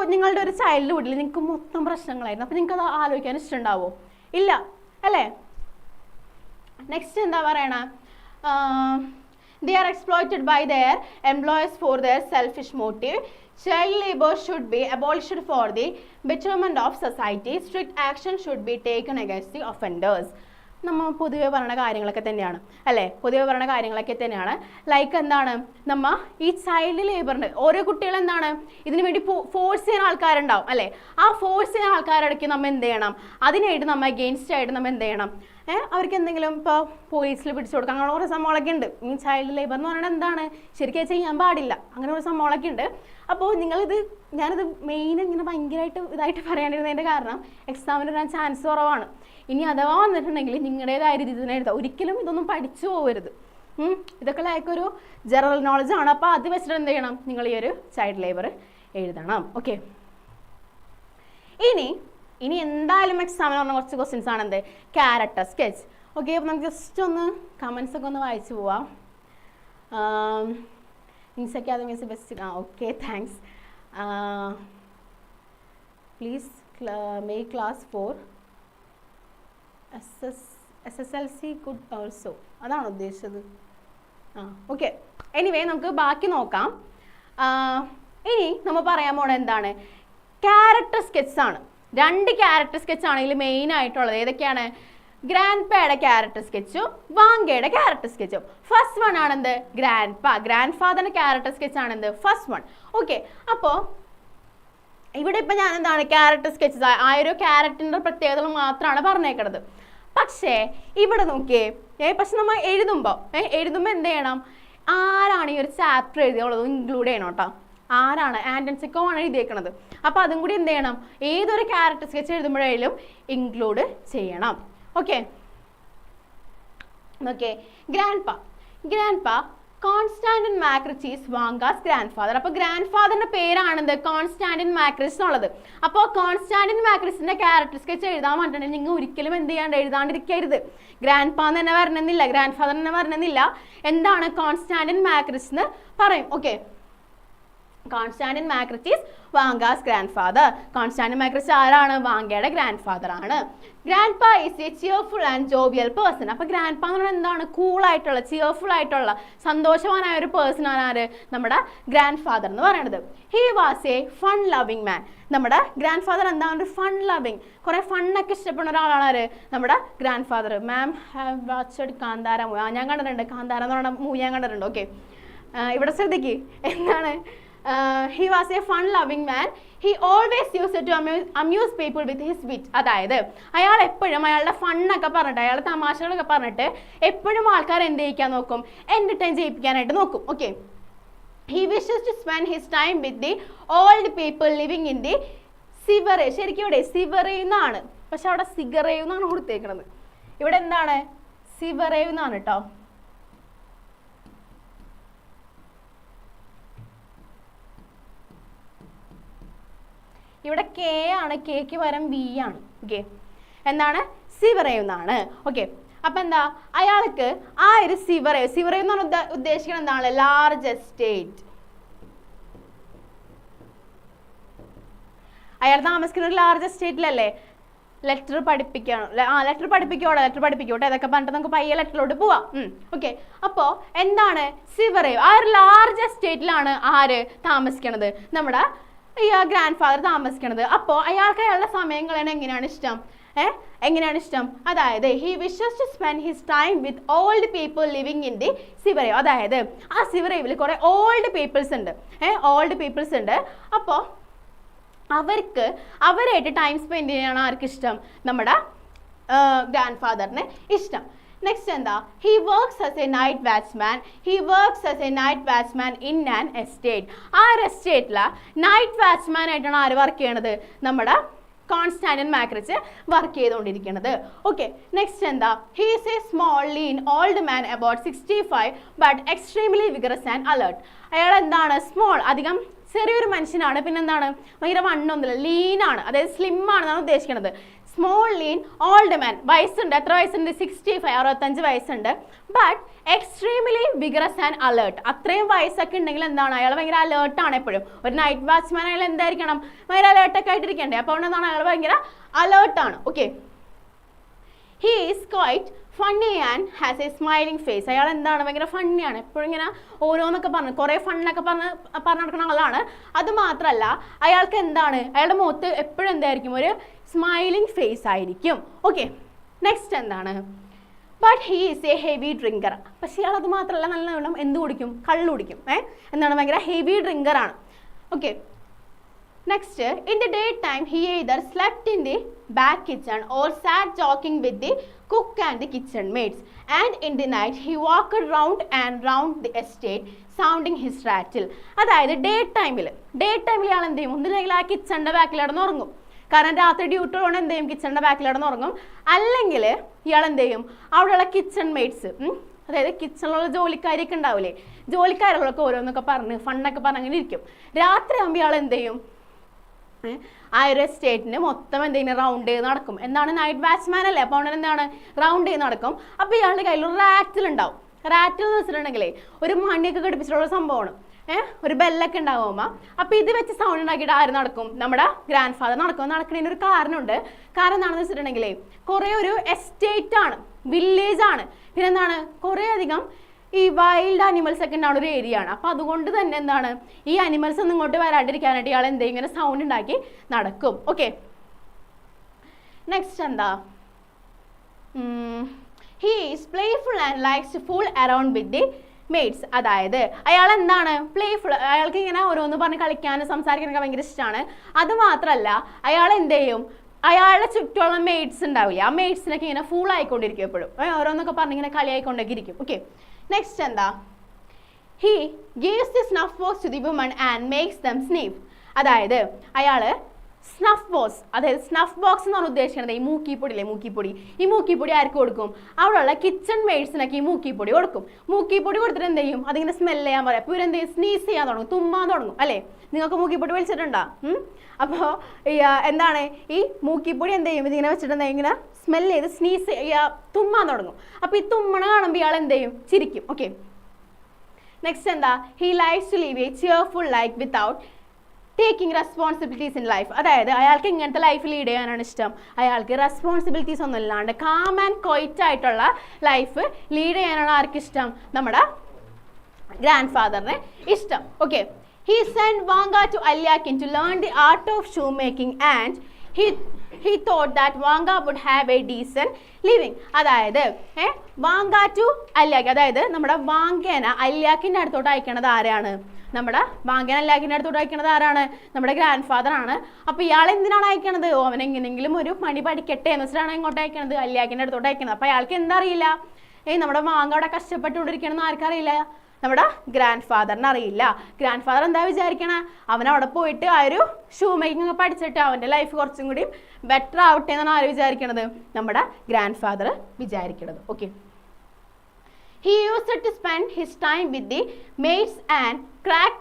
നിങ്ങളുടെ ഒരു ചൈൽഡ്ഹുഡിൽ നിങ്ങൾക്ക് മൊത്തം പ്രശ്നങ്ങളായിരുന്നു. അപ്പോൾ നിങ്ങൾക്ക് അത് ആലോചിക്കാൻ ഇഷ്ടമുണ്ടാവോ? ഇല്ല അല്ലേ. നെക്സ്റ്റ് എന്താ പറയണ, they are exploited by their employers for their selfish motive. Child labor should be abolished for the betterment of society. Strict action should be taken against the offenders. നമ്മൾ പൊതുവെ പറയുന്ന കാര്യങ്ങളൊക്കെ തന്നെയാണ് അല്ലേ, പൊതുവെ പറയുന്ന കാര്യങ്ങളൊക്കെ തന്നെയാണ്. ലൈക്ക് എന്താണ് നമ്മൾ ഈ ചൈൽഡ് ലേബറിന് ഓരോ കുട്ടികൾ എന്താണ് ഇതിനു വേണ്ടി ഫോഴ്സ് ചെയ്യുന്ന ആൾക്കാരുണ്ടാവും അല്ലേ. ആ ഫോഴ്സ് ചെയ്യുന്ന ആൾക്കാരിടയ്ക്ക് നമ്മൾ എന്ത് ചെയ്യണം, അതിനായിട്ട് നമ്മൾ അഗെയിൻസ്റ്റ് ആയിട്ട് നമ്മൾ എന്ത് ചെയ്യണം, അവർക്ക് എന്തെങ്കിലും ഇപ്പോൾ പോലീസിൽ പിടിച്ചു കൊടുക്കുക, അങ്ങനെ കുറേ സംഭവങ്ങളൊക്കെ ഉണ്ട്. ഈ ചൈൽഡ് ലേബർ എന്ന് പറയുന്നത് എന്താണ് ശരിക്കും ചെയ്യാൻ പാടില്ല, അങ്ങനെ ഒരു സംഭവങ്ങളൊക്കെ ഉണ്ട്. അപ്പോൾ ഞാനിത് മെയിൻ ഇങ്ങനെ ഭയങ്കരമായിട്ട് ഇതായിട്ട് പറയാണ്ടിരുന്നതിൻ്റെ കാരണം എക്സാമിന് വരാൻ ചാൻസ് കുറവാണ്. ഇനി അഥവാ വന്നിട്ടുണ്ടെങ്കിൽ നിങ്ങളുടേതായ രീതി തന്നെ എഴുതാം. ഒരിക്കലും ഇതൊന്നും പഠിച്ചു പോകരുത്. ഇതൊക്കെ ലൈക്ക് ഒരു ജനറൽ നോളജ് ആണ്. അപ്പോൾ അത് വെച്ചിട്ട് എന്ത് ചെയ്യണം, നിങ്ങൾ ഈ ഒരു ചൈൽഡ് ലേബർ എഴുതണം. ഓക്കെ, ഇനി എന്തായാലും എക്സാമിന് പറഞ്ഞ കുറച്ച് ക്വസ്റ്റ്യൻസ് ആണ് എന്ത് ക്യാരക്ടർ സ്കെച്ച്. ഓക്കെ, അപ്പോൾ നമുക്ക് ജസ്റ്റ് ഒന്ന് കമൻസ് ഒക്കെ ഒന്ന് വായിച്ചു പോവാം. Means academy is best. Okay, thanks. Please make class for SSLC could also, അതാണ് ഉദ്ദേശിച്ചത്. ഓക്കെ, എനിവേ നമുക്ക് ബാക്കി നോക്കാം. ഇനി നമ്മൾ പറയാൻ പോണത് എന്താണ് ക്യാരക്ടർ സ്കെച്ച് ആണ്. 2 ക്യാരക്ടർ സ്കെച്ച് ആണെങ്കിൽ മെയിൻ ആയിട്ടുള്ളത് ഏതൊക്കെയാണ്, ഗ്രാൻഡ് പായുടെ ക്യാരക്ടർ സ്കെച്ചും വാങ്കയുടെ ക്യാരക്ടർ സ്കെച്ചും. ഫസ്റ്റ് വൺ ആണെന്ത് ഗ്രാൻഡ് ഫാദറിന്റെ ക്യാരക്ടർ സ്കെച്ച് ആണെന്ത് ഫസ്റ്റ് വൺ. ഓക്കെ, അപ്പോൾ ഇവിടെ ഇപ്പം ഞാൻ എന്താണ് ക്യാരക്ടർ സ്കെച്ചസ് ആ ഒരു ക്യാരക്ടറിൻ്റെ പ്രത്യേകതകൾ മാത്രമാണ് പറഞ്ഞേക്കുന്നത്. പക്ഷേ ഇവിടെ നോക്കിയേ, പക്ഷെ നമ്മൾ എഴുതുമ്പോൾ എന്ത് ചെയ്യണം, ആരാണ് ഈ ഒരു ചാപ്റ്റർ എഴുതിയുള്ളത് ഇൻക്ലൂഡ് ചെയ്യണം കേട്ടോ. ആരാണ് ആൻറ്റൺ ചെക്കോവ് ആണ് എഴുതിയേക്കുന്നത്. അപ്പോൾ അതും കൂടി എന്ത് ചെയ്യണം, ഏതൊരു ക്യാരക്ടർ സ്കെച്ച് എഴുതുമ്പോഴേലും ഇൻക്ലൂഡ് ചെയ്യണം. ഓക്കെ, ഓക്കെ, ഗ്രാൻഡ് പാ Konstantin Makarych is Vanka's grand father. അപ്പോൾ ഗ്രാൻഡ് ഫാദറിന്റെ പേരാണെന്ത്? കോൺസ്റ്റാന്റിൻ മാക്രിച്ച് എന്നുള്ളത്. അപ്പോൾ കോൺസ്റ്റാന്റിൻ മാക്രിച്ചിന്റെ ക്യാരക്ടർ സ്കെച്ച് എഴുതാൻ പറഞ്ഞിട്ടുണ്ടെങ്കിൽ നിങ്ങൾ ഒരിക്കലും എന്ത് ചെയ്യാണ്ട് എഴുതാണ്ടിരിക്കരുത്. ഗ്രാൻഡ് ഫാദർ തന്നെ വരണമെന്നില്ല, ഗ്രാൻഡ് ഫാദർ തന്നെ വരണമെന്നില്ല. എന്താണ് കോൺസ്റ്റാന്റിൻ മാക്രിച്ച് എന്ന് പറയും. Okay, Konstantin Makarych is Vanka's grandfather. Konstantin Makarych ആരാണ്? വാങ്കയുടെ ഗ്രാൻഡ് ഫാദർ ആണ്. Grandpa is a cheerful and jovial person. അപ്പൊ ഗ്രാൻഡ് പാ എന്ന് പറഞ്ഞാൽ എന്താണ്? കൂൾ ആയിട്ടുള്ള, ചിയർഫുൾ ആയിട്ടുള്ള, സന്തോഷവാനായ ഒരു പേഴ്സൺ ആണ് ആര്? നമ്മുടെ ഗ്രാൻഡ് ഫാദർ എന്ന് പറയുന്നത്. He was a fun loving man. നമ്മുടെ ഗ്രാൻഡ് ഫാദർ എന്താണ്? ഒരു ഫൺ ലവിങ്, കുറെ ഫണ്ണൊക്കെ ഇഷ്ടപ്പെടുന്ന ഒരാളാണ് ആര്? നമ്മുടെ grand father. Ma'am have watched Kantara movie. ഞാൻ കണ്ടിട്ടുണ്ട്, കാന്താര എന്ന് പറയുന്ന മൂവി ഞാൻ കണ്ടിട്ടുണ്ട്. ഓക്കെ, ഇവിടെ ശ്രദ്ധിക്ക്, എന്താണ്? He was a fun-loving man. He always used to amuse people with his wit. അതായത് അയാൾ എപ്പോഴും അയാളുടെ ഫണ്ണൊക്കെ പറഞ്ഞിട്ട്, അയാളുടെ തമാശകളൊക്കെ പറഞ്ഞിട്ട് എപ്പോഴും ആൾക്കാർ എന്ത് ചെയ്യിക്കാൻ നോക്കും? എന്റർടൈൻ ചെയ്യിപ്പിക്കാനായിട്ട് നോക്കും. Okay, he wishes to spend his time with the old people living in the സിവറെ. ശരിക്കും ഇവിടെ സിവറേവ് എന്നാണ്, പക്ഷെ അവിടെ സിഗറേവ് എന്നാണ് കൊടുത്തേക്കുന്നത്. ഇവിടെ എന്താണ്? സിവറേവ് എന്നാണ് കേട്ടോ. ഇവിടെ കെ ആണ്, കെക്ക് പകരം വി ആണ്. ഓക്കെ, എന്താണ്? സിവറേവ് എന്നാണ്. ഓക്കെ, അപ്പൊ എന്താ അയാൾക്ക് ആ ഒരു സിവറേവ് എന്ന് പറഞ്ഞാൽ ഉദ്ദേശിക്കുന്നത് എന്താണ്? Large estate. അയാൾ താമസിക്കുന്ന ഒരു ലാർജ് എസ്റ്റേറ്റിലല്ലേ? ലെറ്റർ പഠിപ്പിക്കണം, ലെറ്റർ പഠിപ്പിക്കോട്ടെ ഇതൊക്കെ പറഞ്ഞിട്ട് നമുക്ക് പയ്യെ ലെറ്ററിലോട്ട് പോവാം. ഓക്കെ, അപ്പോ എന്താണ് സിവറേവ്? ആ ഒരു ലാർജ് എസ്റ്റേറ്റിലാണ് ആര് താമസിക്കണത്? നമ്മുടെ ഈ ഗ്രാൻഡ് ഫാദർ താമസിക്കണത്. അപ്പോൾ അയാൾക്ക് അയാളുടെ സമയം കളയാൻ എങ്ങനെയാണ് ഇഷ്ടം? എങ്ങനെയാണ് ഇഷ്ടം? അതായത് he wishes to spend his time with old people living in the Zhivarev. അതായത് ആ സിവറേവിൽ കുറെ ഓൾഡ് പീപ്പിൾസ് ഉണ്ട്. അപ്പോൾ അവരായിട്ട് ടൈം സ്പെൻഡ് ചെയ്യാനാണ് ആർക്ക് ഇഷ്ടം? നമ്മുടെ ഗ്രാൻഡ് ഫാദറിന് ഇഷ്ടം. നെക്സ്റ്റ് എന്താ? He works as A night watchman in an estate. ആ ഒരു എസ്റ്റേറ്റില് നൈറ്റ് വാച്ച്മാൻ ആയിട്ടാണ് ആര് വർക്ക് ചെയ്യണത്? നമ്മുടെ കോൺസ്റ്റാന്റിൻ മാക്രിച്ച് വർക്ക് ചെയ്തുകൊണ്ടിരിക്കുന്നത്. ഓക്കെ, നെക്സ്റ്റ് എന്താ? He is A small lean old man about 65 but extremely vigorous and alert. അയാൾ എന്താണ്? സ്മോൾ, അധികം ചെറിയൊരു മനുഷ്യനാണ്. പിന്നെന്താണ്? ഭയങ്കര വണ്ണൊന്നുമില്ല, ലീനാണ്, അതായത് സ്ലിം ആണെന്നാണ് ഉദ്ദേശിക്കുന്നത്. സ്മോൾ ലീൻ ഓൾഡ് മാൻ, വയസ്സുണ്ട്. എത്ര വയസ്സുണ്ട്? 65, 65 വയസ്സുണ്ട്. But extremely vigorous and alert. അത്രയും വയസ്സൊക്കെ ഉണ്ടെങ്കിൽ എന്താണ്? അയാൾ ഭയങ്കര അലേർട്ടാണ് എപ്പോഴും. ഒരു നൈറ്റ് വാച്ച്മാൻ അയാൾ എന്തായിരിക്കണം? ഭയങ്കര അലേർട്ടൊക്കെ ആയിട്ടിരിക്കണ്ടേ? അപ്പോൾ എന്താണ്? അയാൾ ഭയങ്കര അലേർട്ടാണ്. Okay, he is quite funny and has a smiling face. അയാൾ എന്താണ്? ഭയങ്കര ഫണ്ണിയാണ്, എപ്പോഴും ഇങ്ങനെ ഓരോന്നൊക്കെ പറഞ്ഞ് കുറേ ഫണ്ണൊക്കെ പറഞ്ഞു നടക്കുന്ന ആളാണ്. അത് മാത്രമല്ല അയാൾക്ക് എന്താണ്? അയാളുടെ മുഖത്ത് എപ്പോഴും എന്തായിരിക്കും? ഒരു സ്മൈലിംഗ് ഫേസ് ആയിരിക്കും. ഓക്കെ, നെക്സ്റ്റ് എന്താണ്? But he is A heavy drinker. പക്ഷേ ഇയാൾ അത് മാത്രമല്ല, നല്ലവണ്ണം എന്ത് കുടിക്കും? കള്ള് കുടിക്കും. എന്താണ്? ഭയങ്കര ഹെവി ഡ്രിങ്കർ ആണ്. Okay, next in the day time he either slept in the back kitchen or sat talking with the cook and the kitchen maids, and in the night he walked round and round the estate sounding his rattle. അതായത് day ടൈമിൽ ഇയാൾ എന്ത് ചെയ്യും? ഒന്നില്ലെങ്കിൽ ആ കിച്ചണിന്റെ ബാക്കിൽ കിടന്ന് ഉറങ്ങും. കാരണം രാത്രി ഡ്യൂട്ടി ഉള്ളതുകൊണ്ട് എന്ത് ചെയ്യും? കിച്ചണിന്റെ ബാക്കിൽ കിടന്ന് ഉറങ്ങും. അല്ലെങ്കിൽ ഇയാൾ എന്ത് ചെയ്യും? അവിടെയുള്ള കിച്ചൺ മെയ്ഡ്സ്, അതായത് കിച്ചണിലുള്ള ജോലിക്കാരൊക്കെ ഉണ്ടാവില്ലേ, ജോലിക്കാരുകളൊക്കെ ഓരോന്നൊക്കെ പറഞ്ഞ് ഫണ്ണൊക്കെ പറഞ്ഞ് അങ്ങനെ ഇരിക്കും. രാത്രി ആകുമ്പോൾ ഇയാൾ എന്ത് ചെയ്യും? ആ ഒരു എസ്റ്റേറ്റിന് മൊത്തം എന്തെങ്കിലും റൗണ്ട് ചെയ്ത് നടക്കും. എന്താണ്? നൈറ്റ് വാച്ച്മാൻ അല്ലേ, അപ്പോൾ അവിടെ എന്താണ്? റൗണ്ട് ചെയ്ത് നടക്കും. അപ്പോൾ ഇയാളുടെ കയ്യിൽ ഒരു റാറ്റിൽ ഉണ്ടാവും. റാറ്റിൽ എന്ന് വെച്ചിട്ടുണ്ടെങ്കിലേ ഒരു മണിയൊക്കെ ഘടിപ്പിച്ചിട്ടുള്ള സംഭവമാണ്. ഒരു ബെല്ലൊക്കെ ഉണ്ടാവുമ്പോൾ അപ്പോൾ ഇത് വെച്ച് സൗണ്ട് ഉണ്ടാക്കിയിട്ട് ആര് നടക്കും? നമ്മുടെ ഗ്രാൻഡ് ഫാദർ നടക്കും. നടക്കുന്നതിന് ഒരു കാരണമുണ്ട്. കാരണം എന്താണെന്ന് വെച്ചിട്ടുണ്ടെങ്കിലേ കുറേ ഒരു എസ്റ്റേറ്റ് ആണ്, വില്ലേജ് ആണ്, പിന്നെ എന്താണ്? കുറേ അധികം ഈ വൈൽഡ് അനിമൽസ് ഒക്കെ ഉണ്ടാവുന്ന ഒരു ഏരിയ ആണ്. അപ്പോൾ അതുകൊണ്ട് തന്നെ എന്താണ്? ഈ അനിമൽസ് ഒന്നും ഇങ്ങോട്ട് വരാണ്ടിരിക്കാനായിട്ട് ഇയാൾ എന്തെങ്കിലും ഇങ്ങനെ സൗണ്ട് ഉണ്ടാക്കി നടക്കും. ഓക്കെ, നെക്സ്റ്റ് എന്താ? He is playful and likes to fool around with the maids. അതായത് അയാൾ എന്താണ്? പ്ലേഫുൾ, അയാൾക്ക് ഇങ്ങനെ ഓരോന്ന് പറഞ്ഞ് കളിക്കാനും സംസാരിക്കാനൊക്കെ ഭയങ്കര ഇഷ്ടമാണ്. അത് മാത്രമല്ല അയാൾ എന്ത് ചെയ്യും? അയാളുടെ ചുറ്റുമുള്ള മെയ്ഡ്സ് ഉണ്ടാവില്ല, ആ മെയ്ഡ്സിനൊക്കെ ഇങ്ങനെ ഫൂൾ ആയിക്കൊണ്ടിരിക്കും, എപ്പോഴും ഓരോന്നൊക്കെ പറഞ്ഞ് ഇങ്ങനെ കളിയായിക്കൊണ്ടൊക്കെ ഇരിക്കും. ഓക്കെ, നെക്സ്റ്റ് എന്താ? He gives the snuff box to the woman and makes them sniff. അതായത് അയാൾ സ്നഫ് ബോക്സ്, അതായത് സ്നഫ് ബോക്സ് എന്ന് പറഞ്ഞാൽ ഉദ്ദേശിക്കുന്നത് ഈ മൂക്കിപ്പൊടിയില്ലേ, മൂക്കിപ്പൊടി. ഈ മൂക്കിപ്പൊടി ആർക്ക് കൊടുക്കും? അവിടെയുള്ള കിച്ചൺ മെയ്ഡ്സിനൊക്കെ ഈ മൂക്കിപ്പൊടി കൊടുക്കും. മൂക്കിപ്പൊടി കൊടുത്തിട്ട് എന്ത് ചെയ്യും? അതിങ്ങനെ സ്മെല്ല് ചെയ്യാൻ പറയാം. അപ്പോൾ ഇവരെന്ത് ചെയ്യും? സ്നീസ് ചെയ്യാൻ തുടങ്ങും, തുമ്മാൻ തുടങ്ങും അല്ലേ? നിങ്ങൾക്ക് മൂക്കിപ്പൊടി വലിച്ചിട്ടുണ്ടോ? അപ്പോൾ എന്താണ് ഈ മൂക്കിപ്പൊടി എന്ത് ചെയ്യും? ഇതിങ്ങനെ വെച്ചിട്ട് ഇങ്ങനെ സ്മെല്ല് ചെയ്ത് സ്നീസ് തുമ്മാൻ തുടങ്ങും. അപ്പോൾ ഈ തുമ്മണ കാണുമ്പോൾ ഇയാൾ എന്ത് ചെയ്യും? ചിരിക്കും. ഓക്കെ, നെക്സ്റ്റ് എന്താ? He likes to live a cheerful life without taking responsibilities in life. അതായത് അയാൾക്ക് ഇങ്ങനത്തെ ലൈഫ് ലീഡ് ചെയ്യാനാണ് ഇഷ്ടം. അയാൾക്ക് റെസ്പോൺസിബിലിറ്റീസ് ഒന്നും ഇല്ലാണ്ട് കാം ആൻഡ് ക്വൈറ്റ് ആയിട്ടുള്ള ലൈഫ് ലീഡ് ചെയ്യാനാണ് ആർക്കിഷ്ടം? നമ്മുടെ ഗ്രാൻഡ് ഫാദറിന് ഇഷ്ടം. Okay, he sent Vanka to Alyakin to learn the art of shoemaking and he thought that Vanka would have a decent living. അതായത് വാങ്ക ടു അല്യാക്ക്, അതായത് നമ്മുടെ വാങ്കേന അല്യാക്കിൻ്റെ അടുത്തോട്ട് അയക്കണത് ആരാണ്? നമ്മുടെ വാങ്കേന അല്യാക്കിൻ്റെ അടുത്തോട്ട് അയക്കണത് ആരാണ്? നമ്മുടെ ഗ്രാൻഡ് ഫാദർ ആണ്. അപ്പോൾ ഇയാൾ എന്തിനാണ് അയക്കണത്? അവൻ എങ്ങനെയെങ്കിലും ഒരു പണി പഠിക്കട്ടെ എന്ന് വെച്ചിട്ടാണ് ഇങ്ങോട്ട് അയക്കണത്, അല്യാക്കിൻ്റെ അടുത്തോട്ട് അയക്കണത്. അപ്പോൾ അയാൾക്ക് എന്താ അറിയില്ല? നമ്മുടെ വാങ്ക അവിടെ കഷ്ടപ്പെട്ടുകൊണ്ടിരിക്കണമെന്ന് ആർക്കറിയില്ല? നമ്മുടെ ഗ്രാൻഡ് ഫാദറിന് അറിയില്ല. ഗ്രാൻഡ് ഫാദർ എന്താ വിചാരിക്കണേ? അവൻ അവിടെ പോയിട്ട് ആ ഒരു ഷൂ മേക്കിംഗ് പഠിച്ചിട്ട് അവൻ്റെ ലൈഫ് കുറച്ചും കൂടി ബെറ്റർ ആവട്ടെ എന്നാണ് ആര് വിചാരിക്കണത്? നമ്മുടെ ഗ്രാൻഡ് ഫാദർ വിചാരിക്കണത്. Okay, he used to spend his time with the maids and crack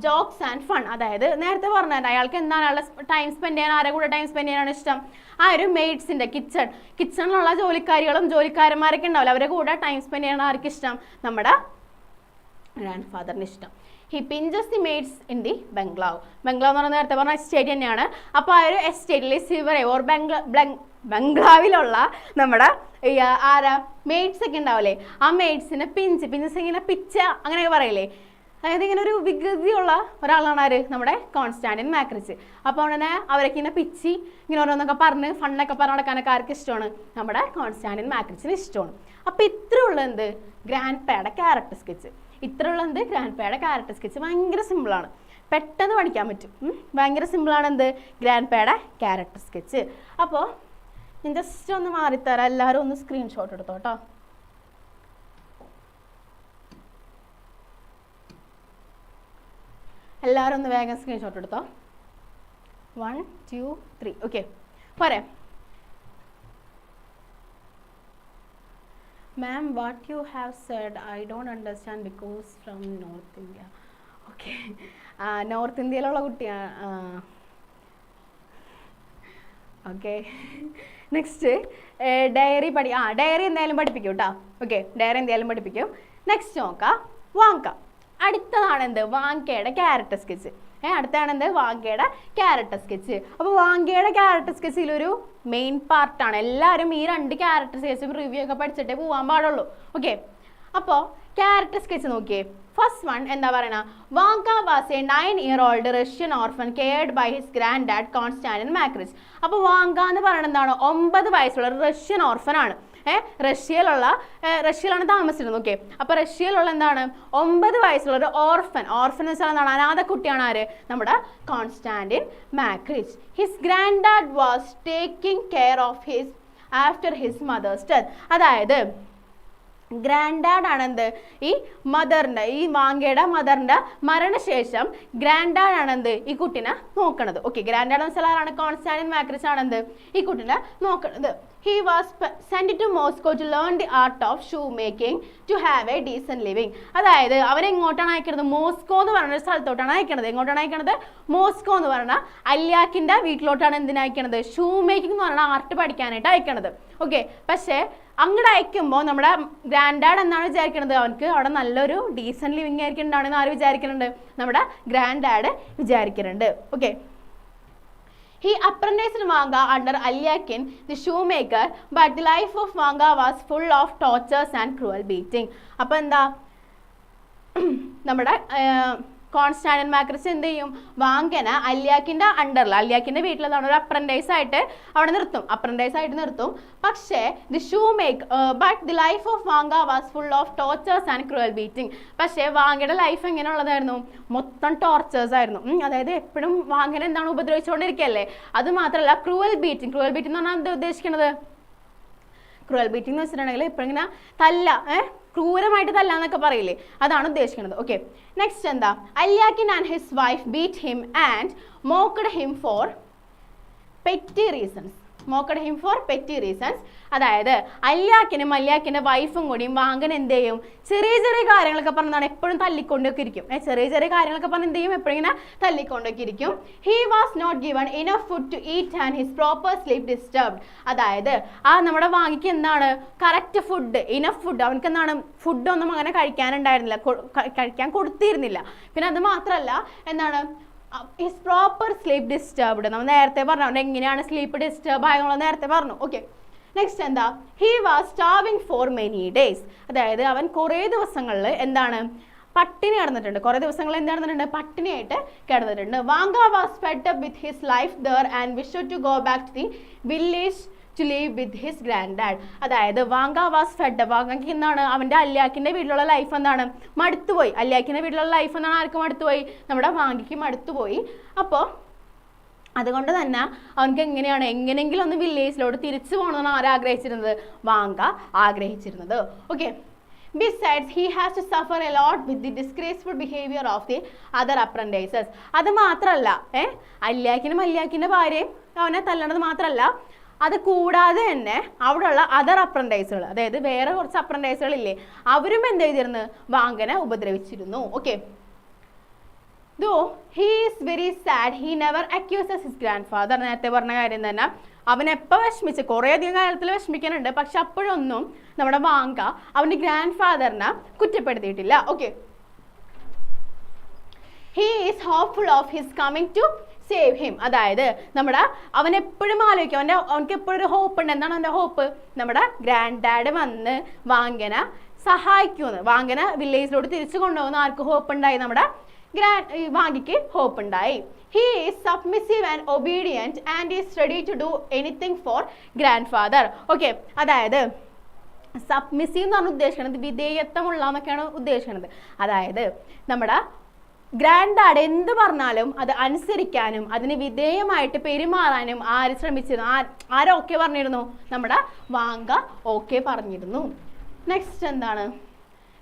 jokes and fun. അതായത് നേരത്തെ പറഞ്ഞത് അയാൾക്ക് എന്താണ് അയാളുടെ ടൈം സ്പെൻഡ് ചെയ്യാൻ, ആരെ കൂടെ ടൈം സ്പെൻഡ് ചെയ്യാനാണ് ഇഷ്ടം? ആ ഒരു മെയ്ഡ്സിൻ്റെ കിച്ചണിലുള്ള ജോലിക്കാരികളും ജോലിക്കാരന്മാരൊക്കെ ഉണ്ടാവില്ല, അവരെ കൂടെ ടൈം സ്പെൻഡ് ചെയ്യാൻ ആർക്കിഷ്ടം? നമ്മുടെ ഗ്രാൻഡ് ഫാദറിന് ഇഷ്ടം. He pinches the maids in the bungalow. Bungalow എന്ന് പറഞ്ഞാൽ നേരത്തെ പറഞ്ഞ എസ്റ്റേറ്റ് തന്നെയാണ്. അപ്പോൾ ആ ഒരു എസ്റ്റേറ്റിലെ സിവറെ ഓർ ബംഗ്ലാവിലുള്ള നമ്മുടെ ആരാ മെയ്ഡ്സ് ഒക്കെ ഉണ്ടാവില്ലേ, ആ മെയ്ഡ്സിനെ പിഞ്ചസ് ഇങ്ങനെ പിച്ച അങ്ങനെയൊക്കെ പറയില്ലേ, അതായത് ഇങ്ങനെ ഒരു വികൃതിയുള്ള ഒരാളാണ് ആര്? നമ്മുടെ കോൺസ്റ്റാന്റിൻ മാക്രിച്ച്. അപ്പോൾ ഉടനെ അവരൊക്കെ ഇങ്ങനെ പിച്ചി ഇങ്ങനെ ഓരോന്നൊക്കെ പറഞ്ഞ് ഫണ്ണൊക്കെ പറഞ്ഞ് നടക്കാനൊക്കെ ആർക്ക് ഇഷ്ടമാണ്? നമ്മുടെ കോൺസ്റ്റാന്റിൻ മാക്രിച്ചിന് ഇഷ്ടമാണ്. അപ്പോൾ ഇത്രയുള്ള എന്ത്? ഗ്രാൻഡ് പേയുടെ ക്യാരക്ടർ സ്കെച്ച്. ഇത്രയുള്ള എന്ത്? ഗ്രാൻഡ് പേയുടെ ക്യാരക്ടർ സ്കെച്ച്. ഭയങ്കര സിമ്പിളാണ്, പെട്ടെന്ന് പഠിക്കാൻ പറ്റും. ഭയങ്കര സിമ്പിളാണ് എന്ത്? ഗ്രാൻഡ് പേയുടെ ക്യാരക്ടർ സ്കെച്ച്. അപ്പോൾ ഞാൻ ജസ്റ്റ് ഒന്ന് മാറിത്തരാം, എല്ലാവരും ഒന്ന് സ്ക്രീൻഷോട്ട് എടുത്തോട്ടോ. എല്ലാവരും ഒന്ന് വേഗം സ്ക്രീൻഷോട്ട് എടുത്തോ. 1 2 3. ഓക്കെ, പോരെ? Ma'am, what you have said I don't understand because from North India. Okay, north ഇന്ത്യയിലുള്ള കുട്ടിയാണ്. ഓക്കെ, നെക്സ്റ്റ് ഡയറി ഡയറി എന്തായാലും പഠിപ്പിക്കും കേട്ടോ. ഓക്കെ, ഡയറി എന്തായാലും പഠിപ്പിക്കും. നെക്സ്റ്റ് നോക്കാം വാങ്ക. അടുത്തതാണ് എന്ത്? വാങ്കയുടെ ക്യാരക്ടർ സ്കെച്ച്. അടുത്താണ് എന്ത്? വാങ്കയുടെ ക്യാരക്ടർ സ്കെച്ച്. അപ്പോൾ വാങ്കയുടെ ക്യാരക്ടർ സ്കെച്ചിലൊരു മെയിൻ പാർട്ടാണ്. എല്ലാവരും ഈ 2 ക്യാരക്ടർ സ്കെച്ചും റിവ്യൂ ഒക്കെ പഠിച്ചിട്ടേ പോകാൻ പാടുള്ളൂ. ഓക്കെ, അപ്പോൾ ക്യാരക്ടർ സ്കെച്ച് നോക്കിയേ. ഫസ്റ്റ് വൺ എന്താ പറയണ? Vanka was a 9-year-old Russian orphan cared by his grandad Konstantin Makarych. അപ്പോൾ വാങ്ക എന്ന് പറയുന്നത് എന്താണ്? 9 വയസ്സുള്ള റഷ്യൻ ഓർഫൻ ആണ്. റഷ്യയിലാണ് താമസിച്ചിരുന്നത്. ഓക്കെ, അപ്പോൾ റഷ്യയിലുള്ള എന്താണ്? 9 വയസ്സുള്ള ഒരു ഓർഫൻ എന്ന് വെച്ചാൽ എന്താണ്? അനാഥ കുട്ടിയാണ് ആര്? നമ്മുടെ Konstantin Makarych. His grandad was taking care of his after his mother's death. അതായത് ഗ്രാൻഡ് ഡാഡ് ആണെന്ത്? ഈ മദറിൻ്റെ, ഈ വാങ്കയുടെ മദറിൻ്റെ മരണശേഷം ഗ്രാൻഡ് ഡാഡ് ആണെന്ത്? ഈ കുട്ടീനെ നോക്കണത്. ഓക്കെ, ഗ്രാൻഡ് ഡാഡ് എന്ന് വെച്ചാൽ ആരാണ്? കോൺസ്റ്റാന്റിൻ മാക്രിച്ച് ആണെന്ത്? ഈ കുട്ടീനെ നോക്കണത്. He was sent to Moscow to learn the art of shoemaking to have a decent living. അതായത് അവരെ എങ്ങോട്ടാണ് അയക്കുന്നത്? മോസ്കോ എന്ന് പറയുന്ന സ്ഥലത്തോട്ടാണ് അയക്കണത്. എങ്ങോട്ടാണ് അയക്കണത്? മോസ്കോ എന്ന് പറഞ്ഞ അല്യാക്കിൻ്റെ വീട്ടിലോട്ടാണ് എന്തിനാ അയക്കണത്? ഷൂ മേക്കിംഗ് എന്ന് പറഞ്ഞ ആർട്ട് പഠിക്കാനായിട്ട് അയക്കണത്. ഓക്കെ, പക്ഷേ അങ്ങോട്ട് അയക്കുമ്പോൾ നമ്മുടെ ഗ്രാൻഡ് ഡാഡ് എന്താണ് വിചാരിക്കണത്? അവർക്ക് അവിടെ നല്ലൊരു ഡീസൻറ്റ് ലിവിങ് ആയിരിക്കും ഉണ്ടാവണമെന്ന് ആര് വിചാരിക്കുന്നുണ്ട്? നമ്മുടെ ഗ്രാൻഡ് ഡാഡ് വിചാരിക്കുന്നുണ്ട്. Okay, he apprenticed Vanka under Alyakin, the shoemaker, but the life of Vanka was full of tortures and cruel beating. അപ്പോൾ എന്താ? നമ്മുടെ കോൺസ്റ്റാന്റിൻ മാക്രിച്ച് എന്ത് ചെയ്യും? വാങ്കനെ അല്യാക്കിൻ്റെ അണ്ടറിൽ, അല്യാക്കിൻ്റെ വീട്ടിലാണ് ഒരു അപ്രൻറ്റൈസ് ആയിട്ട് അവിടെ നിർത്തും. പക്ഷേ but the life of Vanga was full of tortures and cruel beating. പക്ഷേ വാങ്കയുടെ ലൈഫ് എങ്ങനെയുള്ളതായിരുന്നു? മൊത്തം ടോർച്ചേഴ്സ് ആയിരുന്നു. അതായത് എപ്പോഴും വാങ്കനെ എന്താണ്? ഉപദ്രവിച്ചുകൊണ്ടിരിക്കുകയല്ലേ. അത് മാത്രമല്ല ക്രൂവൽ ബീറ്റിംഗ് എന്ന് പറഞ്ഞാൽ എന്താ ഉദ്ദേശിക്കുന്നത്? ക്രൂവൽ ബീറ്റിംഗ് എന്ന് വെച്ചിട്ടുണ്ടെങ്കിൽ ഇപ്പം ഇങ്ങനെ ക്രൂരമായിട്ട് തല്ലാന്നൊക്കെ പറയില്ലേ, അതാണ് ഉദ്ദേശിക്കുന്നത്. ഓക്കെ, നെക്സ്റ്റ് എന്താ? Alyakhin and his wife beat him and mocked him for petty reasons. Mocked him for petty reasons. അതായത് അല്യാക്കിനും അല്യാക്കിൻ്റെ വൈഫും കൂടിയും വാങ്കൻ എന്ത് ചെയ്യും, ചെറിയ ചെറിയ കാര്യങ്ങളൊക്കെ പറഞ്ഞാണ് എപ്പോഴും തല്ലിക്കൊണ്ടൊക്കെ ഇരിക്കും. ചെറിയ ചെറിയ കാര്യങ്ങളൊക്കെ പറഞ്ഞ് എന്ത് ചെയ്യും, എപ്പോഴും ഇങ്ങനെ തല്ലിക്കൊണ്ടൊക്കെ ഇരിക്കും. He was not given enough food to eat and his proper sleep disturbed. അതായത് നമ്മുടെ വാങ്ങിക്ക് എന്താണ് കറക്റ്റ് ഫുഡ്, ഇനഫ് ഫുഡ്, അവനക്ക് എന്താണ് ഫുഡൊന്നും അങ്ങനെ കഴിക്കാനുണ്ടായിരുന്നില്ല, കഴിക്കാൻ കൊടുത്തിരുന്നില്ല. പിന്നെ അത് മാത്രമല്ല എന്താണ് ഹിസ് പ്രോപ്പർ സ്ലീപ്പ് ഡിസ്റ്റർബ്ഡ്. നമ്മൾ നേരത്തെ പറഞ്ഞു അവൻ എങ്ങനെയാണ് സ്ലീപ്പ് ഡിസ്റ്റർബ് ആയെന്നുള്ളത് നേരത്തെ പറഞ്ഞു. ഓക്കെ, നെക്സ്റ്റ് എന്താ, he was starving for many days. അതായത് അവൻ കുറേ ദിവസങ്ങളിൽ എന്താണ് പട്ടിണി കിടന്നിട്ടുണ്ട്, കുറേ ദിവസങ്ങൾ എന്ത് കിടന്നിട്ടുണ്ട്, പട്ടിണിയായിട്ട് കിടന്നിട്ടുണ്ട്. Vanka was fed up with his life there and wished to go back to the village to leave with his grandad. അതായത് വാങ്ക വാസ് ഫെഡ് അപ്പ്, വാങ്കയ്ക്ക് എന്താണ് അവൻ്റെ അല്യാക്കിൻ്റെ വീട്ടിലുള്ള ലൈഫ് എന്താണ് മടുത്തുപോയി. അല്യാക്കിൻ്റെ വീട്ടിലുള്ള ലൈഫ് എന്താണ് ആർക്ക് മടുത്തുപോയി, നമ്മുടെ വാങ്കയ്ക്ക് മടുത്തുപോയി. അപ്പോൾ അതുകൊണ്ട് തന്നെ അവനക്ക് എങ്ങനെയെങ്കിലും ഒന്ന് വില്ലേജിലോട്ട് തിരിച്ചു പോകണമെന്നാണ് ആരാഗ്രഹിച്ചിരുന്നത്, വാങ്ക ആഗ്രഹിച്ചിരുന്നത്. Okay, besides he has to suffer a lot with the disgraceful behavior of the other apprentices. അത് മാത്രമല്ല അല്യാക്കിനും അല്യാക്കിൻ്റെ ഭാര്യയും അവനെ തല്ലണത് മാത്രമല്ല, അത് കൂടാതെ തന്നെ അവിടെയുള്ള അതർ അപ്രന്റൈസുകൾ, അതായത് വേറെ കുറച്ച് അപ്രന്റൈസുകളില്ലേ, അവരും എന്ത് ചെയ്തിരുന്നു, വാങ്കനെ ഉപദ്രവിച്ചിരുന്നു. Okay, though he is very sad he never accuses his grandfather. നേരത്തെ പറഞ്ഞ കാര്യം തന്നെ, അവൻ എപ്പോൾ വിഷമിച്ച് കുറേ അധികം കാലത്തിൽ വിഷമിക്കാനുണ്ട്, പക്ഷെ അപ്പോഴൊന്നും നമ്മുടെ വാങ്ക അവൻ്റെ ഗ്രാൻഡ് ഫാദറിനെ കുറ്റപ്പെടുത്തിയിട്ടില്ല. Okay, he is hopeful of his coming to save him. അതായത് അവൻ എപ്പോഴും ആലോചിക്കും, അവനക്ക് എപ്പോഴും ഒരു ഹോപ്പ് ഉണ്ട്. എന്താണ് അവൻ്റെ ഹോപ്പ്, നമ്മുടെ ഗ്രാൻഡ് ഡാഡ് വന്ന് വാങ്കനെ സഹായിക്കുമെന്ന്, വാങ്കനെ വില്ലേജിലോട്ട് തിരിച്ചു കൊണ്ടുപോകുന്ന ആർക്ക് ഹോപ്പ് ഉണ്ടായി, നമ്മുടെ വാങ്കിക്ക് ഹോപ്പ് ഉണ്ടായി. He is submissive and obedient and is ready to do anything for grandfather. Okay, അതായത് സബ്മിസീവ് എന്ന് പറഞ്ഞാൽ ഉദ്ദേശിക്കുന്നത് വിധേയത്വമുള്ള എന്നൊക്കെയാണ് ഉദ്ദേശിക്കുന്നത്. അതായത് നമ്മുടെ ഗ്രാൻഡ് ഡാഡ് എന്ത് പറഞ്ഞാലും അത് അനുസരിക്കാനും അതിന് വിധേയമായിട്ട് പെരുമാറാനും ആര് ശ്രമിച്ചിരുന്നു, ആരൊക്കെ പറഞ്ഞിരുന്നു, നമ്മുടെ വാങ്ക ഓക്കെ പറഞ്ഞിരുന്നു. നെക്സ്റ്റ് എന്താണ്,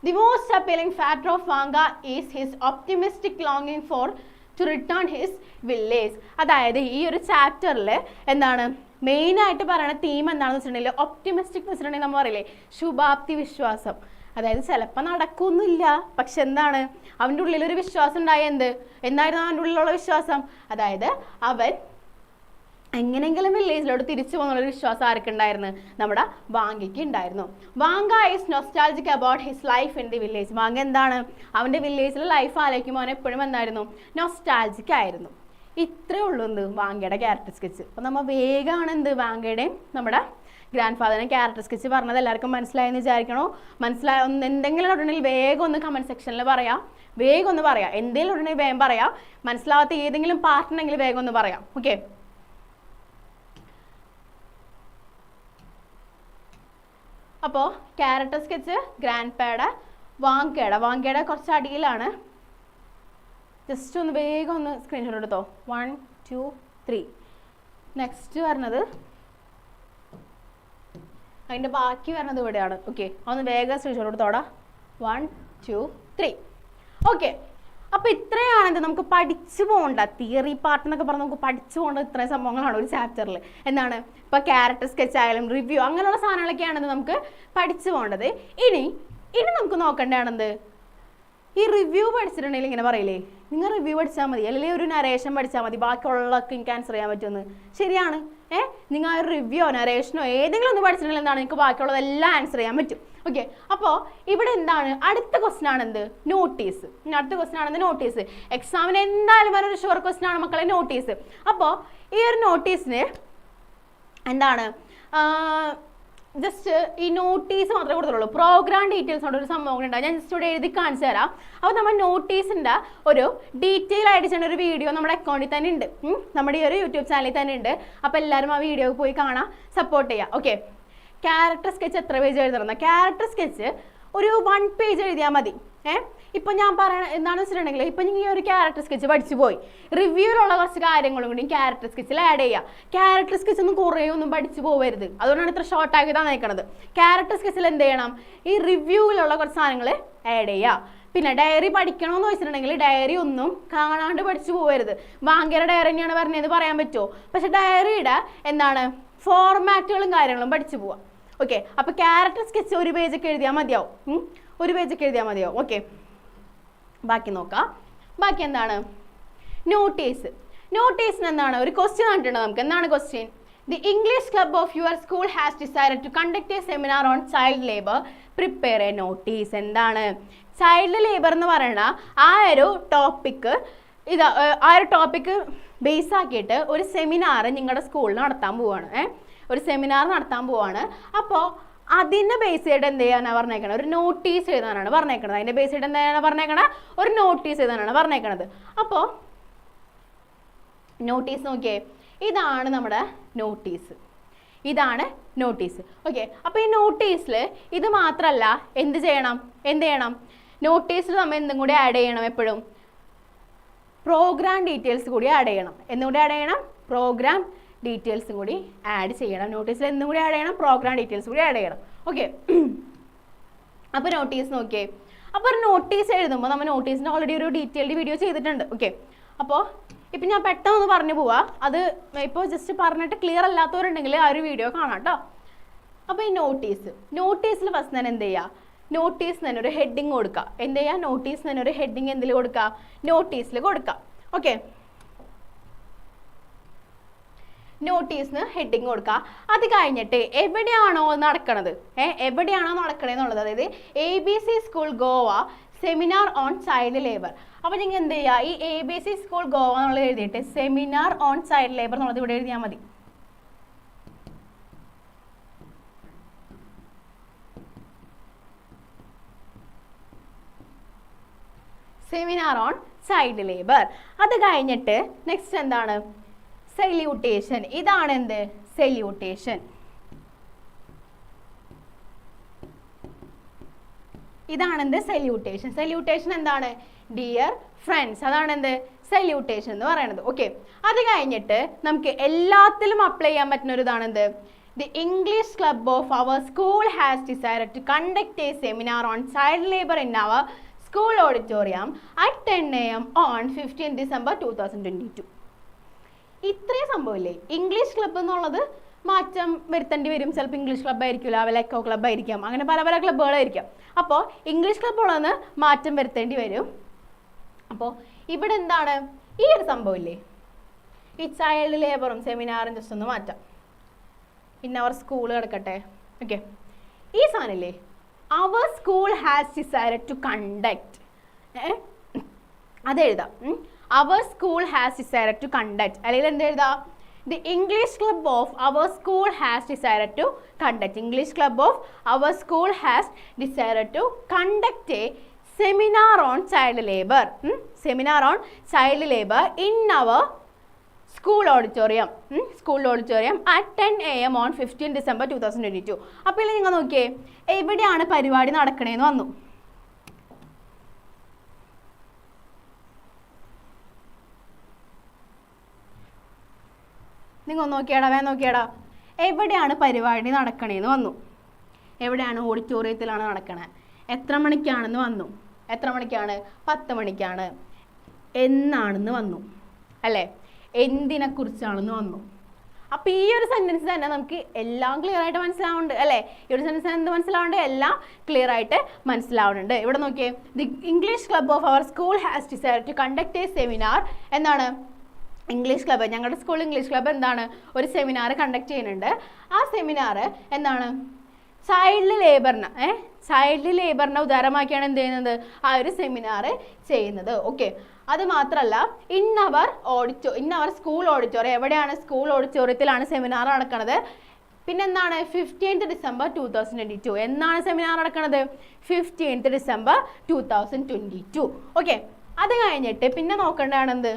the most appealing factor of Vanka is his optimistic longing to return his village. അതായത് ഈ ഒരു ചാപ്റ്ററിൽ എന്താണ് മെയിനായിട്ട് പറയുന്ന തീം എന്താണെന്ന് വെച്ചിട്ടുണ്ടെങ്കിൽ ഒപ്റ്റിമിസ്റ്റിക് എന്ന് വെച്ചിട്ടുണ്ടെങ്കിൽ നമ്മൾ പറയില്ലേ ശുഭാപ്തി വിശ്വാസം. അതായത് ചിലപ്പോൾ നടക്കുന്നില്ല, പക്ഷെ എന്താണ് അവൻ്റെ ഉള്ളിലൊരു വിശ്വാസം ഉണ്ടായ എന്തായിരുന്നു അവൻ്റെ ഉള്ളിലുള്ള വിശ്വാസം, അതായത് അവൻ എങ്ങനെയെങ്കിലും വില്ലേജിലോട്ട് തിരിച്ചു പോകുന്നുള്ളൊരു വിശ്വാസം ആർക്കുണ്ടായിരുന്നു, നമ്മുടെ വാങ്കയ്ക്ക് ഉണ്ടായിരുന്നു. Vanga is nostalgic about his life in the village. Vanga എന്താണ് അവൻ്റെ വില്ലേജിലെ ലൈഫ് ആലോചിക്കുമ്പോൾ അവൻ എപ്പോഴും എന്തായിരുന്നു, നൊസ്റ്റാൾജിക് ആയിരുന്നു. ഇത്രേ ഉള്ളൂ വാങ്കയുടെ ക്യാരക്ടർ സ്കെച്ച്. അപ്പോൾ നമ്മൾ വേഗമാണ് വാങ്കയുടെയും നമ്മുടെ ഗ്രാൻഡ് ഫാദറിനെ ക്യാരക്ടർ സ്കെച്ച് പറഞ്ഞത് എല്ലാവർക്കും മനസ്സിലായെന്ന് വിചാരിക്കണോ? എന്തെങ്കിലും ഉണ്ടെങ്കിൽ വേഗം ഒന്ന് കമൻറ്റ് സെക്ഷനിൽ പറയാം, വേഗം ഒന്ന് പറയാം. എന്തെങ്കിലും ഉണ്ടെങ്കിൽ വേഗം പറയാം, മനസ്സിലാവാത്ത ഏതെങ്കിലും പാർട്ട് ഉണ്ടെങ്കിൽ വേഗം ഒന്ന് പറയാം. ഓക്കെ, അപ്പോൾ ക്യാരക്ടർ സ്കെച്ച് ഗ്രാൻഡ് പായുടെ വാങ്കയുടെ കുറച്ച് അടിയിലാണ്. ജസ്റ്റ് ഒന്ന് വേഗം ഒന്ന് സ്ക്രീൻഷോട്ട് എടുത്തോ. 1 2 3. നെക്സ്റ്റ് പറഞ്ഞത് അതിൻ്റെ ബാക്കി വരുന്നത് ഇവിടെയാണ്. ഓക്കെ, ഒന്ന് വേഗം സ്ക്രീൻഷോട്ട് എടുത്തോടാ. 1 2 3. ഓക്കെ, അപ്പോൾ ഇത്രയാണ് നമുക്ക് പഠിച്ചു പോകേണ്ട തിയറി പാർട്ട് എന്നൊക്കെ പറഞ്ഞാൽ നമുക്ക് പഠിച്ചു പോകേണ്ട ഇത്രയും സംഭവങ്ങളാണ് ഒരു ചാപ്റ്ററിൽ. എന്താണ് ഇപ്പോൾ ക്യാരക്ടർ സ്കെച്ച് ആയാലും റിവ്യൂ അങ്ങനെയുള്ള സാധനങ്ങളൊക്കെയാണ് നമുക്ക് പഠിച്ചു പോകേണ്ടത്. ഇനി നമുക്ക് നോക്കേണ്ടതാണെന്ത്, ഈ റിവ്യൂ പഠിച്ചിട്ടുണ്ടെങ്കിൽ ഇങ്ങനെ പറയില്ലേ, നിങ്ങൾ റിവ്യൂ പഠിച്ചാൽ മതി, അല്ലെങ്കിൽ ഒരു നരേഷൻ പഠിച്ചാൽ മതി, ബാക്കിയുള്ളതൊക്കെ എനിക്ക് ആൻസർ ചെയ്യാൻ പറ്റുമെന്ന്. ശരിയാണ്. നിങ്ങൾ ആ ഒരു റിവ്യോ നരേഷനോ ഏതെങ്കിലും ഒന്ന് പഠിച്ചിട്ടുണ്ടെങ്കിൽ എന്താണ് നിങ്ങൾക്ക് ബാക്കിയുള്ളതെല്ലാം ആൻസർ ചെയ്യാൻ പറ്റും. ഓക്കെ, അപ്പോൾ ഇവിടെ എന്താണ് അടുത്ത ക്വസ്റ്റൻ ആണ് നോട്ടീസ്. അടുത്ത ക്വസ്റ്റൻ ആണ് നോട്ടീസ്. എക്സാമിന് എന്തായാലും ഒരു ഷുവർ ക്വസ്റ്റൻ ആണ് മക്കളെ നോട്ടീസ്. അപ്പോൾ ഈ ഒരു നോട്ടീസിന് എന്താണ് ജസ്റ്റ് ഈ നോട്ടീസ് മാത്രമേ കൊടുത്തുള്ളൂ. പ്രോഗ്രാം ഡീറ്റെയിൽസ് കൊണ്ട് ഒരു സംഭവം ഉണ്ടാകും, ഞാൻ ജസ്റ്റ് ഇവിടെ എഴുതി കാണിച്ചു തരാം. അപ്പോൾ നമ്മൾ നോട്ടീസിൻ്റെ ഒരു ഡീറ്റെയിൽ ആയിട്ട് ചെയ്യുന്ന ഒരു വീഡിയോ നമ്മുടെ അക്കൗണ്ടിൽ തന്നെ ഉണ്ട്, നമ്മുടെ ഈ ഒരു യൂട്യൂബ് ചാനലിൽ തന്നെ ഉണ്ട്. അപ്പോൾ എല്ലാവരും ആ വീഡിയോ പോയി കാണാം, സപ്പോർട്ട് ചെയ്യുക. ഓക്കെ, ക്യാരക്ടർ സ്കെച്ച് എത്ര പേജ് എഴുതണം? ക്യാരക്ടർ സ്കെച്ച് ഒരു 1 പേജ് എഴുതിയാൽ മതി. ഇപ്പം ഞാൻ പറയണ എന്താണെന്ന് വെച്ചിട്ടുണ്ടെങ്കിൽ ഇപ്പം നിങ്ങൾ ഈ ഒരു ക്യാരക്ടർ സ്കെച്ച് പഠിച്ചു പോയി, റിവ്യൂവിലുള്ള കുറച്ച് കാര്യങ്ങളും കൂടി ക്യാരക്ടർ സ്കെച്ചിൽ ആഡ് ചെയ്യുക. ക്യാരക്ടർ സ്കെച്ച് ഒന്നും കുറേ ഒന്നും പഠിച്ചു പോകരുത്, അതുകൊണ്ടാണ് ഇത്ര ഷോർട്ടാക്കി തന്നേക്കണത്. ക്യാരക്ടർ സ്കെച്ചിൽ എന്ത് ചെയ്യണം, ഈ റിവ്യൂവിലുള്ള കുറച്ച് സാധനങ്ങൾ ആഡ് ചെയ്യുക. പിന്നെ ഡയറി പഠിക്കണമെന്ന് വെച്ചിട്ടുണ്ടെങ്കിൽ ഡയറി ഒന്നും കാണാണ്ട് പഠിച്ചു പോകരുത്. വാങ്കയുടെ ഡയറി തന്നെയാണ് പറഞ്ഞത് പറയാൻ പറ്റുമോ? പക്ഷെ ഡയറിയുടെ എന്താണ് ഫോർമാറ്റുകളും കാര്യങ്ങളും പഠിച്ചു പോവാം. ഓക്കെ, അപ്പോൾ ക്യാരക്ടർ സ്കെച്ച് ഒരു പേജൊക്കെ എഴുതിയാൽ മതിയാവും. ഒരു പേജൊക്കെ എഴുതിയാൽ മതിയാവും. ഓക്കെ, ബാക്കി നോക്കാം. ബാക്കി എന്താണ്? നോട്ടീസ്. നോട്ടീസിന് എന്താണ്? ഒരു ക്വസ്റ്റ്യൻ കണ്ടിട്ടുണ്ട് നമുക്ക്. എന്താണ് question? The English club of your school has decided to conduct a seminar on child labor. Prepare a notice. എന്താണ് ചൈൽഡ് ലേബർ എന്ന് പറയുന്ന ആ ഒരു ടോപ്പിക്ക് ബേസ് ആക്കിയിട്ട് ഒരു സെമിനാർ നിങ്ങളുടെ സ്കൂളിൽ നടത്താൻ പോവാണ്. ഒരു സെമിനാർ നടത്താൻ പോവാണ്. അപ്പോൾ അതിനെ ബേസ് ചെയ്തിട്ട് എന്ത് ചെയ്യാനാണ് പറഞ്ഞേക്കണത്? ഒരു നോട്ടീസ് എഴുതാനാണ് പറഞ്ഞേക്കണത്. അതിൻ്റെ ബേസ് ചെയ്തിട്ട് എന്താണ് പറഞ്ഞേക്കണത്? ഒരു നോട്ടീസ് എഴുതാനാണ് പറഞ്ഞേക്കണത്. അപ്പോൾ നോട്ടീസ് നോക്കിയേ, ഇതാണ് നമ്മുടെ നോട്ടീസ്. ഇതാണ് നോട്ടീസ്. ഓക്കെ, അപ്പോൾ ഈ നോട്ടീസിൽ ഇത് മാത്രമല്ല എന്ത് ചെയ്യണം? നോട്ടീസിൽ നമ്മൾ എന്തും കൂടി ആഡ് ചെയ്യണം? എപ്പോഴും പ്രോഗ്രാം ഡീറ്റെയിൽസ് കൂടി ആഡ് ചെയ്യണം. എന്തുകൂടി ആഡ് ചെയ്യണം? പ്രോഗ്രാം ഡീറ്റെയിൽസും കൂടി ആഡ് ചെയ്യണം. നോട്ടീസിൽ എന്തും കൂടി ആഡ് ചെയ്യണം? പ്രോഗ്രാം ഡീറ്റെയിൽസ് കൂടി ആഡ് ചെയ്യണം. ഓക്കെ, അപ്പോൾ നോട്ടീസ് നോക്കിയേ. അപ്പോൾ ഒരു നോട്ടീസ് എഴുതുമ്പോൾ നമ്മൾ നോട്ടീസിന് ഓൾറെഡി ഒരു ഡീറ്റെയിൽഡ് വീഡിയോ ചെയ്തിട്ടുണ്ട്. ഓക്കെ, അപ്പോൾ ഇപ്പം ഞാൻ പെട്ടെന്ന് പറഞ്ഞു പോവാ. അത് ഇപ്പോൾ ജസ്റ്റ് പറഞ്ഞിട്ട് ക്ലിയർ അല്ലാത്തവരുണ്ടെങ്കിൽ ആ ഒരു വീഡിയോ കാണാം കേട്ടോ. അപ്പോൾ ഈ നോട്ടീസിൽ ഫസ്റ്റ് ഞാൻ എന്ത് ചെയ്യുക? നോട്ടീസിന് തന്നെ ഒരു ഹെഡിങ് കൊടുക്കുക. എന്ത് ചെയ്യുക? നോട്ടീസിന് തന്നെ ഒരു ഹെഡിങ് എന്തിൽ കൊടുക്കുക? നോട്ടീസിൽ കൊടുക്കുക. ഓക്കെ, നോട്ടീസിന് ഹെഡിങ് കൊടുക്കുക. അത് കഴിഞ്ഞിട്ട് എവിടെയാണോ നടക്കണത് എന്നുള്ളത്, അതായത് ABC school Goa seminar on child labour. അപ്പോൾ നിങ്ങൾ എന്ത് ചെയ്യുക? ഈ ABC സ്കൂൾ ഗോവ എന്നുള്ളത് എഴുതിയിട്ട് സെമിനാർ ഓൺ ചൈൽഡ് ലേബർ എന്നുള്ളത് ഇവിടെ എഴുതിയാൽ മതി. Seminar on child labour. അത് കഴിഞ്ഞിട്ട് നെക്സ്റ്റ് എന്താണ്? സല്യൂട്ടേഷൻ. ഇതാണ് എന്ത്? സല്യൂട്ടേഷൻ. ഇതാണെന്ത്? സല്യൂട്ടേഷൻ. സല്യൂട്ടേഷൻ എന്താണ്? Dear friends. അതാണെന്ത്? സല്യൂട്ടേഷൻ എന്ന് പറയുന്നത്. ഓക്കെ, അത് കഴിഞ്ഞിട്ട് നമുക്ക് എല്ലാത്തിലും അപ്ലൈ ചെയ്യാൻ പറ്റുന്ന ഒരു ഇതാണെന്ത്? The English club of our school has decided to conduct a seminar on child labor in our school auditorium at 10 AM on 15 December 2022. ഇത്രയും സംഭവമില്ലേ? ഇംഗ്ലീഷ് ക്ലബ്ബ് എന്നുള്ളത് മാറ്റം വരുത്തേണ്ടി വരും. ചിലപ്പോൾ ഇംഗ്ലീഷ് ക്ലബ്ബ് ആയിരിക്കില്ല, വല്ല എക്കോ ക്ലബ്ബ് ആയിരിക്കാം, അങ്ങനെ പല പല ക്ലബ്ബുകളായിരിക്കാം. അപ്പോൾ ഇംഗ്ലീഷ് ക്ലബ്ബുകളൊന്ന് മാറ്റം വരുത്തേണ്ടി വരും. അപ്പോൾ ഇവിടെ എന്താണ്? ഈ ഒരു സംഭവമില്ലേ, ഈ ചൈൽഡ് ലേബറും സെമിനാറും ജസ്റ്റ് ഒന്ന് മാറ്റാം. പിന്നെ അവർ സ്കൂൾ കിടക്കട്ടെ. ഓക്കെ, ഈ സാധനമില്ലേ, our school has decided to conduct, അതെഴുതാം. Our school has decided to conduct, അല്ലെങ്കിൽ എന്തെഴുതാം? The English club of our school has decided to conduct. English club of our school has decided to conduct a seminar on child labor. Seminar on child labor in our school auditorium. School auditorium at 10 AM on 15 December 2022. അപ്പോൾ നിങ്ങൾ നോക്കിയേ, എവിടെയാണ് പരിപാടി നടക്കണേന്ന് വന്നു. നിങ്ങൾ നോക്കിയാടാ, എവിടെയാണ് പരിപാടി നടക്കണേന്ന് വന്നു. എവിടെയാണ്? ഓഡിറ്റോറിയത്തിലാണ് നടക്കണേ. എത്ര മണിക്കാണെന്ന് വന്നു. എത്ര മണിക്കാണ്? 10 മണിക്കാണ്. എന്നാണെന്ന് വന്നു അല്ലേ? എന്തിനെക്കുറിച്ചാണെന്ന് വന്നു. അപ്പോൾ ഈ ഒരു സെൻറ്റൻസ് തന്നെ നമുക്ക് എല്ലാം ക്ലിയർ ആയിട്ട് മനസ്സിലാവുന്നുണ്ട് അല്ലേ? ഈ ഒരു സെൻറ്റൻസ് എന്ത് മനസ്സിലാവുന്നുണ്ട്? എല്ലാം ക്ലിയർ ആയിട്ട് മനസ്സിലാവുന്നുണ്ട്. ഇവിടെ നോക്കിയേ, the English club of our school has decided to conduct a seminar. എന്താണ്? ഇംഗ്ലീഷ് ക്ലബ്ബ്, ഞങ്ങളുടെ സ്കൂൾ ഇംഗ്ലീഷ് ക്ലബ്ബ് എന്താണ്? ഒരു സെമിനാർ കണ്ടക്ട് ചെയ്യുന്നുണ്ട്. ആ സെമിനാർ എന്താണ്? ചൈൽഡ് ലേബറിനെ ഉദാഹരണമാക്കിയാണ് എന്ത് ചെയ്യുന്നത്? ആ ഒരു സെമിനാർ ചെയ്യുന്നത്. ഓക്കെ, അത് മാത്രമല്ല ഇൻ അവർ സ്കൂൾ ഓഡിറ്റോറിയം. എവിടെയാണ്? സ്കൂൾ ഓഡിറ്റോറിയത്തിലാണ് സെമിനാർ നടക്കുന്നത്. പിന്നെന്താണ്? 15th December 2022. എന്നാണ് സെമിനാർ നടക്കുന്നത്? 15th December 2022. ഓക്കെ, അത് കഴിഞ്ഞിട്ട് പിന്നെ നോക്കേണ്ടതാണ് എന്ത്?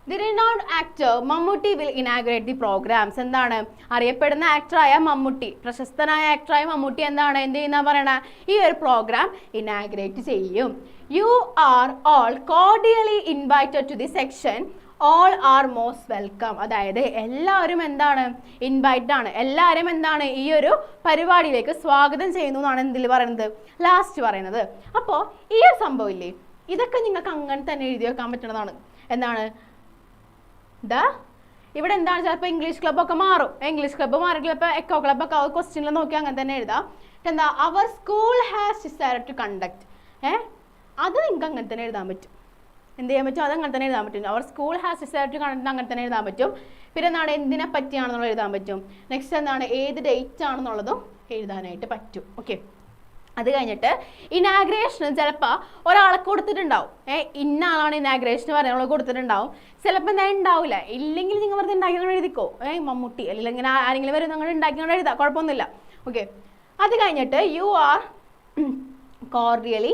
The renowned actor Mammootty will inaugurate the programs. എന്താണ്? അറിയപ്പെടുന്ന ആക്ടറായ മമ്മൂട്ടി, പ്രശസ്തനായ ആക്ടറായ മമ്മൂട്ടി എന്താണ് എന്ത് ചെയ്യുന്ന പറയണ? ഈ ഒരു പ്രോഗ്രാം ഇനാഗ്രേറ്റ് ചെയ്യും. You are all cordially invited to the section all are most welcome. അതായത് എല്ലാവരും എന്താണ്, ഇൻവൈറ്റ് ആണ്, എല്ലാവരും എന്താണ് ഈ ഒരു പരിപാടിയിലേക്ക് സ്വാഗതം ചെയ്യുന്നു എന്നാണ് എന്തിൽ പറയുന്നത്, ലാസ്റ്റ് പറയുന്നത്. അപ്പോൾ ഈ ഒരു സംഭവം ഇല്ലേ, ഇതൊക്കെ നിങ്ങൾക്ക് അങ്ങനെ തന്നെ എഴുതി വെക്കാൻ പറ്റുന്നതാണ്. എന്താണ് ഇവിടെ എന്താണ്, ചിലപ്പോൾ ഇംഗ്ലീഷ് ക്ലബ്ബൊക്കെ മാറും, ഇംഗ്ലീഷ് ക്ലബ്ബ് മാറിയിട്ട് ഇപ്പോൾ എക്കോ ക്ലബ്ബൊക്കെ ക്വസ്റ്റ്യനിൽ നോക്കി അങ്ങനെ തന്നെ എഴുതാം. എന്താ our school has decided to conduct, അത് നിങ്ങൾക്ക് അങ്ങനെ തന്നെ എഴുതാൻ പറ്റും. എന്ത് ചെയ്യാൻ പറ്റും, അത് അങ്ങനെ തന്നെ എഴുതാൻ പറ്റും. Our school has decided to conduct അങ്ങനെ തന്നെ എഴുതാൻ പറ്റും. പിന്നെ എന്താണ്, എന്തിനെ പറ്റിയാണെന്നുള്ളത് എഴുതാൻ പറ്റും. നെക്സ്റ്റ് എന്താണ്, ഏത് ഡേറ്റ് ആണെന്നുള്ളതും എഴുതാനായിട്ട് പറ്റും. ഓക്കെ, അത് കഴിഞ്ഞിട്ട് ഇനാഗ്രേഷന് ചിലപ്പോൾ ഒരാളെ കൊടുത്തിട്ടുണ്ടാവും, ഇന്ന ആളാണ് ഇനാഗ്രേഷൻ പറയാനുള്ളത് കൊടുത്തിട്ടുണ്ടാവും. ചിലപ്പോൾ എന്താ ഉണ്ടാവില്ല, ഇല്ലെങ്കിൽ നിങ്ങൾ വെറുതെ ഉണ്ടാക്കിക്കൊണ്ട് എഴുതിക്കോ, മമ്മൂട്ടി അല്ലെങ്കിൽ ഇങ്ങനെ ആരെങ്കിലും വരും നിങ്ങൾ ഉണ്ടാക്കിക്കൊണ്ട് എഴുതാം, കുഴപ്പമൊന്നുമില്ല. ഓക്കെ, അത് കഴിഞ്ഞിട്ട് you are cordially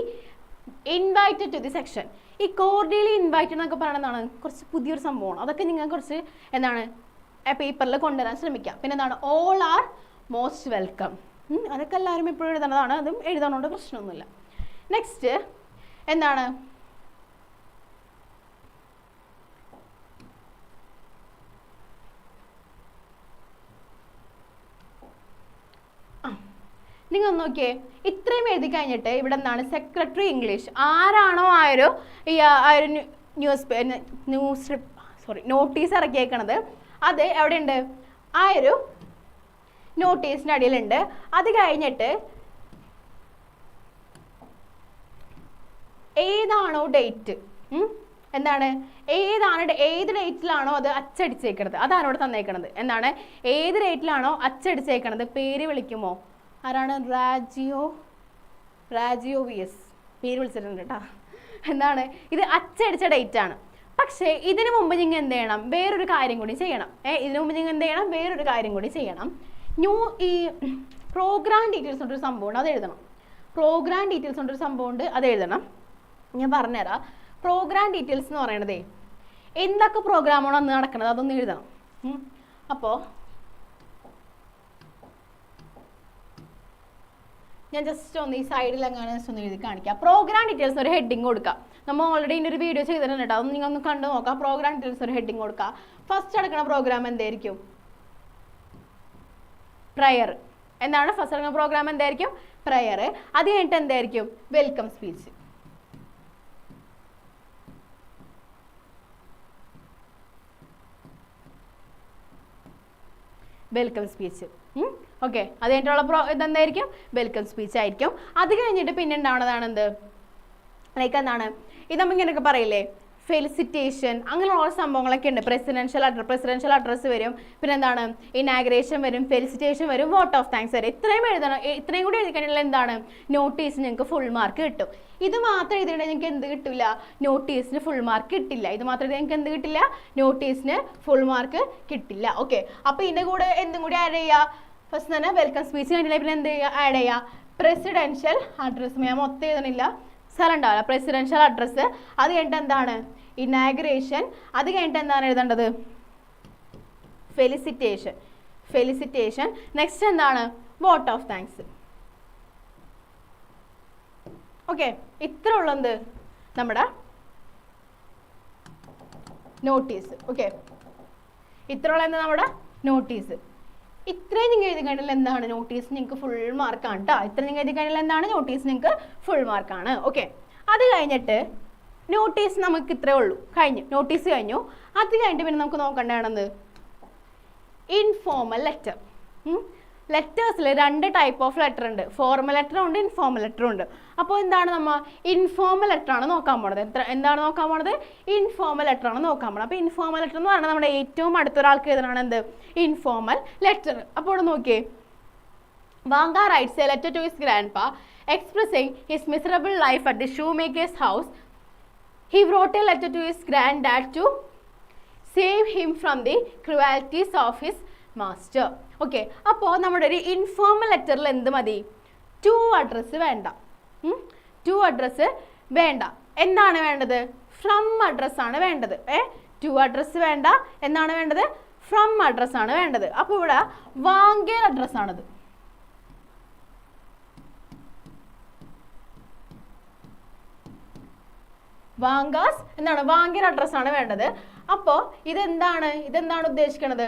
invited to the section. ഈ കോർഡിയലി ഇൻവൈറ്റഡ് എന്നൊക്കെ പറയുന്നതാണ് കുറച്ച് പുതിയൊരു സംഭവമാണ്. അതൊക്കെ നിങ്ങൾ കുറച്ച് എന്താണ് പേപ്പറിൽ കൊണ്ടുവരാൻ ശ്രമിക്കാം. പിന്നെ എന്താണ്, ഓൾ ആർ മോസ്റ്റ് വെൽക്കം, അതൊക്കെ എല്ലാവരും എപ്പോഴും എഴുതുന്നതാണ്, അതും എഴുതാനോണ്ട് പ്രശ്നമൊന്നുമില്ല. നെക്സ്റ്റ് എന്താണ്, നിങ്ങൾ നോക്കിയേ, ഇത്രയും എഴുതി കഴിഞ്ഞിട്ട് ഇവിടെ എന്താണ്, സെക്രട്ടറി ഇംഗ്ലീഷ് ആരാണോ ആ ഒരു നോട്ടീസ് ഇറക്കിയേക്കണത് അത് എവിടെയുണ്ട്, ആ ഒരു നോട്ടീസിൻ്റെ അടിയിലുണ്ട്. അത് കഴിഞ്ഞിട്ട് ഏതാണോ ഡേറ്റ്, എന്താണ് ഏത് ഡേറ്റിലാണോ അത് അച്ചടിച്ചേക്കണത് അതാണ് ഇവിടെ തന്നേക്കണത്. എന്താണ്, ഏത് ഡേറ്റിലാണോ അച്ചടിച്ചേക്കണത് പേര് വിളിക്കുമോ, ആരാണ്, രാജിയോ വി എസ് പേര് വിളിച്ചിട്ടുണ്ട് കേട്ടോ. എന്താണ്, ഇത് അച്ചടിച്ച ഡേറ്റ് ആണ്. പക്ഷേ ഇതിനു മുമ്പ് നിങ്ങൾ എന്ത് ചെയ്യണം, വേറൊരു കാര്യം കൂടി ചെയ്യണം. ഇതിനു മുമ്പ് നിങ്ങൾ എന്ത് ചെയ്യണം, വേറൊരു കാര്യം കൂടി ചെയ്യണം. ഈ പ്രോഗ്രാം ഡീറ്റെയിൽസ് കൊണ്ടൊരു സംഭവമുണ്ട്, അത് എഴുതണം. പ്രോഗ്രാം ഡീറ്റെയിൽസ് കൊണ്ടൊരു സംഭവമുണ്ട്, അത് എഴുതണം. ഞാൻ പറഞ്ഞുതരാം. പ്രോഗ്രാം ഡീറ്റെയിൽസ് എന്ന് പറയണതേ എന്തൊക്കെ പ്രോഗ്രാമാണോ അന്ന് നടക്കുന്നത് അതൊന്ന് എഴുതണം. അപ്പോൾ ഞാൻ ജസ്റ്റ് ഒന്ന് ഈ സൈഡിൽ അങ്ങനെ ജസ്റ്റ് ഒന്ന് എഴുതി കാണിക്കാം. പ്രോഗ്രാം ഡീറ്റെയിൽസ് ഒരു ഹെഡിങ് കൊടുക്കുക. നമ്മൾ ഓൾറെഡി ഇതിൻ്റെ ഒരു വീഡിയോ ചെയ്തിട്ടുണ്ട് കേട്ടോ, അതൊന്ന് നിങ്ങൾ ഒന്ന് കണ്ടു നോക്കാം. പ്രോഗ്രാം ഡീറ്റെയിൽസ് ഒരു ഹെഡിങ് കൊടുക്കുക. ഫസ്റ്റ് എടുക്കുന്ന പ്രോഗ്രാം എന്തായിരിക്കും, പ്രയർ. എന്താണ് ഫസ്റ്റ് എടുക്കുന്ന പ്രോഗ്രാം എന്തായിരിക്കും, പ്രയർ. അത് കഴിഞ്ഞിട്ട് എന്തായിരിക്കും, welcome speech. Welcome speech. Okay, അത് കഴിഞ്ഞിട്ടുള്ള ഇതെന്തായിരിക്കും, വെൽക്കം സ്പീച്ച് ആയിരിക്കും. അത് കഴിഞ്ഞിട്ട് പിന്നെ ഉണ്ടാവുന്നതാണ് എന്ത്, ലൈക്ക് എന്താണ്, ഇത് നമ്മൾ ഇങ്ങനെയൊക്കെ പറയില്ലേ, ഫെലിസിറ്റേഷൻ, അങ്ങനെയുള്ള സംഭവങ്ങളൊക്കെ ഉണ്ട്. പ്രസിഡൻഷ്യൽ അഡ്രസ്സ് വരും, പിന്നെ എന്താണ്, ഇനാഗ്രേഷൻ വരും, ഫെലിസിറ്റേഷൻ വരും, വോട്ട് ഓഫ് താങ്ക്സ് വരും. ഇത്രയും എഴുതണം. ഇത്രയും കൂടി എഴുതി കഴിഞ്ഞാൽ എന്താണ്, നോട്ടീസ് നിങ്ങൾക്ക് ഫുൾ മാർക്ക് കിട്ടും. ഇത് മാത്രം എഴുതിയിട്ടുണ്ടെങ്കിൽ നിങ്ങൾക്ക് എന്ത് കിട്ടില്ല, നോട്ടീസിന് ഫുൾ മാർക്ക് കിട്ടില്ല. ഇത് മാത്രം എഴുതി നിങ്ങൾക്ക് എന്ത് കിട്ടില്ല, നോട്ടീസിന് ഫുൾ മാർക്ക് കിട്ടില്ല. ഓക്കെ, അപ്പോൾ ഇതിൻ്റെ കൂടെ എന്തും കൂടി ആഡ് ചെയ്യുക. ഫസ്റ്റ് തന്നെ വെൽക്കം സ്പീച്ച് കഴിഞ്ഞില്ല, പിന്നെ എന്ത് ചെയ്യുക, ആഡ് ചെയ്യുക പ്രസിഡൻഷ്യൽ അഡ്രസ്സ്. ഞാൻ മൊത്തം എഴുതണില്ല, സ്ഥലം ഉണ്ടാവില്ല. പ്രസിഡൻഷ്യൽ അഡ്രസ്സ്, അത് കഴിഞ്ഞിട്ട് എന്താണ്, ഇനാഗ്രേഷൻ, അത് കഴിഞ്ഞിട്ട് എന്താണ് എഴുതേണ്ടത്, ഫെലിസിറ്റേഷൻ. നെക്സ്റ്റ് എന്താണ്, വോട്ട് ഓഫ് താങ്ക്സ്. ഓക്കെ, ഇത്ര ഉള്ളത് നമ്മുടെ നോട്ടീസ്. ഓക്കെ, ഇത്ര ഉള്ളത് നമ്മുടെ നോട്ടീസ്. ഇത്രയും നിങ്ങൾ എഴുതി കഴിഞ്ഞാൽ എന്താണ്, നോട്ടീസ് നിങ്ങൾക്ക് ഫുൾ മാർക്കാണ് കേട്ടോ. ഇത്രയും നിങ്ങൾ എഴുതി കഴിഞ്ഞാൽ എന്താണ്, നോട്ടീസ് നിങ്ങൾക്ക് ഫുൾ മാർക്കാണ്. ഓക്കെ, അത് കഴിഞ്ഞിട്ട് നോട്ടീസ് നമുക്ക് ഇത്രേ ഉള്ളൂ, കഴിഞ്ഞു. നോട്ടീസ് കഴിഞ്ഞു. അത് കഴിഞ്ഞിട്ട് പിന്നെ നമുക്ക് നോക്കേണ്ടതാണെന്ന് ഇൻഫോർമൽ ലെറ്റർ. ലെറ്റേഴ്സിൽ 2 ടൈപ്പ് ഓഫ് ലെറ്റർ ഉണ്ട്, ഫോർമൽ ലെറ്ററും ഉണ്ട്, ഇൻഫോർമൽ ലെറ്ററും ഉണ്ട്. അപ്പോൾ എന്താണ്, നമ്മൾ ഇൻഫോർമൽ ലെറ്റർ ആണ് നോക്കാൻ പോണത്. എന്താണ് നോക്കാൻ പോണത്, ഇൻഫോർമൽ ലെറ്റർ ആണ് നോക്കാൻ പോണത്. അപ്പോൾ ഇൻഫോർമൽ ലെറ്റർ എന്ന് പറയുന്നത് നമ്മുടെ ഏറ്റവും അടുത്തൊരാൾക്ക് എഴുതണം എന്ത്, ഇൻഫോർമൽ ലെറ്റർ. അപ്പോൾ ഇവിടെ നോക്കിയേ, Vanka writes a letter to his grandpa expressing his miserable life at the shoemaker's house. He wrote a letter to his granddad to save him from the cruelties of his master. Okay, അപ്പോൾ നമ്മുടെ ഒരു informal ലെറ്ററിൽ എന്ത് മതി, 2 address വേണ്ട. 2 address വേണ്ട. എന്താണ് വേണ്ടത്, from അഡ്രസ്സാണ് വേണ്ടത്. 2 അഡ്രസ്സ് വേണ്ട. എന്താണ് വേണ്ടത്, ഫ്രം അഡ്രസ്സാണ് വേണ്ടത്. അപ്പോൾ ഇവിടെ വാങ്കയുടെ അഡ്രസ്സാണത്. വാങ്കാസ് എന്താണ് വാങ്കയുടെ അഡ്രസ്സാണ് വേണ്ടത്. അപ്പോൾ ഇതെന്താണ് ഉദ്ദേശിക്കുന്നത്?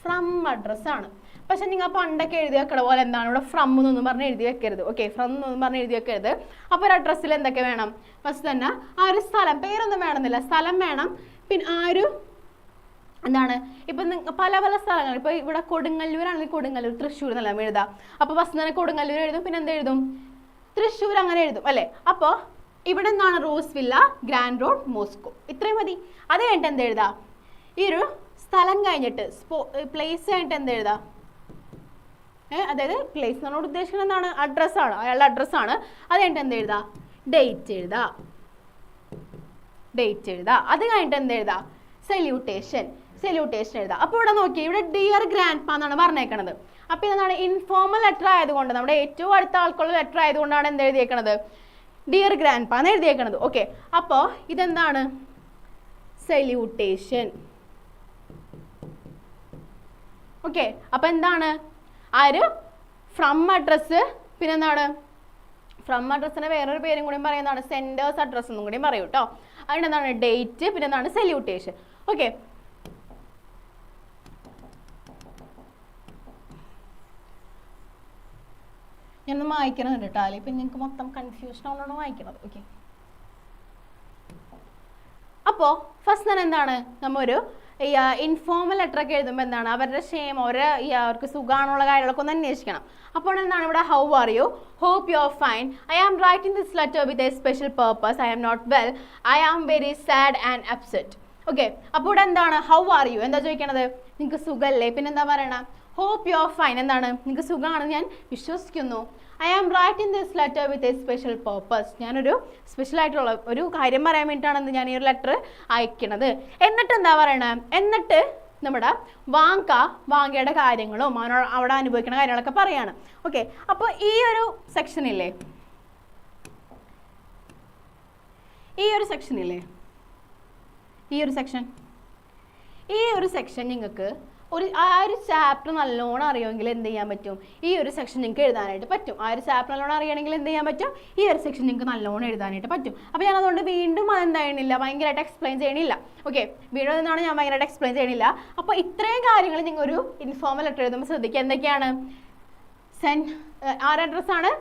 ഫ്രം അഡ്രസ്സാണ്. പക്ഷെ നിങ്ങൾ പണ്ടൊക്കെ എഴുതി വെക്കണ പോലെ എന്താണ് ഇവിടെ ഫ്രം എന്നൊന്നും പറഞ്ഞ് എഴുതി വെക്കരുത്. ഓക്കെ, ഫ്രം എന്നൊന്നും പറഞ്ഞ് എഴുതി വെക്കരുത്. അപ്പോൾ ഒരു അഡ്രസ്സിൽ എന്തൊക്കെ വേണം? ഫസ്റ്റ് തന്നെ ആ ഒരു സ്ഥലം, പേരൊന്നും വേണമെന്നില്ല, സ്ഥലം വേണം. പിന്നെ ആ ഒരു എന്താണ് ഇപ്പം പല പല സ്ഥലങ്ങൾ, ഇപ്പോൾ ഇവിടെ കൊടുങ്ങല്ലൂരാണെങ്കിൽ കൊടുങ്ങല്ലൂർ, തൃശ്ശൂർ എന്നെല്ലാം എഴുതാം. അപ്പോൾ ഫസ്റ്റ് തന്നെ കൊടുങ്ങല്ലൂർ എഴുതും, പിന്നെ എന്ത് എഴുതും? തൃശ്ശൂർ അങ്ങനെ എഴുതും അല്ലേ. അപ്പോൾ ഇവിടെ എന്താണ്? Rose villa, grand road, Moscow, ഇത്രയും മതി. അത് കഴിഞ്ഞിട്ട് എന്ത് എഴുതാം? ഈ ഒരു സ്ഥലം കഴിഞ്ഞിട്ട് പ്ലേസ് കഴിഞ്ഞിട്ട് എന്ത് എഴുതാം? അതായത് പ്ലേസ് എന്നോട് ഉദ്ദേശിക്കുന്നത് എന്താണ്? അഡ്രസ്സാണ്, അയാളുടെ അഡ്രസ്സാണ്. അത് കഴിഞ്ഞിട്ട് എന്ത് എഴുതാം? ഡേറ്റ് എഴുതാം. അത് കഴിഞ്ഞിട്ട് എന്ത് എഴുതാം? സല്യൂട്ടേഷൻ എഴുതാം. അപ്പോൾ ഇവിടെ നോക്കി, ഇവിടെ ഡിയർ ഗ്രാൻഡ് പാ എന്നാണ് പറഞ്ഞേക്കണത്. അപ്പോൾ ഇതെന്താണ്? ഇൻഫോർമൽ ലെറ്റർ ആയതുകൊണ്ട്, നമ്മുടെ ഏറ്റവും അടുത്ത ആൾക്കുള്ള ലെറ്റർ ആയതുകൊണ്ടാണ് എന്ത് എഴുതിയേക്കണത്? ഡിയർ ഗ്രാൻഡ് പാ എന്ന് എഴുതിയേക്കണത്. ഓക്കെ, അപ്പോൾ ഇതെന്താണ്? സല്യൂട്ടേഷൻ. ഓക്കെ, അപ്പോൾ എന്താണ്? ആര്? From address. പിന്നെന്താണ്? ഫ്രം അഡ്രസ്സിന് വേറൊരു പേരും കൂടി പറയുന്നതാണ് സെൻഡേഴ്സ് അഡ്രസ്സ് എന്നും കൂടി പറയും കേട്ടോ. അതിൻ്റെ എന്താണ്? ഡേറ്റ്, പിന്നെ എന്താണ്? സല്യൂട്ടേഷൻ. ഓക്കെ, ഞാനൊന്ന് വായിക്കണമെന്നുണ്ട് കേട്ടോ, അല്ലെങ്കിൽ ഇപ്പം നിങ്ങൾക്ക് മൊത്തം കൺഫ്യൂഷൻ ആവുന്നതാണ് വായിക്കണത്. ഓക്കെ, അപ്പോൾ ഫസ്റ്റ് തന്നെ എന്താണ്? നമ്മൊരു ഇൻഫോർമൽ ലെറ്റർ ഒക്കെ എഴുതുമ്പോൾ എന്താണ്? അവരുടെ ക്ഷേമം, അവർക്ക് സുഖമാണുള്ള കാര്യങ്ങളൊക്കെ ഒന്ന് അന്വേഷിക്കണം. അപ്പോൾ എന്താണ് ഇവിടെ? How are you? Hope you are fine. I am writing this letter with a special purpose. I am not well. I am very sad and upset. Okay, അപ്പോൾ ഇവിടെ എന്താണ്? ഹൗ ആർ യു എന്താ ചോദിക്കണത്? നിങ്ങൾക്ക് സുഖമല്ലേ? പിന്നെ എന്താ പറയണ? Hope you are fine. എന്താണ്? നിങ്ങൾക്ക് സുഖമാണെന്ന് ഞാൻ വിശ്വസിക്കുന്നു. I am writing this letter with a special purpose. ഞാനൊരു സ്പെഷ്യൽ ആയിട്ടുള്ള ഒരു കാര്യം പറയാൻ വേണ്ടിയിട്ടാണ് ഞാൻ ഈ ഒരു ലെറ്റർ അയക്കണത്. എന്നിട്ട് എന്താ പറയണത്? എന്നിട്ട് നമ്മുടെ വാങ്കയുടെ കാര്യങ്ങളും അവിടെ അനുഭവിക്കുന്ന കാര്യങ്ങളൊക്കെ പറയാണ്. ഓക്കെ, അപ്പോൾ ഈ ഒരു സെക്ഷനില്ലേ, ഈ ഒരു സെക്ഷൻ നിങ്ങൾക്ക് ആ ഒരു ചാപ്റ്റർ നല്ലോണം അറിയുമെങ്കിൽ എന്ത് ചെയ്യാൻ പറ്റും? ഈ ഒരു സെക്ഷൻ നിങ്ങൾക്ക് എഴുതാനായിട്ട് പറ്റും. ആ ഒരു ചാപ്റ്റർ നല്ലോണം അറിയണമെങ്കിൽ എന്ത് ചെയ്യാൻ പറ്റും? ഈ ഒരു സെക്ഷൻ നിങ്ങൾക്ക് നല്ലോണം എഴുതാനായിട്ട് പറ്റും. അപ്പോൾ ഞാൻ അതുകൊണ്ട് വീണ്ടും അതെന്തായണില്ല, ഭയങ്കരമായിട്ട് എക്സ്പ്ലെയിൻ ചെയ്യണില്ല. ഓക്കെ, വീണ്ടും എന്താണ് ഞാൻ ഭയങ്കരമായിട്ട് എക്സ്പ്ലെയിൻ ചെയ്യണില്ല. അപ്പോൾ ഇത്രയും കാര്യങ്ങൾ നിങ്ങൾ ഒരു ഇൻഫോർമൽ ലെറ്റർ എഴുതുമ്പോൾ ശ്രദ്ധിക്കുക. എന്തൊക്കെയാണ്? ആരുടെ അഡ്രസ്സാണ്?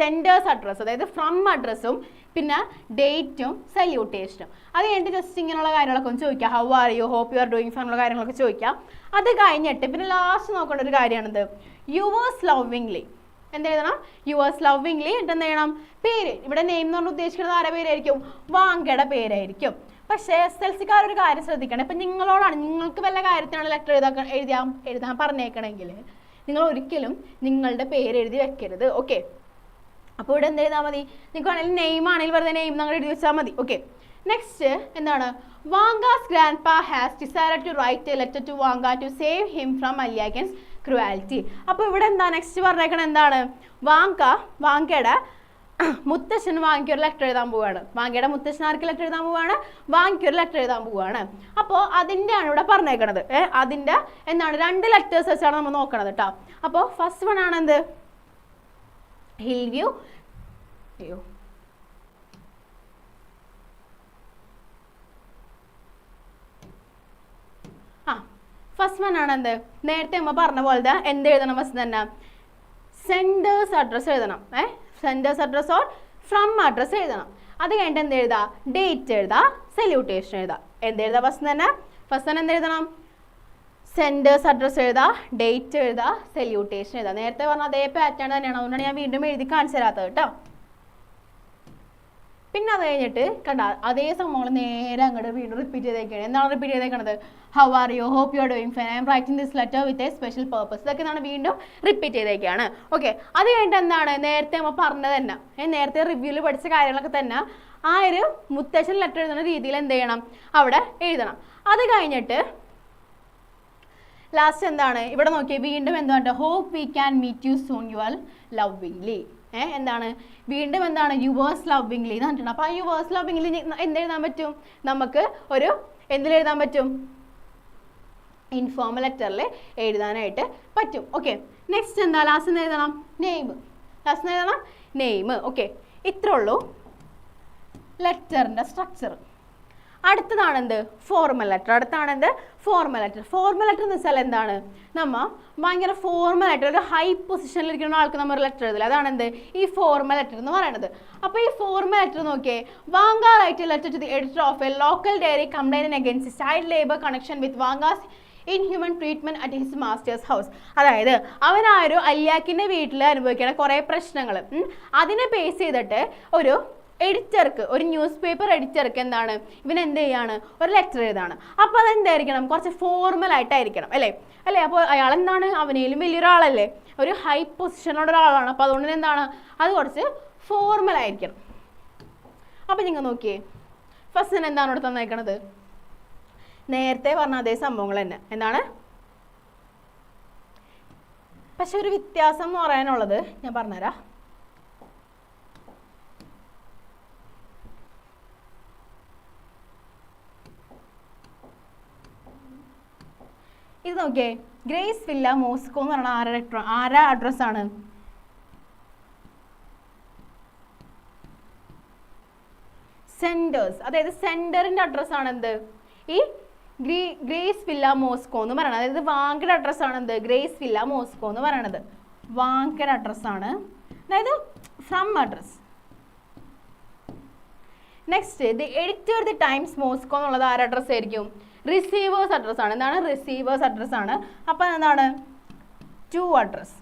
സെൻഡേഴ്സ് അഡ്രസ്സ്, അതായത് ഫ്രം അഡ്രസ്സും പിന്നെ ഡേറ്റും സല്യൂട്ടേഷനും. അത് കഴിഞ്ഞിട്ട് ജസ്റ്റ് ഇങ്ങനെയുള്ള കാര്യങ്ങളൊക്കെ ഒന്ന് ചോദിക്കാം. How are you? Hope you are doing fine എന്നുള്ള കാര്യങ്ങളൊക്കെ ചോദിക്കാം. അത് കഴിഞ്ഞിട്ട് പിന്നെ ലാസ്റ്റ് നോക്കേണ്ട ഒരു കാര്യമാണിത്, യുവേഴ്സ് ലവിങ്ലി. എന്തെഴുതണം? യുവേഴ്സ് ലവിങ്ലി. എന്നിട്ട് എന്ത് ചെയ്യണം? പേര്. ഇവിടെ നെയിം എന്ന് പറഞ്ഞാൽ ഉദ്ദേശിക്കുന്നത് ആരുടെ പേരായിരിക്കും? വാങ്കയുടെ പേരായിരിക്കും. പക്ഷേ SLCക്കാർ ഒരു കാര്യം ശ്രദ്ധിക്കണം. ഇപ്പം നിങ്ങളോടാണ്, നിങ്ങൾക്ക് വല്ല കാര്യത്തിനാണ് ലെറ്റർ എഴുതാൻ പറഞ്ഞേക്കണമെങ്കിൽ നിങ്ങൾ ഒരിക്കലും നിങ്ങളുടെ പേര് എഴുതി വെക്കരുത്. ഓക്കെ, അപ്പോൾ ഇവിടെ എന്ത് ചെയ്താൽ മതി? നിങ്ങൾക്ക് വേണമെങ്കിൽ നെയിം ആണെങ്കിൽ വെറുതെ നെയിം നിങ്ങൾ എഴുതി വെച്ചാൽ മതി. ഓക്കെ, നെക്സ്റ്റ് എന്താണ്? Vanka's grandpa has decided to write a letter to Vanka to save him from Alyakhin's cruelty. അപ്പോൾ ഇവിടെ എന്താ നെക്സ്റ്റ് പറഞ്ഞേക്കണം? എന്താണ്? വാങ്കയുടെ മുത്തശ്ശൻ വാങ്കയ്ക്ക് ഒരു ലെറ്റർ എഴുതാൻ പോവുകയാണ്. വാങ്കയുടെ മുത്തശ്ശൻ ആർക്ക് ലെറ്റർ എഴുതാൻ പോവുകയാണ്? വാങ്കയ്ക്ക് ഒരു ലെറ്റർ എഴുതാൻ പോവുകയാണ്. അപ്പോൾ അതിൻ്റെയാണ് ഇവിടെ പറഞ്ഞേക്കണത്. അതിൻ്റെ എന്താണ്? 2 ലെറ്റേഴ്സ് വെച്ചാണ് നമ്മൾ നോക്കണത് കേട്ടോ. അപ്പോൾ ഫസ്റ്റ് വൺ ആണ് എന്ത്? ഹിൽവ്യൂ. ഫസ്റ്റ് വൺ ആണ് എന്ത്? നേരത്തെ നമ്മൾ പറഞ്ഞ പോലെ എന്ത് എഴുതണം? ഫസ്റ്റ് തന്നെ സെൻഡേഴ്സ് അഡ്രസ്സ് എഴുതണം. Senders address or from address എഴുതണം. അത് കഴിഞ്ഞിട്ട് എന്ത് എഴുതാ? ഡേറ്റ് എഴുതാ, സല്യൂട്ടേഷൻ എഴുതാ. എന്ത് എഴുതാ? ഫസ്റ്റ് തന്നെ എന്ത് എഴുതണം? സെൻഡേഴ്സ് അഡ്രസ്സ് എഴുതാ, ഡേറ്റ് എഴുതാ, സല്യൂട്ടേഷൻ എഴുതാ. നേരത്തെ പറഞ്ഞ അതേ പാറ്റേൺ തന്നെയാണ്, അതുകൊണ്ടാണ് ഞാൻ വീണ്ടും എഴുതി കാണിച്ചു തരാത്തത് കേട്ടോ. പിന്നെ അത് കഴിഞ്ഞിട്ട് കണ്ട അതേ സംഭവങ്ങൾ നേരെ അങ്ങോട്ട് വീണ്ടും റിപ്പീറ്റ് ചെയ്തേക്കാണ്. എന്താണ് റിപ്പീറ്റ് ചെയ്തേക്കണത്? How are you? Hope you are doing fine. I am writing this letter with a special purpose. ഇതൊക്കെ എന്താണ് വീണ്ടും റിപ്പീറ്റ് ചെയ്തേക്കാണ്. ഓക്കെ, അത് കഴിഞ്ഞിട്ട് എന്താണ്? നേരത്തെ നമ്മൾ പറഞ്ഞത് തന്നെ, നേരത്തെ റിവ്യൂവിൽ പഠിച്ച കാര്യങ്ങളൊക്കെ തന്നെ ആ ഒരു മുത്തശ്ശൻ ലെറ്റർ എഴുതുന്ന രീതിയിൽ എന്ത് ചെയ്യണം? അവിടെ എഴുതണം. അത് കഴിഞ്ഞിട്ട് ലാസ്റ്റ് എന്താണ്? ഇവിടെ നോക്കിയേ, വീണ്ടും എന്താണ്? Hope we can meet you soon your lovingly. എന്താണ്? വീണ്ടും എന്താണ്? യുവേഴ്സ് ലവ്വിങ്ലി എന്ന് പറഞ്ഞിട്ടുണ്ട്. അപ്പോൾ ആ യുവേഴ്സ് ലവ്വിങ്ലി എന്തെഴുതാൻ പറ്റും? നമുക്ക് ഒരു എന്തിലെഴുതാൻ പറ്റും? ഇൻഫോർമൽ ലെറ്ററിൽ എഴുതാനായിട്ട് പറ്റും. ഓക്കെ, നെക്സ്റ്റ് എന്താ? ലാസ്റ്റ് എഴുതണം നെയിം. ലാസ്റ്റ് എഴുതണം നെയിം. ഓക്കെ, ഇത്രേ ഉള്ളൂ. ലെറ്ററിൻ്റെ സ്ട്രക്ചർ. അടുത്തതാണ് എന്ത്? Formal letter. അടുത്താണെന്ത്? Formal letter. ഫോർമൽ ലെറ്റർ എന്ന് വെച്ചാൽ എന്താണ്? നമ്മൾ ഭയങ്കര ഫോർമൽ ആയിട്ട് ഒരു ഹൈ പൊസിഷനിൽ ഇരിക്കുന്ന ആൾക്ക് നമ്മൾ ലെറ്റർ എഴുതില്ല, അതാണ് എന്ത്? ഈ ഫോർമൽ ലെറ്റർ എന്ന് പറയുന്നത്. അപ്പോൾ ഈ ഫോർമൽ ലെറ്റർ നോക്കിയേ, Vanka write letter to the editor of a local diary complaining against child labour connection with Vanka's inhuman treatment at his master's house. അതായത് അവൻ ആ ഒരു അലിയാക്കിൻ്റെ വീട്ടിൽ അനുഭവിക്കുന്ന കുറേ പ്രശ്നങ്ങൾ അതിനെ ബേസ് ചെയ്തിട്ട് ഒരു എഡിറ്റർക്ക്, ഒരു ന്യൂസ് പേപ്പർ എഡിറ്റർക്ക് എന്താണ് ഇവൻ എന്ത് ചെയ്യാണ്? ഒരു ലെറ്റർ എഴുതാണ്. അപ്പോൾ അതെന്തായിരിക്കണം? കുറച്ച് ഫോർമൽ ആയിട്ടായിരിക്കണം അല്ലേ? അപ്പോൾ അയാൾ എന്താണ്? അവനേലും വലിയൊരാളല്ലേ, ഒരു ഹൈ പൊസിഷനുള്ള ഒരാളാണ്. അപ്പോൾ അതുകൊണ്ട് എന്താണ്? അത് കുറച്ച് ഫോർമൽ ആയിരിക്കണം. അപ്പം നിങ്ങൾ നോക്കിയേ, ഫസ്റ്റ് തന്നെ എന്താണ് ഇവിടെ തന്നേക്കണത്? നേരത്തെ പറഞ്ഞ അതേ സംഭവങ്ങൾ തന്നെ. എന്താണ്? പക്ഷെ ഒരു വ്യത്യാസം എന്ന് പറയാനുള്ളത് ഞാൻ പറഞ്ഞുതരാം. ഇത് നോക്കിയേ, ഗ്രേസ് വില്ല മോസ്കോ എന്ന് പറഞ്ഞ ആരുടെ അഡ്രസ്സാണ്? സെൻഡേഴ്സ്. അതായത് സെൻഡറിൻ്റെ അഡ്രസ്സാണ് എന്ത്? ഈ ഗ്രേസ് വില്ല മോസ്കോ എന്ന് പറയുന്നത്. അതായത് വാങ്കയുടെ അഡ്രസ്സാണ് എന്ത്? ഗ്രേസ് വില്ല മോസ്കോ എന്ന് പറയണത് വാങ്കയുടെ അഡ്രസ്സാണ്, അതായത് from address. Next the editor the times Moscow എന്നുള്ളത് ആരുടെ അഡ്രസ് ആയിരിക്കും? റിസീവേഴ്സ് അഡ്രസ്സാണ്. എന്താണ്? റിസീവേഴ്സ് അഡ്രസ്സാണ്. അപ്പോൾ എന്താണ്? To address.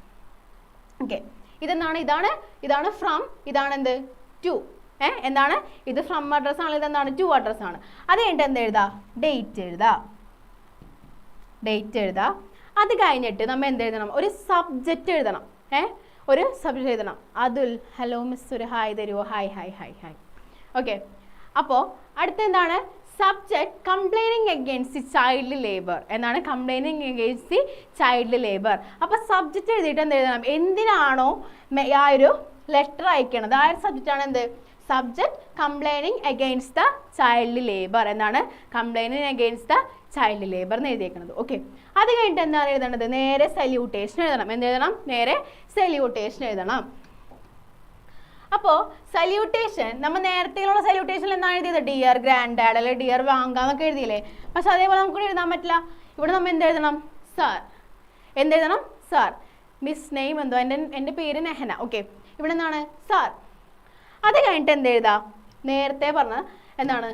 ഓക്കെ, ഇതെന്താണ്? ഇതാണ് ഫ്രം, ഇതാണ് എന്ത്? ടു. എന്താണ്? ഇത് ഫ്രം അഡ്രസ് ആണ്, ഇതെന്താണ്? ടു അഡ്രസ് ആണ്. അത് കഴിഞ്ഞിട്ട് എന്ത് എഴുതാ? ഡേറ്റ് എഴുതാ. അത് കഴിഞ്ഞിട്ട് നമ്മൾ എന്ത് എഴുതണം? ഒരു സബ്ജക്റ്റ് എഴുതണം. ഒരു സബ്ജക്റ്റ് എഴുതണം. അതുൽ, ഹലോ മിസ്, ഒരു ഹായ് തരുമോ? ഹായ്. ഓക്കെ, അപ്പോൾ അടുത്ത എന്താണ്? Subject complaining against the child labour. എന്താണ്? Complaining against the child labour. അപ്പോൾ സബ്ജക്റ്റ് എഴുതിയിട്ട് എന്ത് എഴുതണം? എന്തിനാണോ ആ ഒരു ലെറ്റർ അയക്കണത് ആ ഒരു സബ്ജക്റ്റാണ് എന്ത്? Subject complaining against the child labour. എന്താണ്? Complaining against the child labour എന്ന് എഴുതിയേക്കുന്നത്. ഓക്കെ, അത് കഴിഞ്ഞിട്ട് എന്താണ് എഴുതേണ്ടത്? നേരെ സല്യൂട്ടേഷൻ എഴുതണം. എന്ത് എഴുതണം? നേരെ സല്യൂട്ടേഷൻ എഴുതണം. അപ്പോൾ സല്യൂട്ടേഷൻ നമ്മൾ നേരത്തെയുള്ള സല്യൂട്ടേഷൻ എന്താണ് എഴുതിയത്? ഡിയർ ഗ്രാൻഡ് ഡാഡ് അല്ലെ ഡിയർ വാങ്ക എന്നൊക്കെ എഴുതിയില്ലേ? പക്ഷെ അതേപോലെ നമുക്ക് എഴുതാൻ പറ്റില്ല. ഇവിടെ നമ്മൾ എന്ത് എഴുതണം? സാർ. എന്തെഴുതണം? സാർ. മിസ് നെയിം എന്തോ? എൻ്റെ പേര് നെഹന. ഓക്കെ, ഇവിടെ എന്താണ്? സാർ. അത് കഴിഞ്ഞിട്ട് എന്ത് എഴുതാം? നേരത്തെ പറഞ്ഞ എന്താണ്?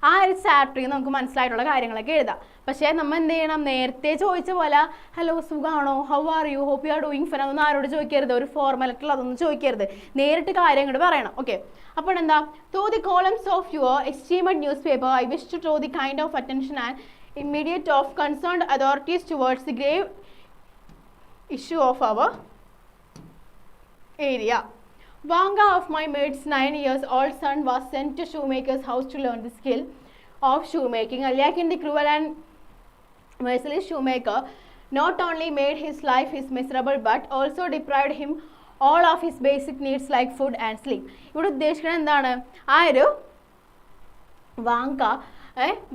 ആ ഒരു ചാപ്റ്ററിൽ നമുക്ക് മനസ്സിലായിട്ടുള്ള കാര്യങ്ങളൊക്കെ എഴുതാം. പക്ഷേ നമ്മൾ എന്ത് ചെയ്യണം? നേരത്തെ ചോദിച്ച പോലെ ഹലോ സുഖാണോ, how are you, hope you are doing fine അതൊന്നും ആരോട് ചോദിക്കരുത്. ഒരു ഫോർമാലിറ്റിയിൽ അതൊന്നും ചോദിക്കരുത്. നേരിട്ട് കാര്യങ്ങൾ പറയണം. ഓക്കെ, അപ്പോൾ എന്താ? Through the columns of your esteemed newspaper I wish to throw the kind of attention and immediate of concerned authorities towards the grave issue of our area. Vanka of my maid's 9 years old son was sent to shoemaker's house to learn the skill of shoemaking. Aliak in the cruel and merciless shoemaker not only made his life miserable but also deprived him all of his basic needs like food and sleep. ഇവിടെ ഉദ്ദേശിക്കുന്നത് എന്താണ്? ആ ഒരു Vanga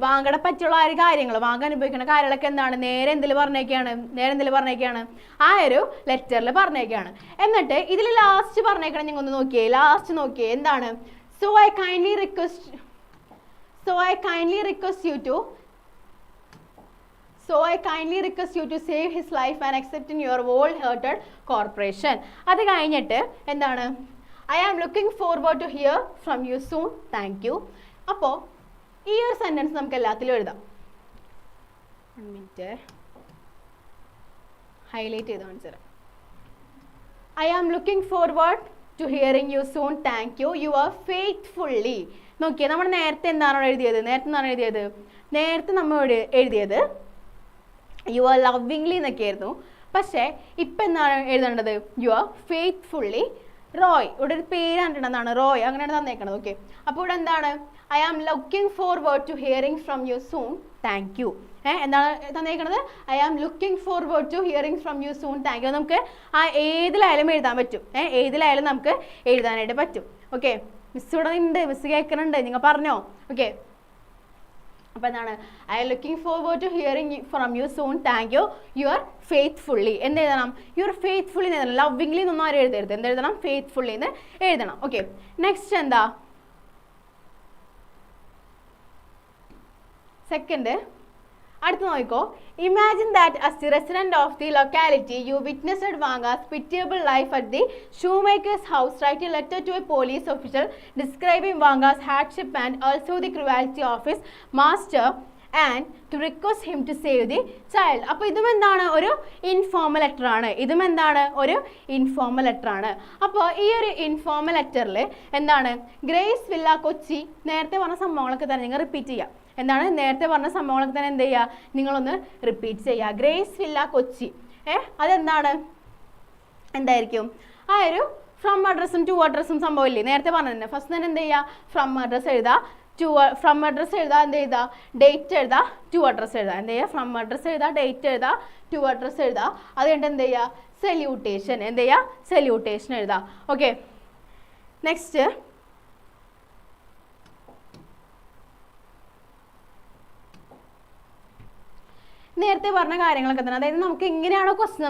വാങ്കയുടെ പറ്റിയുള്ള ആ ഒരു കാര്യങ്ങൾ, Vanga അനുഭവിക്കുന്ന കാര്യങ്ങളൊക്കെ എന്താണ്? നേരെ എന്തിൽ പറഞ്ഞേക്കാണ്? ആ ഒരു ലെറ്ററിൽ പറഞ്ഞേക്കാണ്. എന്നിട്ട് ഇതിൽ ലാസ്റ്റ് പറഞ്ഞേക്കണം. നിങ്ങൾ ഒന്ന് നോക്കിയേ, ലാസ്റ്റ് നോക്കിയേ എന്താണ്? So I kindly request you to save his life and accept in your old hearted corporation. അത് കഴിഞ്ഞിട്ട് എന്താണ്? I am looking forward to hear from you soon, thank you. അപ്പോൾ ഈ ഒരു സെന്റൻസ് നമുക്ക് എല്ലാത്തിലും എഴുതാം. 1 മിനിറ്റ് ഹൈലൈറ്റ് ചെയ്ത് കാണിച്ചു തരാം. I am looking forward to hearing you soon, thank you, you are faithfully. നോക്കിയേ, നമ്മൾ നേരത്തെ എന്താണ് എഴുതിയത്? നേരത്തെ നമ്മൾ എഴുതിയത് യു ആർ ലവിംഗ്ലി എന്നൊക്കെ ആയിരുന്നു. പക്ഷേ ഇപ്പം എന്താണ് എഴുതേണ്ടത്? U are faithfully Roy. ഇവിടെ ഒരു പേര് കണ്ടിട്ടുണ്ടെന്നാണ്, റോയ്, അങ്ങനെയാണ് തന്നേക്കണത്. ഓക്കെ, അപ്പോൾ ഇവിടെ എന്താണ്? I am looking forward to hearing from you soon, thank you. എന്താണ് തന്നേക്കണത്? I am looking forward to hearing from you soon, thank you. നമുക്ക് ആ ഏതിലായാലും എഴുതാൻ പറ്റും. ഏതിലായാലും നമുക്ക് എഴുതാനായിട്ട് പറ്റും. ഓക്കെ, മിസ് ഇവിടെ ഉണ്ട്, മിസ് കേൾക്കുന്നുണ്ട്, നിങ്ങൾ പറഞ്ഞോ? ഓക്കെ, അപ്പോൾ എന്താണ്? I am looking forward to hearing from you soon, thank you, you are faithfully. എന്ത് എഴുതണം? യു ആർ ഫെയ്ത്ത്ഫുള്ളി എന്ന് എഴുതണം. ലവിംഗ്ലി എന്നൊന്നും ആരും എഴുതരുത്. എന്ത് എഴുതണം? ഫെയ്ത്ത്ഫുള്ളി എന്ന് എഴുതണം. ഓക്കെ, നെക്സ്റ്റ് എന്താ? സെക്കൻഡ് അടുത്ത് നോക്കിക്കോ. Imagine that as the resident of the locality you witnessed Vanka's pitiable life at the shoemaker's house. Write a letter to a police official describing Vanka's hardship and also the cruelty of his master and to request him to save the child. അപ്പോൾ ഇതും എന്താണ്, ഒരു informal letter ആണ്. ഇതും എന്താണ്, ഒരു informal letter ആണ്. അപ്പോൾ ഈ ഒരു ഇൻഫോർമൽ ലെറ്ററിൽ എന്താണ്, ഗ്രേസ് വില്ല കൊച്ചി, നേരത്തെ പറഞ്ഞ സംഭവങ്ങളൊക്കെ തന്നെ നിങ്ങൾ റിപ്പീറ്റ് ചെയ്യുക. എന്താണ്, നേരത്തെ പറഞ്ഞ സംഭവങ്ങളൊക്കെ തന്നെ എന്ത് ചെയ്യുക, നിങ്ങളൊന്ന് റിപ്പീറ്റ് ചെയ്യുക. ഗ്രേസ് വില്ല കൊച്ചി, അതെന്താണ്, എന്തായിരിക്കും, ആ ഒരു ഫ്രം അഡ്രസ്സും ടു അഡ്രസ്സും സംഭവമില്ലേ, നേരത്തെ പറഞ്ഞു തന്നെ. ഫസ്റ്റ് തന്നെ എന്ത് ചെയ്യുക, ഫ്രം അഡ്രസ്സ് എഴുതുക, ഫ്രം അഡ്രസ്സ് എഴുതുക, എന്ത് ചെയ്താ, ഡേറ്റ് എഴുതുക, ടു അഡ്രസ്സ് എഴുതുക. എന്ത് ചെയ്യുക, ഫ്രം അഡ്രസ്സ് എഴുതുക, ഡേറ്റ് എഴുതുക, ടു അഡ്രസ്സ് എഴുതുക. അത് കഴിഞ്ഞിട്ട് എന്ത് ചെയ്യുക, സല്യൂട്ടേഷൻ, എന്ത് ചെയ്യുക, സല്യൂട്ടേഷൻ എഴുതുക. ഓക്കെ, നെക്സ്റ്റ് നേരത്തെ പറഞ്ഞ കാര്യങ്ങളൊക്കെ തന്നെ. അതായത് നമുക്ക് എങ്ങനെയാണോ ക്വസ്റ്റ്യൻ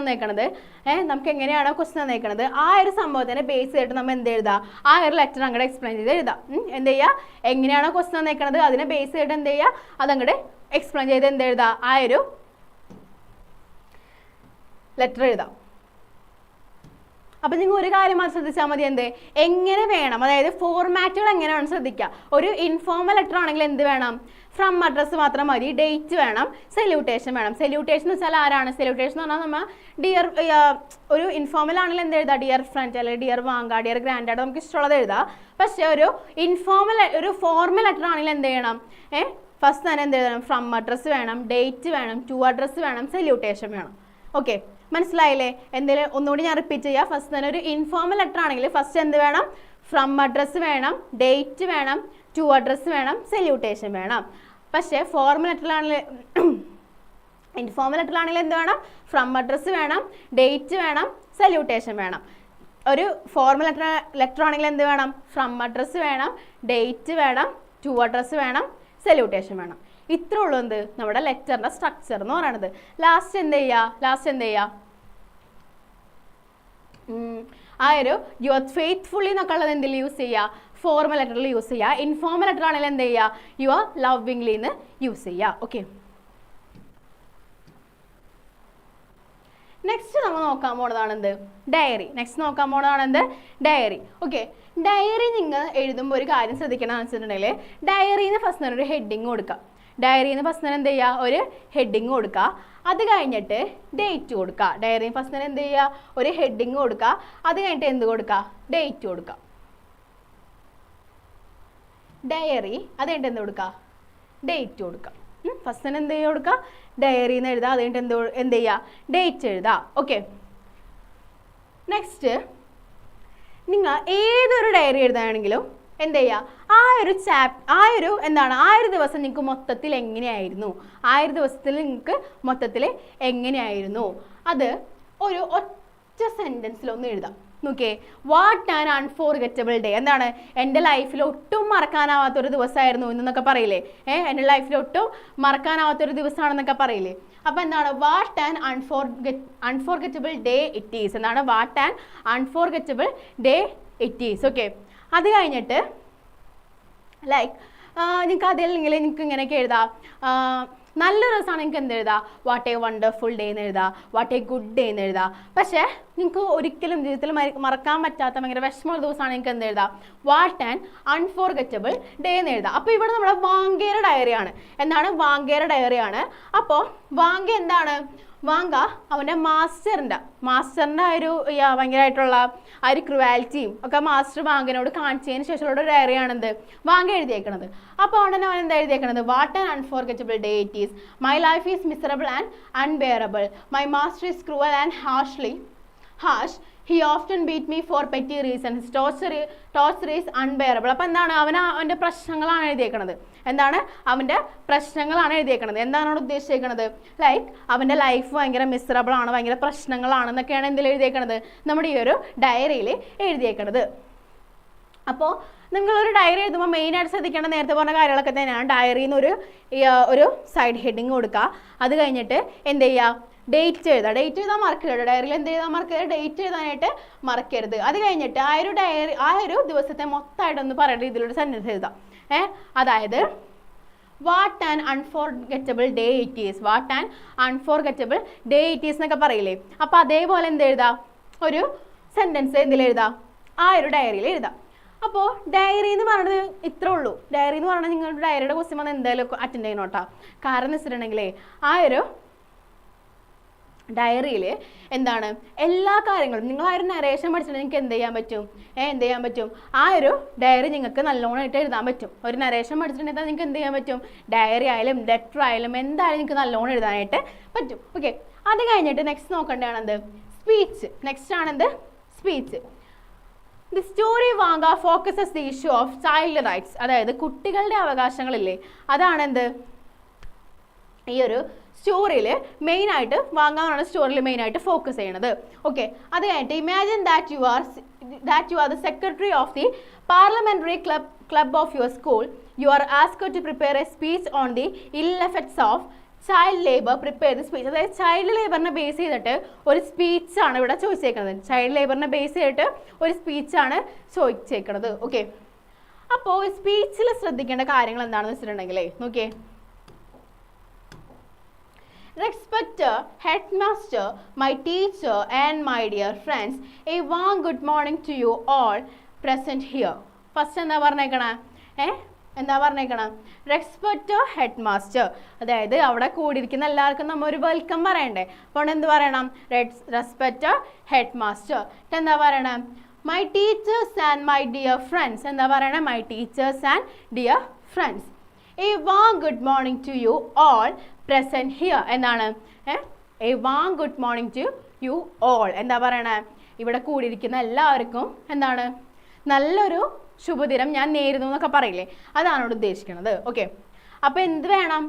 തന്നേക്കണത്, ആ ഒരു സംഭവത്തിനെ ബേസ് ചെയ്തിട്ട് നമ്മൾ എന്ത് എഴുതുക, ആ ഒരു ലെറ്റർ അങ്ങോട്ട് എക്സ്പ്ലെയിൻ ചെയ്ത് എഴുതാം. എന്ത് ചെയ്യുക, എങ്ങനെയാണോ ക്വസ്റ്റ്യൻ തന്നേക്കണത് അതിനെ ബേസ് ചെയ്തിട്ട് എന്ത് ചെയ്യുക, അതങ്ങോട്ട് എക്സ്പ്ലെയിൻ ചെയ്ത് എന്ത് എഴുതുക, ആ ഒരു ലെറ്റർ എഴുതാം. അപ്പം നിങ്ങൾ ഒരു കാര്യം മാത്രം ശ്രദ്ധിച്ചാൽ മതി, എന്ത് എങ്ങനെ വേണം, അതായത് ഫോർമാറ്റുകൾ എങ്ങനെയാണ് ശ്രദ്ധിക്കുക. ഒരു ഇൻഫോർമൽ ലെറ്റർ ആണെങ്കിൽ എന്ത് വേണം, ഫ്രം അഡ്രസ്സ് മാത്രം മതി, ഡേറ്റ് വേണം, സല്യൂട്ടേഷൻ വേണം. സല്യൂട്ടേഷൻ എന്ന് വെച്ചാൽ ആരാണ്, സല്യൂട്ടേഷൻ എന്ന് പറഞ്ഞാൽ നമ്മൾ ഡിയർ, ഒരു ഇൻഫോർമൽ ആണെങ്കിൽ എന്ത് എഴുതാം, ഡിയർ ഫ്രണ്ട് അല്ലെങ്കിൽ ഡിയർ വാങ്ക, ഡിയർ ഗ്രാൻഡ് ആയിട്ട് നമുക്ക് ഇഷ്ടമുള്ളത് എഴുതാം. പക്ഷേ ഒരു ഫോർമൽ ലെറ്റർ ആണെങ്കിൽ എന്ത് ചെയ്യണം, ഫസ്റ്റ് തന്നെ എന്ത് എഴുതണം, ഫ്രം അഡ്രസ്സ് വേണം, ഡേറ്റ് വേണം, ടു അഡ്രസ്സ് വേണം, സല്യൂട്ടേഷൻ വേണം. ഓക്കെ, മനസ്സിലായില്ലേ? എന്തെങ്കിലും ഒന്നുകൂടി ഞാൻ റിപ്പീറ്റ് ചെയ്യാം. ഫസ്റ്റ് തന്നെ ഒരു ഇൻഫോർമൽ ലെറ്റർ ആണെങ്കിൽ ഫസ്റ്റ് എന്ത് വേണം, ഫ്രം അഡ്രസ്സ് വേണം, ഡേറ്റ് വേണം, ടു അഡ്രസ്സ് വേണം, സല്യൂട്ടേഷൻ വേണം. പക്ഷേ ഇൻഫോർമൽ ലെറ്ററിലാണെങ്കിൽ എന്ത് വേണം, ഫ്രം അഡ്രസ്സ് വേണം, ഡേറ്റ് വേണം, സല്യൂട്ടേഷൻ വേണം. ഒരു ഫോർമൽ ലെറ്റർ ആണെങ്കിൽ എന്ത് വേണം, ഫ്രം അഡ്രസ്സ് വേണം, ഡേറ്റ് വേണം, ടു അഡ്രസ്സ് വേണം, സല്യൂട്ടേഷൻ വേണം. ഇത്രേ ഉള്ളൂ എന്ത് നമ്മുടെ ലെറ്ററിൻ്റെ സ്ട്രക്ചർ എന്ന് പറയുന്നത്. ലാസ്റ്റ് എന്ത് ചെയ്യുക, ആ ഒരു യു ആർ ഫെയ്ത്ത്ഫുള്ളി എന്നൊക്കെ ഉള്ളത് എന്തിൽ യൂസ് ചെയ്യുക, ഫോർമൽ ലെറ്ററിൽ യൂസ് ചെയ്യുക. ഇൻഫോർമൽ ലെറ്റർ ആണെങ്കിൽ എന്ത് ചെയ്യുക, യു ആർ ലവിംഗ്ലി എന്ന് യൂസ് ചെയ്യുക. ഓക്കെ, നെക്സ്റ്റ് നമ്മൾ നോക്കാൻ പോണതാണെന്ത്, ഡയറി. ഓക്കെ, ഡയറി നിങ്ങൾ എഴുതുമ്പോൾ ഒരു കാര്യം ശ്രദ്ധിക്കണമെന്ന് വെച്ചിട്ടുണ്ടെങ്കിൽ ഡയറിന്ന് ഫസ്റ്റ് ഒരു ഹെഡിങ് കൊടുക്കുക. ഡയറിന്ന് ഫസ്റ്റ് എന്ത് ചെയ്യുക, ഒരു ഹെഡിങ് കൊടുക്കുക. അത് കഴിഞ്ഞിട്ട് ഡേറ്റ് കൊടുക്കുക. ഡയറി ഫസ്റ്റ് എന്ത് ചെയ്യുക, ഒരു ഹെഡിങ് കൊടുക്കുക. അത് കഴിഞ്ഞിട്ട് എന്ത് കൊടുക്കുക, ഡേറ്റ് കൊടുക്കുക. ഡയറി അത് കഴിഞ്ഞിട്ട് എന്ത് കൊടുക്കുക, ഡേറ്റ് കൊടുക്കുക. ഫസ്റ്റ് എന്ത് ചെയ്യുക, കൊടുക്കുക, ഡയറിന്ന് എഴുതുക. അത് കഴിഞ്ഞിട്ട് എന്ത് ചെയ്യുക, ഡേറ്റ് എഴുതുക. ഓക്കെ, നെക്സ്റ്റ് നിങ്ങൾ ഏതൊരു ഡയറി എഴുതാണെങ്കിലും എന്ത് ചെയ്യുക, ആ ഒരു ദിവസം നിങ്ങൾക്ക് മൊത്തത്തിൽ എങ്ങനെയായിരുന്നു, അത് ഒരു ഒറ്റ സെൻറ്റൻസിലൊന്ന് എഴുതാം. നോക്കിയേ, വാട്ട് ആൻ അൺഫോർഗറ്റബിൾ ഡേ. എന്താണ്, എൻ്റെ ലൈഫിൽ ഒട്ടും മറക്കാനാവാത്തൊരു ദിവസമായിരുന്നു എന്നൊക്കെ പറയില്ലേ, എൻ്റെ ലൈഫിൽ ഒട്ടും മറക്കാനാവാത്തൊരു ദിവസമാണെന്നൊക്കെ പറയില്ലേ. അപ്പോൾ എന്താണ്, what an unforgettable day it is. എന്താണ്, what an unforgettable day it is. Okay, അത് കഴിഞ്ഞിട്ട് ലൈക്ക് നിങ്ങൾക്ക് അതില്ലെങ്കിൽ നിങ്ങൾക്ക് ഇങ്ങനെയൊക്കെ എഴുതാം. നല്ലൊരു ദിവസമാണ് നിങ്ങൾക്ക് എന്ത് എഴുതാം, വാട്ട് എ വണ്ടർഫുൾ ഡേ എന്ന് എഴുതാം, വാട്ട് എ ഗുഡ് ഡേ എന്ന് എഴുതാം. പക്ഷേ നിങ്ങൾക്ക് ഒരിക്കലും ജീവിതത്തിൽ മറക്കാൻ പറ്റാത്ത ഭയങ്കര വിഷമമുള്ള ദിവസമാണ് നിങ്ങൾക്ക് എന്ത് എഴുതാം, വാട്ട് ആൻ അൺഫോർഗറ്റബിൾ ഡേ എന്ന് എഴുതാം. അപ്പോൾ ഇവിടെ നമ്മുടെ വാങ്കയുടെ ഡയറിയാണ്. വാങ്കയുടെ ഡയറിയാണ്. അപ്പോൾ വാങ്ക എന്താണ്, വാങ്ക അവൻ്റെ മാസ്റ്ററിൻ്റെ ആ ഒരു ഭയങ്കരമായിട്ടുള്ള ആ ഒരു ക്രുവാലിറ്റിയും ഒക്കെ മാസ്റ്റർ വാങ്കനോട് കാണിച്ചതിന് ശേഷമുള്ള ഒരു ഡയറിയാണെന്ത് വാങ്ക എഴുതിയേക്കണത്. അപ്പോൾ അവിടെ അവൻ എന്താ എഴുതിയേക്കണത്, what an unforgettable day it is, my life is miserable and unbearable, my master is cruel and harsh, he often beat me for petty reasons, torture is unbearable. അപ്പോൾ എന്താണ്, അവൻ്റെ പ്രശ്നങ്ങളാണ് എഴുതിയേക്കണത്. എന്താണ് അവിടെ ഉദ്ദേശിച്ചേക്കണത്, ലൈക്ക് അവൻ്റെ ലൈഫ് ഭയങ്കര മിസറബിൾ ആണ്, ഭയങ്കര പ്രശ്നങ്ങളാണെന്നൊക്കെയാണ് എന്തിൽ എഴുതിയേക്കണത്, നമ്മുടെ ഈ ഒരു ഡയറിയിൽ എഴുതിയേക്കണത്. അപ്പോൾ നിങ്ങളൊരു ഡയറി എഴുതുമ്പോൾ മെയിനായിട്ട് ശ്രദ്ധിക്കേണ്ട നേരത്തെ പറഞ്ഞ കാര്യങ്ങളൊക്കെ തന്നെയാണ്. ഡയറിയിൽ നിന്ന് ഒരു സൈഡ് ഹെഡിങ് കൊടുക്കുക. അത് കഴിഞ്ഞിട്ട് എന്ത് ചെയ്യുക, ഡേറ്റ് എഴുതാൻ മറക്കരുത്. ഡയറിയിൽ എന്ത് ചെയ്താൽ മറക്കരുത്, ഡേറ്റ് എഴുതാനായിട്ട് മറക്കരുത്. അത് കഴിഞ്ഞിട്ട് ആ ഒരു ദിവസത്തെ മൊത്തമായിട്ടൊന്ന് പറയുന്ന രീതിയിലൊരു സെൻറ്റൻസ് എഴുതാം. അതായത് what an unforgettable day it is. What an unforgettable day it is എന്നൊക്കെ പറയില്ലേ. അപ്പോൾ അതേപോലെ എന്ത് എഴുതാം, ഒരു സെൻറ്റൻസ് എന്തിലെഴുതാം, ആ ഒരു ഡയറിയിൽ എഴുതാം. അപ്പോൾ ഡയറി എന്ന് പറയുന്നത് ഇത്രേ ഉള്ളൂ. ഡയറി എന്ന് പറഞ്ഞാൽ നിങ്ങളുടെ ഡയറിയുടെ ക്വസ്റ്റ്യൻ വന്ന് എന്തായാലും അറ്റൻഡ് ചെയ്യണോട്ടാ. കാരണം എന്ന് വെച്ചിട്ടുണ്ടെങ്കിലേ ആ ഒരു ഡയറിയിൽ എന്താണ് എല്ലാ കാര്യങ്ങളും നിങ്ങൾ ആ ഒരു നരേഷൻ പഠിച്ചിട്ട് നിങ്ങൾക്ക് എന്ത് ചെയ്യാൻ പറ്റും ആ ഒരു ഡയറി നിങ്ങൾക്ക് നല്ലോണമായിട്ട് എഴുതാൻ പറ്റും. ഒരു നരേഷൻ പഠിച്ചിട്ടുണ്ടെങ്കിൽ നിങ്ങൾക്ക് എന്ത് ചെയ്യാൻ പറ്റും, ഡയറി ആയാലും ലെറ്റർ ആയാലും എന്തായാലും നിങ്ങൾക്ക് നല്ലോണം എഴുതാനായിട്ട് പറ്റും. ഓക്കെ, അത് കഴിഞ്ഞിട്ട് നെക്സ്റ്റ് നോക്കേണ്ടതാണെന്ത്, സ്പീച്ച്. നെക്സ്റ്റ് ആണെന്ത്, speech. The story Vanka focuses the issue of child rights. അതായത് കുട്ടികളുടെ അവകാശങ്ങളില്ലേ, അതാണെന്ത് ഈ ഒരു സ്റ്റോറിയിൽ മെയിനായിട്ട് വാങ്ങാനാണ് സ്റ്റോറിയിൽ മെയിനായിട്ട് ഫോക്കസ് ചെയ്യണത്. ഓക്കെ, അത് കഴിഞ്ഞിട്ട് imagine that you are the secretary of the parliamentary club of your school. You are asked to prepare a speech on the ill effects of child labour. Prepare the speech. അതായത് child ലേബറിനെ base ചെയ്തിട്ട് ഒരു സ്പീച്ചാണ് ഇവിടെ ചോദിച്ചേക്കുന്നത്. Child ലേബറിനെ base ചെയ്തിട്ട് ഒരു സ്പീച്ചാണ് ചോദിച്ചേക്കുന്നത്. Okay, അപ്പോൾ സ്പീച്ചിൽ ശ്രദ്ധിക്കേണ്ട കാര്യങ്ങൾ എന്താണെന്ന് വെച്ചിട്ടുണ്ടെങ്കിലേ നോക്കിയേ, Respected headmaster, my teacher and my dear friends, a warm good morning to you all present here. First എന്താ പറഞ്ഞേക്കണേ, എന്താ പറഞ്ഞേക്കണേ, റെസ്പെക്റ്റ് ഹെഡ് മാസ്റ്റർ. അതായത് അവിടെ കൂടിയിരിക്കുന്ന എല്ലാവർക്കും നമ്മൾ ഒരു വെൽക്കം പറയണ്ടേ. അപ്പോൾ എന്ത് പറയണം, റെസ്പെക്റ്റ് ഹെഡ് മാസ്റ്റർ. എന്താ പറയണം, my teachers and my dear friends. എന്താ പറയണേ, my teachers and dear friends. A warm good morning to you all present here. എന്താണ്, a warm good morning to you all. എന്താ പറയണേ, ഇവിടെ കൂടിയിരിക്കുന്ന എല്ലാവർക്കും എന്താണ് നല്ലൊരു ശുഭദിനം ഞാൻ നേരുന്നു എന്നൊക്കെ പറയില്ലേ, അതാണ് ഇവിടെ ഉദ്ദേശിക്കുന്നത്. ഓക്കെ, അപ്പോൾ എന്ത് വേണം,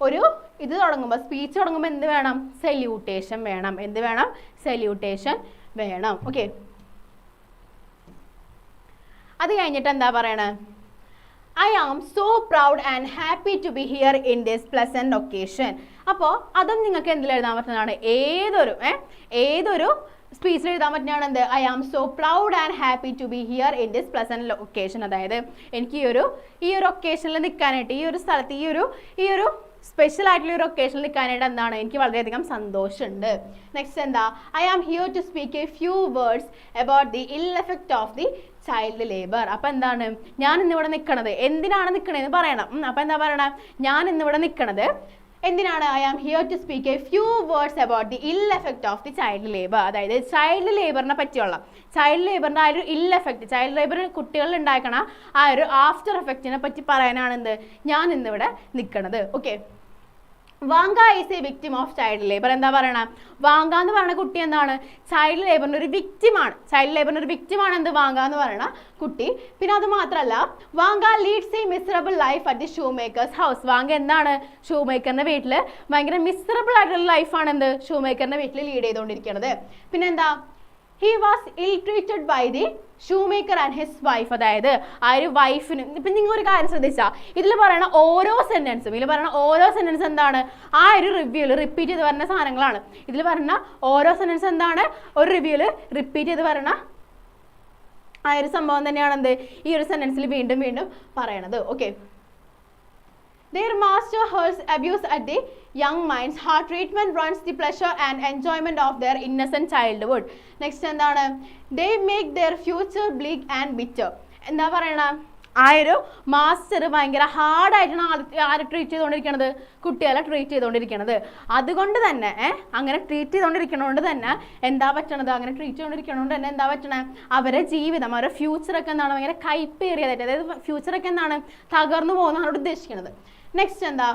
ഒരു ഇത് തുടങ്ങുമ്പോൾ സ്പീച്ച് തുടങ്ങുമ്പോൾ എന്ത് വേണം, സല്യൂട്ടേഷൻ വേണം. എന്ത് വേണം, സല്യൂട്ടേഷൻ വേണം. ഓക്കെ, അത് കഴിഞ്ഞിട്ട് എന്താ പറയണേ, I am so proud and happy to be here in this pleasant occasion. അപ്പോൾ അതും നിങ്ങൾക്ക് എന്തിൽ എഴുതാൻ പറ്റുന്നതാണ്, ഏതൊരു സ്പീച്ചിൽ എഴുതാൻ പറ്റുന്നതാണ് എന്ത്, I am so proud and happy to be here in this pleasant occasion. അതായത് എനിക്ക് ഈ ഒരു ഒക്കേഷനിൽ നിൽക്കാനായിട്ട്, ഈ ഒരു സ്ഥലത്ത് ഈ ഒരു സ്പെഷ്യൽ ആയിട്ടുള്ള ഒരു ഒക്കേഷനിൽ നിൽക്കാനായിട്ട് എന്താണ് എനിക്ക് വളരെയധികം സന്തോഷമുണ്ട്. നെക്സ്റ്റ് എന്താ, I am here to speak a few words about the ill effect of the child labour. അപ്പം എന്താണ്, ഞാൻ ഇന്നിവിടെ നിൽക്കണത് എന്തിനാണ് നിൽക്കണതെന്ന് പറയണം. അപ്പം എന്താ പറയണം, ഞാൻ ഇന്നിവിടെ നിൽക്കണത് എന്തിനാണ്, I am here to speak a few words about the ill effect of the child labour. അതായത് ചൈൽഡ് ലേബറിനെ പറ്റിയുള്ള, ചൈൽഡ് ലേബറിൻ്റെ ആ ഒരു ഇൽ എഫക്റ്റ്, ചൈൽഡ് ലേബർ കുട്ടികളിൽ ഉണ്ടാക്കണ ആ ഒരു ആഫ്റ്റർ എഫക്റ്റിനെ പറ്റി പറയാനാണ് എന്ത് ഞാൻ ഇന്നിവിടെ നിൽക്കണത്. Okay, Vanka is a victim of child labour. എന്താ പറയണം, വാങ്ക എന്ന് പറയുന്ന കുട്ടി എന്താണ്, ചൈൽഡ് ലേബറിൻ്റെ ഒരു വിക്ടിമാണ്. ചൈൽഡ് ലേബറിൻ്റെ ഒരു വിക്ടിമാണ് എന്ത്, വാങ്ക എന്ന് പറയുന്ന കുട്ടി. പിന്നെ അത് മാത്രമല്ല, Vanka leads a miserable life at the shoemaker's house. Vanka എന്താണ്, ഷൂ മേക്കറിൻ്റെ വീട്ടിൽ ഭയങ്കര മിസറബിൾ ആയിട്ടുള്ള ലൈഫാണ് എന്ത്, ഷൂ മേക്കറിൻ്റെ വീട്ടിൽ ലീഡ് ചെയ്തുകൊണ്ടിരിക്കുന്നത്. പിന്നെന്താ, he was ill treated by the shoemaker and his wife. അതായത് ആ ഒരു വൈഫിന്, ഇപ്പം നിങ്ങൾ ഒരു കാര്യം ശ്രദ്ധിച്ചാൽ ഇതിൽ പറയുന്ന ഓരോ സെൻറ്റൻസും എന്താണ്, ആ ഒരു റിവ്യൂവിൽ റിപ്പീറ്റ് ചെയ്ത് വരുന്ന സാധനങ്ങളാണ്. ഇതിൽ പറയുന്ന ഓരോ സെൻറ്റൻസ് എന്താണ്, ഒരു റിവ്യൂവിൽ റിപ്പീറ്റ് ചെയ്ത് വരുന്ന ആ ഒരു സംഭവം തന്നെയാണ് എന്ത് ഈ ഒരു സെൻറ്റൻസിൽ വീണ്ടും വീണ്ടും പറയണത്. Okay, their master hurls abuse at the young minds. Hard treatment ruins the pleasure and enjoyment of their innocent childhood. Next എന്താണ്, they make their future bleak and bitter. എന്താ പറയണ, ആ ഒരു മാസ്റ്റർ ഭയങ്കര ഹാർഡായിട്ടാണ് ആര് ട്രീറ്റ് ചെയ്തുകൊണ്ടിരിക്കണത്, കുട്ടികളെ ട്രീറ്റ് ചെയ്തുകൊണ്ടിരിക്കണത്. അതുകൊണ്ട് തന്നെ അങ്ങനെ ട്രീറ്റ് ചെയ്തുകൊണ്ടിരിക്കണോണ്ട് തന്നെ എന്താ പറ്റണത്, അങ്ങനെ ട്രീറ്റ് ചെയ്തുകൊണ്ടിരിക്കണോണ്ട് തന്നെ എന്താ പറ്റണേ, അവരുടെ ജീവിതം, അവരുടെ ഫ്യൂച്ചറൊക്കെ എന്താണ് ഭയങ്കര കൈപ്പേറിയതായിട്ട്, അതായത് ഫ്യൂച്ചറൊക്കെ എന്താണ് തകർന്നു പോകുന്നതാണ് ഉദ്ദേശിക്കുന്നത്. നെക്സ്റ്റ് എന്താ,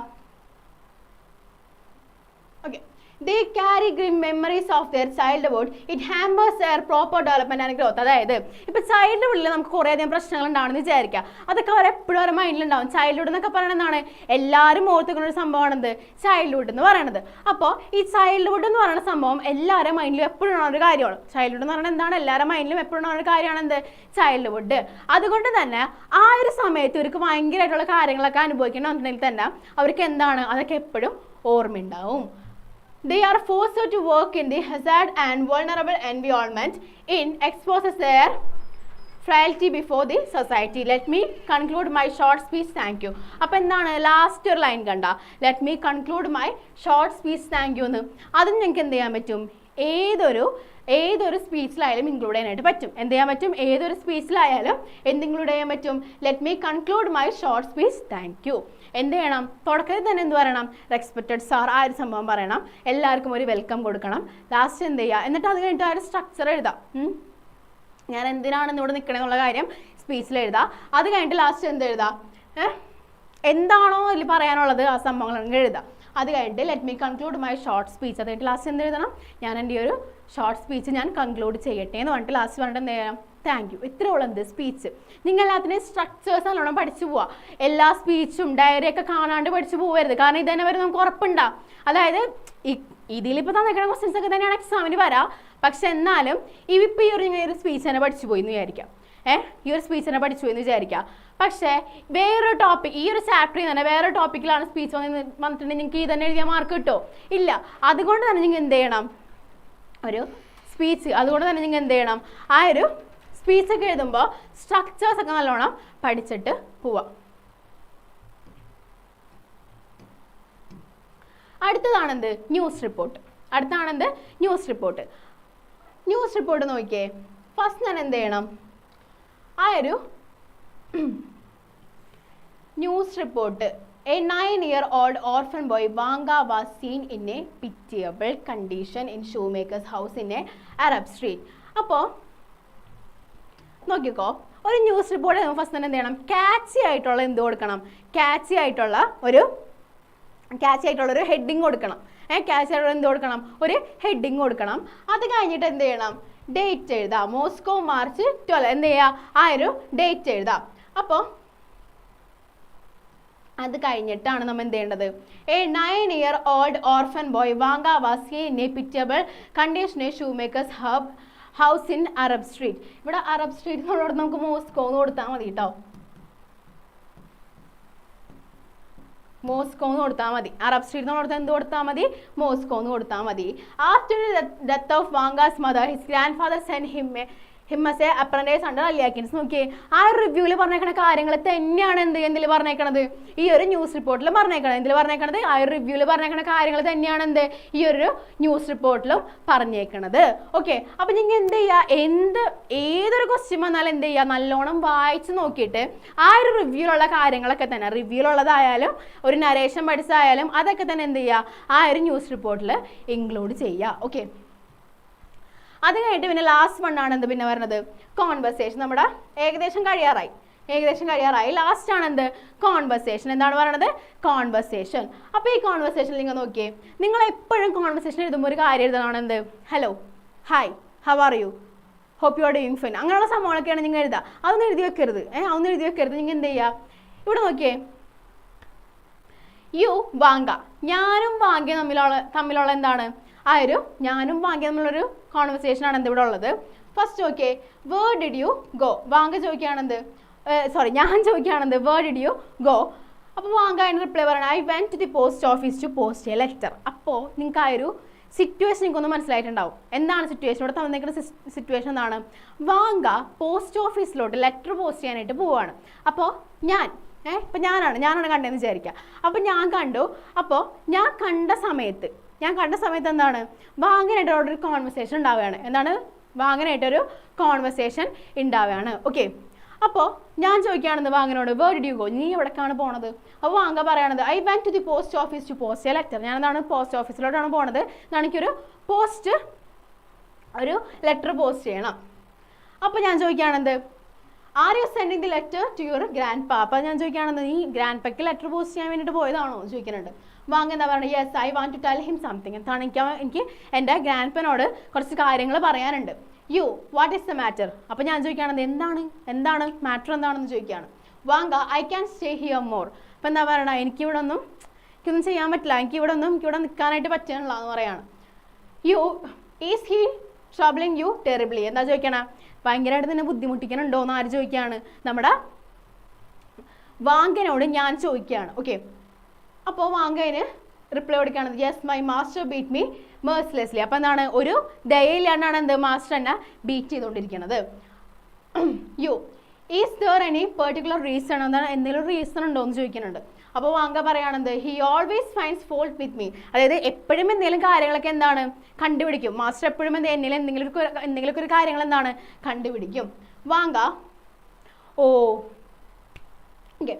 okay, they carry grim memories of their childhood. It hampers their proper development and growth. അതായത് ഇപ്പം ചൈൽഡ്ഹുഡിൽ നമുക്ക് കുറേ അധികം പ്രശ്നങ്ങൾ ഉണ്ടാവണമെന്ന് വിചാരിക്കുക, അതൊക്കെ അവർ എപ്പോഴും അവരുടെ മൈൻഡിലുണ്ടാവും. ചൈൽഡ്ഹുഡ് എന്നൊക്കെ പറയുന്നത് എന്താണ്, എല്ലാവരും ഓർത്തിക്കുന്ന ഒരു സംഭവമാണെന്ത് ചൈൽഡ്ഹുഡ് എന്ന് പറയുന്നത്. അപ്പോൾ ഈ ചൈൽഡ്ഹുഡ് എന്ന് പറയുന്ന സംഭവം എല്ലാവരുടെ മൈൻഡിലും എപ്പോഴും ഉള്ള ഒരു കാര്യമാണ്. ചൈൽഡ്ഹുഡ് എന്ന് പറയുന്നത് എന്താണ്, എല്ലാവരുടെ മൈൻഡിലും എപ്പോഴും ഉള്ള ഒരു കാര്യമാണ് എന്ത് ചൈൽഡ്ഹുഡ്. അതുകൊണ്ട് തന്നെ ആ ഒരു സമയത്ത് ഇവർക്ക് ഭയങ്കരമായിട്ടുള്ള കാര്യങ്ങളൊക്കെ അനുഭവിക്കണമെന്നുണ്ടെങ്കിൽ തന്നെ അവർക്ക് എന്താണ്, അതൊക്കെ എപ്പോഴും ഓർമ്മയുണ്ടാവും. They are forced to work in the hazard and vulnerable environment. In exposes their frailty before the society. Let me conclude my short speech, thank you. അപ്പോൾ എന്താണ് ലാസ്റ്റ് ഒരു ലൈൻ കണ്ട, let me conclude my short speech thank you എന്ന്. അതും ഞങ്ങൾക്ക് എന്ത് ചെയ്യാൻ പറ്റും, ഏതൊരു സ്പീച്ചിലായാലും ഇൻക്ലൂഡ് ചെയ്യാനായിട്ട് പറ്റും. എന്ത് ചെയ്യാൻ പറ്റും, ഏതൊരു സ്പീച്ചിലായാലും എന്ത് ഇൻക്ലൂഡ് ചെയ്യാൻ പറ്റും, let me conclude my short speech thank U. എന്ത് ചെയ്യണം, തുടക്കത്തിൽ തന്നെ എന്ത് പറയണം, റെസ്പെക്റ്റഡ് സാർ, ആ ഒരു സംഭവം പറയണം, എല്ലാവർക്കും ഒരു വെൽക്കം കൊടുക്കണം. ലാസ്റ്റ് എന്ത് ചെയ്യുക, എന്നിട്ട് അത് കഴിഞ്ഞിട്ട് ആ ഒരു സ്ട്രക്ചർ എഴുതാം. ഞാൻ എന്തിനാണെന്ന് ഇവിടെ നിൽക്കണമെന്നുള്ള കാര്യം സ്പീച്ചിൽ എഴുതാം. അത് കഴിഞ്ഞിട്ട് ലാസ്റ്റ് എന്ത് എഴുതാം, എന്താണോ അതിൽ പറയാനുള്ളത് ആ സംഭവങ്ങൾ എഴുതാം. അത് കഴിഞ്ഞിട്ട് let me conclude my short speech. അത് കഴിഞ്ഞിട്ട് ലാസ്റ്റ് എന്ത് എഴുതണം, ഞാൻ എൻ്റെ ഒരു ഷോർട്ട് സ്പീച്ച് ഞാൻ കൺക്ലൂഡ് ചെയ്യട്ടെ എന്ന് പറഞ്ഞിട്ട് ലാസ്റ്റ് പറഞ്ഞിട്ട് എന്ത് ചെയ്യണം, താങ്ക് യു. ഇത്രയേ ഉള്ളൂ എന്ത് സ്പീച്ച്. നിങ്ങൾ എല്ലാത്തിനെയും സ്ട്രക്ചേഴ്സ് നല്ലോണം പഠിച്ചു പോവുക. എല്ലാ സ്പീച്ചും ഡയറിയൊക്കെ കാണാണ്ട് പഠിച്ചു പോകരുത്. കാരണം ഇത് തന്നെ വരെ നമുക്ക് ഉറപ്പുണ്ടാവും. അതായത് ഇതിലിപ്പോൾ തന്നിരിക്കുന്ന ക്വസ്റ്റ്യൻസ് ഒക്കെ തന്നെയാണ് എക്സാമിന് വരാം. പക്ഷെ എന്നാലും ഇപ്പോൾ ഈ ഒരു സ്പീച്ച് തന്നെ പഠിച്ചു പോയി എന്ന് വിചാരിക്കാം. ഈ ഒരു സ്പീച്ച് തന്നെ പഠിച്ചു എന്ന് വിചാരിക്കാം. പക്ഷേ വേറൊരു ടോപ്പിക്, ഈ ഒരു ചാപ്റ്ററിൽ തന്നെ വേറൊരു ടോപ്പിക്കിലാണ് സ്പീച്ച് വന്നിട്ടുണ്ടെങ്കിൽ നിങ്ങൾക്ക് ഈ തന്നെ എഴുതിയ മാർക്ക് കിട്ടുമോ? ഇല്ല. അതുകൊണ്ട് തന്നെ നിങ്ങൾ എന്ത് ചെയ്യണം, ഒരു സ്പീച്ച്, അതുകൊണ്ട് തന്നെ നിങ്ങൾ എന്ത് ചെയ്യണം, ആ ഒരു സ്പീച്ചൊക്കെ എഴുതുമ്പോൾ സ്ട്രക്ചേഴ്സ് ഒക്കെ നല്ലോണം പഠിച്ചിട്ട് പോവാം. അടുത്തതാണെന്ത്, ന്യൂസ് റിപ്പോർട്ട്. ന്യൂസ് റിപ്പോർട്ട് നോക്കിയേ. ഫസ്റ്റ് ഞാൻ എന്ത് ചെയ്യണം, ആ ഒരു news report, A 9-year-old orphan boy Vanka was seen in a pitiable condition in shoemaker's house in a Arab street. അപ്പോൾ നോക്കിക്കോ, ഒരു ന്യൂസ് റിപ്പോർട്ട് ഫസ്റ്റ് തന്നെ എന്ത് ചെയ്യണം, ക്യാച്ചി ആയിട്ടുള്ള എന്ത് കൊടുക്കണം, ക്യാച്ചി ആയിട്ടുള്ള ഒരു ഹെഡിങ് കൊടുക്കണം. ക്യാച്ചി ആയിട്ടുള്ള എന്ത് കൊടുക്കണം, ഒരു ഹെഡിങ് കൊടുക്കണം. അത് കഴിഞ്ഞിട്ട് എന്ത് ചെയ്യണം, ഡേറ്റ് എഴുതാം. മോസ്കോ മാർച്ച് 12 എന്ത് ചെയ്യുക, ആ ഒരു ഡേറ്റ് എഴുതാം. അപ്പോൾ അത് കഴിഞ്ഞിട്ടാണ് നമ്മൾ എന്ത് ചെയ്യേണ്ടത്, A 9-year-old orphan boy Vanka was seen in a pitiable condition in shoemaker's house in Arab street. ഇവിടെ അറബ് സ്ട്രീറ്റ് എന്നുള്ളത് നമുക്ക് മോസ്കോ എന്ന് കൊടുത്താൽ മതി കേട്ടോ. മോസ്കോ എന്ന് കൊടുത്താൽ മതി. അറബ് സ്ട്രീറ്റ് എന്ന് കൊടുത്താൽ എന്ത് കൊടുത്താൽ മതി, മോസ്കോ എന്ന് കൊടുത്താൽ മതി. After the death of Vanka's mother his grandfather send him as a apprentice under Alyakhin's. നോക്കിയേ, ആ റിവ്യൂവിൽ പറഞ്ഞേക്കണ കാര്യങ്ങൾ തന്നെയാണ് എന്തിൽ പറഞ്ഞേക്കണത്, ഈ ഒരു ന്യൂസ് റിപ്പോർട്ടിൽ പറഞ്ഞേക്കണത്. ആ ഒരു റിവ്യൂവിൽ പറഞ്ഞേക്കണ കാര്യങ്ങൾ തന്നെയാണ് ഈ ഒരു ന്യൂസ് റിപ്പോർട്ടിലും പറഞ്ഞേക്കണത്. ഓക്കെ, അപ്പം നിങ്ങൾ എന്ത് ചെയ്യുക, ഏതൊരു ക്വസ്റ്റ്യൻ വന്നാലും എന്ത് ചെയ്യുക, നല്ലോണം വായിച്ച് നോക്കിയിട്ട് ആ ഒരു റിവ്യൂവിലുള്ള കാര്യങ്ങളൊക്കെ തന്നെ, റിവ്യൂവിലുള്ളതായാലും ഒരു നരേഷൻ പഠിച്ചതായാലും അതൊക്കെ തന്നെ എന്ത് ചെയ്യുക, ആ ഒരു ന്യൂസ് റിപ്പോർട്ടിൽ ഇൻക്ലൂഡ് ചെയ്യുക. ഓക്കെ, അത് കഴിഞ്ഞിട്ട് പിന്നെ ലാസ്റ്റ് വണ്ണാണ് എന്ത് പിന്നെ വരുന്നത്, കോൺവെർസേഷൻ. നമ്മുടെ ഏകദേശം കഴിയാറായി. ലാസ്റ്റ് ആണ് എന്ത്, കോൺവെർസേഷൻ. എന്താണ് പറയണത്, കോൺവെർസേഷൻ. അപ്പോൾ ഈ കോൺവെർസേഷൻ നിങ്ങൾ നോക്കിയേ, നിങ്ങൾ എപ്പോഴും കോൺവെർസേഷൻ എഴുതുമ്പോൾ ഒരു കാര്യം എഴുതണം, എന്ത്, hello, hi, how are you, hope you are doing fine, അങ്ങനെയുള്ള സംഭവങ്ങളൊക്കെയാണ് നിങ്ങൾ എഴുതുക. അതൊന്നും എഴുതി വെക്കരുത്. നിങ്ങൾ എന്ത് ചെയ്യുക, ഇവിടെ നോക്കിയേ, യു വാങ്ക, ഞാനും വാങ്ക തമ്മിലുള്ള എന്താണ്, ആ ഒരു ഞാനും വാങ്ക തമ്മിലുള്ളൊരു കോൺവെർസേഷൻ ആണ് എന്ത് ഇവിടെ ഉള്ളത്. ഫസ്റ്റ് നോക്കിയേ, where did you go, Vanka ചോദിക്കുകയാണെന്ത്, ഞാൻ ചോദിക്കുകയാണെന്ത്, വേർ ഡിഡ് യു ഗോ. അപ്പോൾ വാങ്ക അതിന് റിപ്ലൈ പറയണം, I went to the post office to post a letter. അപ്പോൾ നിങ്ങൾക്ക് ആ ഒരു സിറ്റുവേഷൻ നിങ്ങൾക്കൊന്ന് മനസ്സിലായിട്ടുണ്ടാവും. എന്താണ് സിറ്റുവേഷൻ, ഇവിടെ തന്നിരിക്കുന്ന സിറ്റുവേഷൻ എന്താണ്, വാങ്ക പോസ്റ്റ് ഓഫീസിലോട്ട് ലെറ്റർ പോസ്റ്റ് ചെയ്യാനായിട്ട് പോവുകയാണ്. അപ്പോൾ ഇപ്പം ഞാനാണ് കണ്ടതെന്ന് വിചാരിക്കുക. അപ്പോൾ ഞാൻ കണ്ടു. അപ്പോൾ ഞാൻ കണ്ട സമയത്ത് എന്താണ്, വാങ്ങനായിട്ടൊരു കോൺവെർസേഷൻ ഉണ്ടാവുകയാണ്. എന്താണ്, വാങ്ങനായിട്ടൊരു കോൺവെർസേഷൻ ഉണ്ടാവുകയാണ്. ഓക്കെ, അപ്പോൾ ഞാൻ ചോദിക്കുകയാണെന്ന് വാങ്ങനോട്, വേർ ഡിഡ് യു ഗോ, നീ എവിടേക്കാണ് പോണത്. അപ്പോൾ വാങ്ക പറയണത്, I went to the post office to post a letter. ഞാൻ എന്താണ്, പോസ്റ്റ് ഓഫീസിലോട്ടാണ് പോണത്. എന്താണ്, എനിക്കൊരു ലെറ്റർ പോസ്റ്റ് ചെയ്യണം. അപ്പോൾ ഞാൻ ചോദിക്കുകയാണെന്ത്, are you sending the letter to your grandpa. അപ്പോൾ ഞാൻ ചോദിക്കുകയാണെന്ന്, നീ ഗ്രാൻഡ് പാക്ക് ലെറ്റർ പോസ്റ്റ് ചെയ്യാൻ വേണ്ടിയിട്ട് പോയതാണോ എന്ന് ചോദിക്കുന്നുണ്ട്. വാങ്ങ എന്താ പറയുക, yes I want to tell him something. എന്താണ്, എനിക്ക് എൻ്റെ ഗ്രാൻഡ് പനോട് കുറച്ച് കാര്യങ്ങൾ പറയാനുണ്ട്. You what is the matter. അപ്പോൾ ഞാൻ ചോദിക്കുകയാണെന്ന്, എന്താണ് മാറ്റർ എന്താണെന്ന് ചോദിക്കുകയാണ്. Vanka, I can stay here more. അപ്പോൾ എന്താ പറയണ, എനിക്കൊന്നും ചെയ്യാൻ പറ്റില്ല, എനിക്കിവിടെ നിൽക്കാനായിട്ട് പറ്റുന്നില്ല എന്ന് പറയാണ്. You is he troubling you terribly. എന്താ ചോദിക്കണേ, ഭയങ്കരമായിട്ട് തന്നെ ബുദ്ധിമുട്ടിക്കണുണ്ടോ എന്ന് ആര് ചോദിക്കുകയാണ്, നമ്മുടെ വാങ്കനോട് ഞാൻ ചോദിക്കുകയാണ്. ഓക്കെ, അപ്പോൾ വാങ്കന് റിപ്ലൈ കൊടുക്കുകയാണ്, yes my master beat me mercilessly. അപ്പോൾ എന്താണ്, ഒരു ദയയിലാണ് എന്ത് മാസ്റ്റർ എന്നെ ബീറ്റ് ചെയ്തുകൊണ്ടിരിക്കുന്നത്. You is there any particular reason, എന്താണ് എന്തെങ്കിലും റീസൺ ഉണ്ടോ എന്ന് ചോദിക്കുന്നുണ്ട്. അപ്പോൾ വാങ്ക പറയുകയാണെന്ത് he always finds fault with me, അതായത് എപ്പോഴും എന്തെങ്കിലും കാര്യങ്ങളൊക്കെ എന്താണ് കണ്ടുപിടിക്കും. മാസ്റ്റർ എപ്പോഴും എന്തെങ്കിലുമൊക്കെ ഒരു കാര്യങ്ങൾ എന്താണ് കണ്ടുപിടിക്കും. വാങ്ക ഓ ഓക്കെ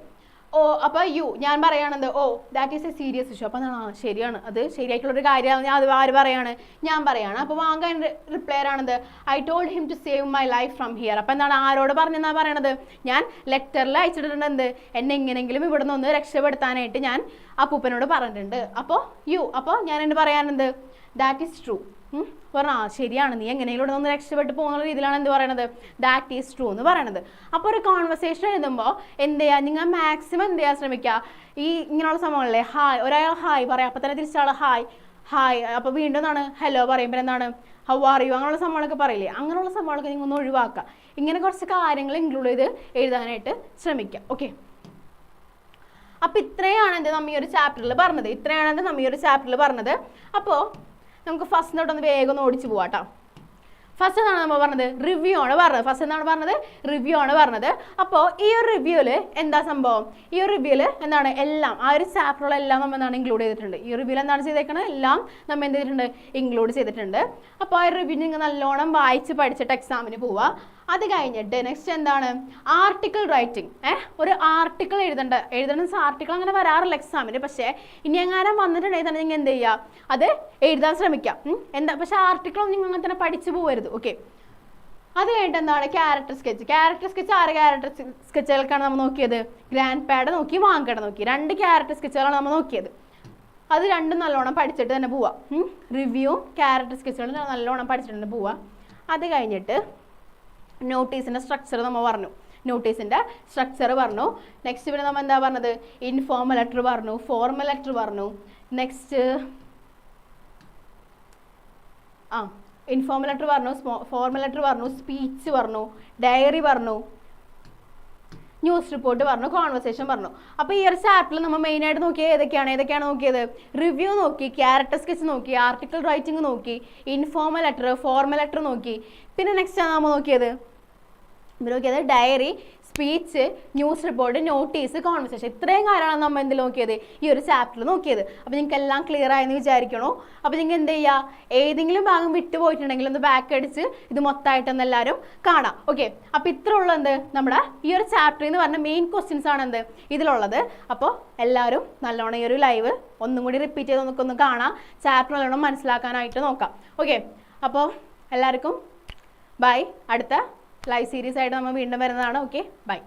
ഓ അപ്പോൾ യു ഞാൻ പറയുകയാണെന്ത് oh that is a serious issue. അപ്പോൾ എന്താണ് ശരിയാണ്, അത് ശരിയായിട്ടുള്ളൊരു കാര്യമാണ്. ഞാൻ അത് ആര് പറയാണ്, ഞാൻ പറയാണ്. അപ്പോൾ വാങ്ക റിപ്ലൈ ആണെന്ത് I told him to save my life from here. അപ്പോൾ എന്താണ് ആരോട് പറഞ്ഞെന്നാ പറയണത്, ഞാൻ ലെറ്ററിൽ അയച്ചിട്ടുണ്ട് എന്ത് എന്നെ എങ്ങനെയെങ്കിലും ഇവിടെ നിന്ന് ഒന്ന് രക്ഷപ്പെടുത്താനായിട്ട് ഞാൻ അപ്പൂപ്പനോട് പറഞ്ഞിട്ടുണ്ട്. അപ്പോൾ ഞാൻ എന്ത് പറയാനെന്ത് ദാറ്റ് ഈസ് ട്രൂ. പറഞ്ഞാൽ ശരിയാണ്, നീ എങ്ങനെയെങ്കിലും ഒന്ന് രക്ഷപ്പെട്ട് പോകുന്ന രീതിയിലാണ് എന്ത് പറയണത് ദാറ്റ് ഈസ് ട്രൂ എന്ന് പറയണത്. അപ്പോൾ ഒരു കോൺവെർസേഷൻ എഴുതുമ്പോൾ എന്ത് ചെയ്യുക, നിങ്ങൾ മാക്സിമം എന്ത് ചെയ്യാൻ ശ്രമിക്കുക, ഈ ഇങ്ങനെയുള്ള സംഭവങ്ങളല്ലേ ഹായ്, ഒരാൾ ഹായ് പറയാം, അപ്പോൾ തന്നെ തിരിച്ചാൾ ഹായ്, അപ്പോൾ വീണ്ടും എന്താണ് ഹലോ പറയുമ്പോൾ എന്താണ് ഹൗ ആർ യു, അങ്ങനെയുള്ള സംഭവങ്ങളൊക്കെ പറയില്ലേ, അങ്ങനെയുള്ള സംഭവങ്ങളൊക്കെ നിങ്ങൾ ഒന്ന് ഒഴിവാക്കുക. ഇങ്ങനെ കുറച്ച് കാര്യങ്ങൾ ഇൻക്ലൂഡ് ചെയ്ത് എഴുതാനായിട്ട് ശ്രമിക്കുക. ഓക്കെ, അപ്പോൾ ഇത്രയാണ് എന്ത് നമ്മൾ ഈ ഒരു ചാപ്റ്ററിൽ പറഞ്ഞത്. അപ്പോൾ നമുക്ക് ഫസ്റ്റ് തൊട്ടൊന്ന് വേഗം ഒന്ന് ഓടിച്ചു പോവാം കേട്ടോ. ഫസ്റ്റ് എന്താണ് നമ്മൾ പറഞ്ഞത്, റിവ്യൂ ആണ് പറഞ്ഞത്. അപ്പോൾ ഈ ഒരു റിവ്യൂവിൽ എന്താ സംഭവം, ഈ ഒരു റിവ്യൂവിൽ എന്താണ് എല്ലാം ആ ഒരു ചാപ്റ്ററുകളെല്ലാം നമ്മൾ എന്താണ് ഇൻക്ലൂഡ് ചെയ്തിട്ടുണ്ട്. ഈ റിവ്യൂവിൽ എന്താണ് ചെയ്തേക്കുന്നത്, എല്ലാം നമ്മൾ എന്ത് ചെയ്തിട്ടുണ്ട്, ഇൻക്ലൂഡ് ചെയ്തിട്ടുണ്ട്. അപ്പോൾ ആ ഒരു റിവ്യൂ നിങ്ങൾ നല്ലോണം വായിച്ച് പഠിച്ചിട്ട് എക്സാമിന് പോവുക. അത് കഴിഞ്ഞിട്ട് നെക്സ്റ്റ് എന്താണ് ആർട്ടിക്കിൾ റൈറ്റിംഗ്. ഒരു ആർട്ടിക്കിൾ എഴുതണം ആർട്ടിക്കിൾ അങ്ങനെ വരാറില്ല എക്സാമിന്, പക്ഷേ ഇനി എങ്ങാനും വന്നിട്ടുണ്ടെങ്കിൽ തന്നെ നിങ്ങൾ എന്ത് ചെയ്യുക, അത് എഴുതാൻ ശ്രമിക്കാം. പക്ഷേ ആർട്ടിക്കിളൊന്നും നിങ്ങൾ അങ്ങനെ തന്നെ പഠിച്ചു പോകരുത്. ഓക്കെ, അത് കഴിഞ്ഞിട്ട് എന്താണ് ക്യാരക്ടർ സ്കെച്ച്. ആറ് ക്യാരക്ടർ സ്കെച്ചുകൾക്കാണ് നമ്മൾ നോക്കിയത്, ഗ്രാൻഡ് പാഡ് നോക്കി, വാങ്കയുടെ നോക്കി, 2 ക്യാരക്ടർ സ്കെച്ചുകളാണ് നമ്മൾ നോക്കിയത്. അത് രണ്ടും നല്ലോണം പഠിച്ചിട്ട് തന്നെ പോവാം. റിവ്യൂ ക്യാരക്ടർ സ്കെച്ചുകൾ നല്ലോണം പഠിച്ചിട്ട് തന്നെ പോവാം. അത് കഴിഞ്ഞിട്ട് നോട്ടീസിൻ്റെ സ്ട്രക്ചർ നമ്മൾ പറഞ്ഞു, നെക്സ്റ്റ് പിന്നെ നമ്മൾ എന്താ പറഞ്ഞത്, ഇൻഫോർമൽ ലെറ്റർ പറഞ്ഞു, ഫോർമൽ ലെറ്റർ പറഞ്ഞു, നെക്സ്റ്റ് ഇൻഫോർമൽ ലെറ്റർ പറഞ്ഞു, ഫോർമൽ ലെറ്റർ പറഞ്ഞു, സ്പീച്ച് പറഞ്ഞു, ഡയറി പറഞ്ഞു, ന്യൂസ് റിപ്പോർട്ട് പറഞ്ഞു, കോൺവെർസേഷൻ പറഞ്ഞു. അപ്പോൾ ഈ ഒരു ചാപ്റ്ററിൽ നമ്മൾ മെയിനായിട്ട് നോക്കിയത് ഏതൊക്കെയാണ് നോക്കിയത്, റിവ്യൂ നോക്കി, ക്യാരക്ടർ സ്കെച്ച് നോക്കി, ആർട്ടിക്കിൾ റൈറ്റിംഗ് നോക്കി, ഇൻഫോർമൽ ലെറ്റർ, ഫോർമൽ ലെറ്റർ നോക്കി. പിന്നെ നെക്സ്റ്റ് ആണ് നമ്മൾ നോക്കിയത് diary, speech, news report, notice, conversation. ഇത്രയും കാര്യമാണ് നമ്മൾ എന്തിൽ നോക്കിയത്, ഈ ഒരു ചാപ്റ്ററിൽ നോക്കിയത്. അപ്പോൾ നിങ്ങൾക്ക് എല്ലാം ക്ലിയർ ആയെന്ന് വിചാരിക്കണോ. അപ്പോൾ നിങ്ങൾ എന്ത് ചെയ്യുക, ഏതെങ്കിലും ഭാഗം വിട്ടുപോയിട്ടുണ്ടെങ്കിൽ ഒന്ന് ബാക്ക് അടിച്ച് ഇത് മൊത്തമായിട്ടൊന്ന് എല്ലാവരും കാണാം. ഓക്കെ, അപ്പോൾ ഇത്ര ഉള്ളത് നമ്മുടെ ഈ ഒരു ചാപ്റ്ററിൽ എന്ന് പറഞ്ഞ മെയിൻ ക്വസ്റ്റ്യൻസ് ആണ് എന്ത് ഇതിലുള്ളത്. അപ്പോൾ എല്ലാവരും നല്ലോണം ഈ ഒരു ലൈവ് ഒന്നും കൂടി റിപ്പീറ്റ് ചെയ്ത് നമുക്കൊന്ന് കാണാം, ചാപ്റ്റർ നല്ലോണം മനസ്സിലാക്കാനായിട്ട് നോക്കാം. ഓക്കെ, അപ്പോൾ എല്ലാവർക്കും ബൈ. അടുത്ത ലൈവ് സീരീസ് ആയിട്ട് നമ്മൾ വീണ്ടും വരുന്നതാണ്. Okay, by.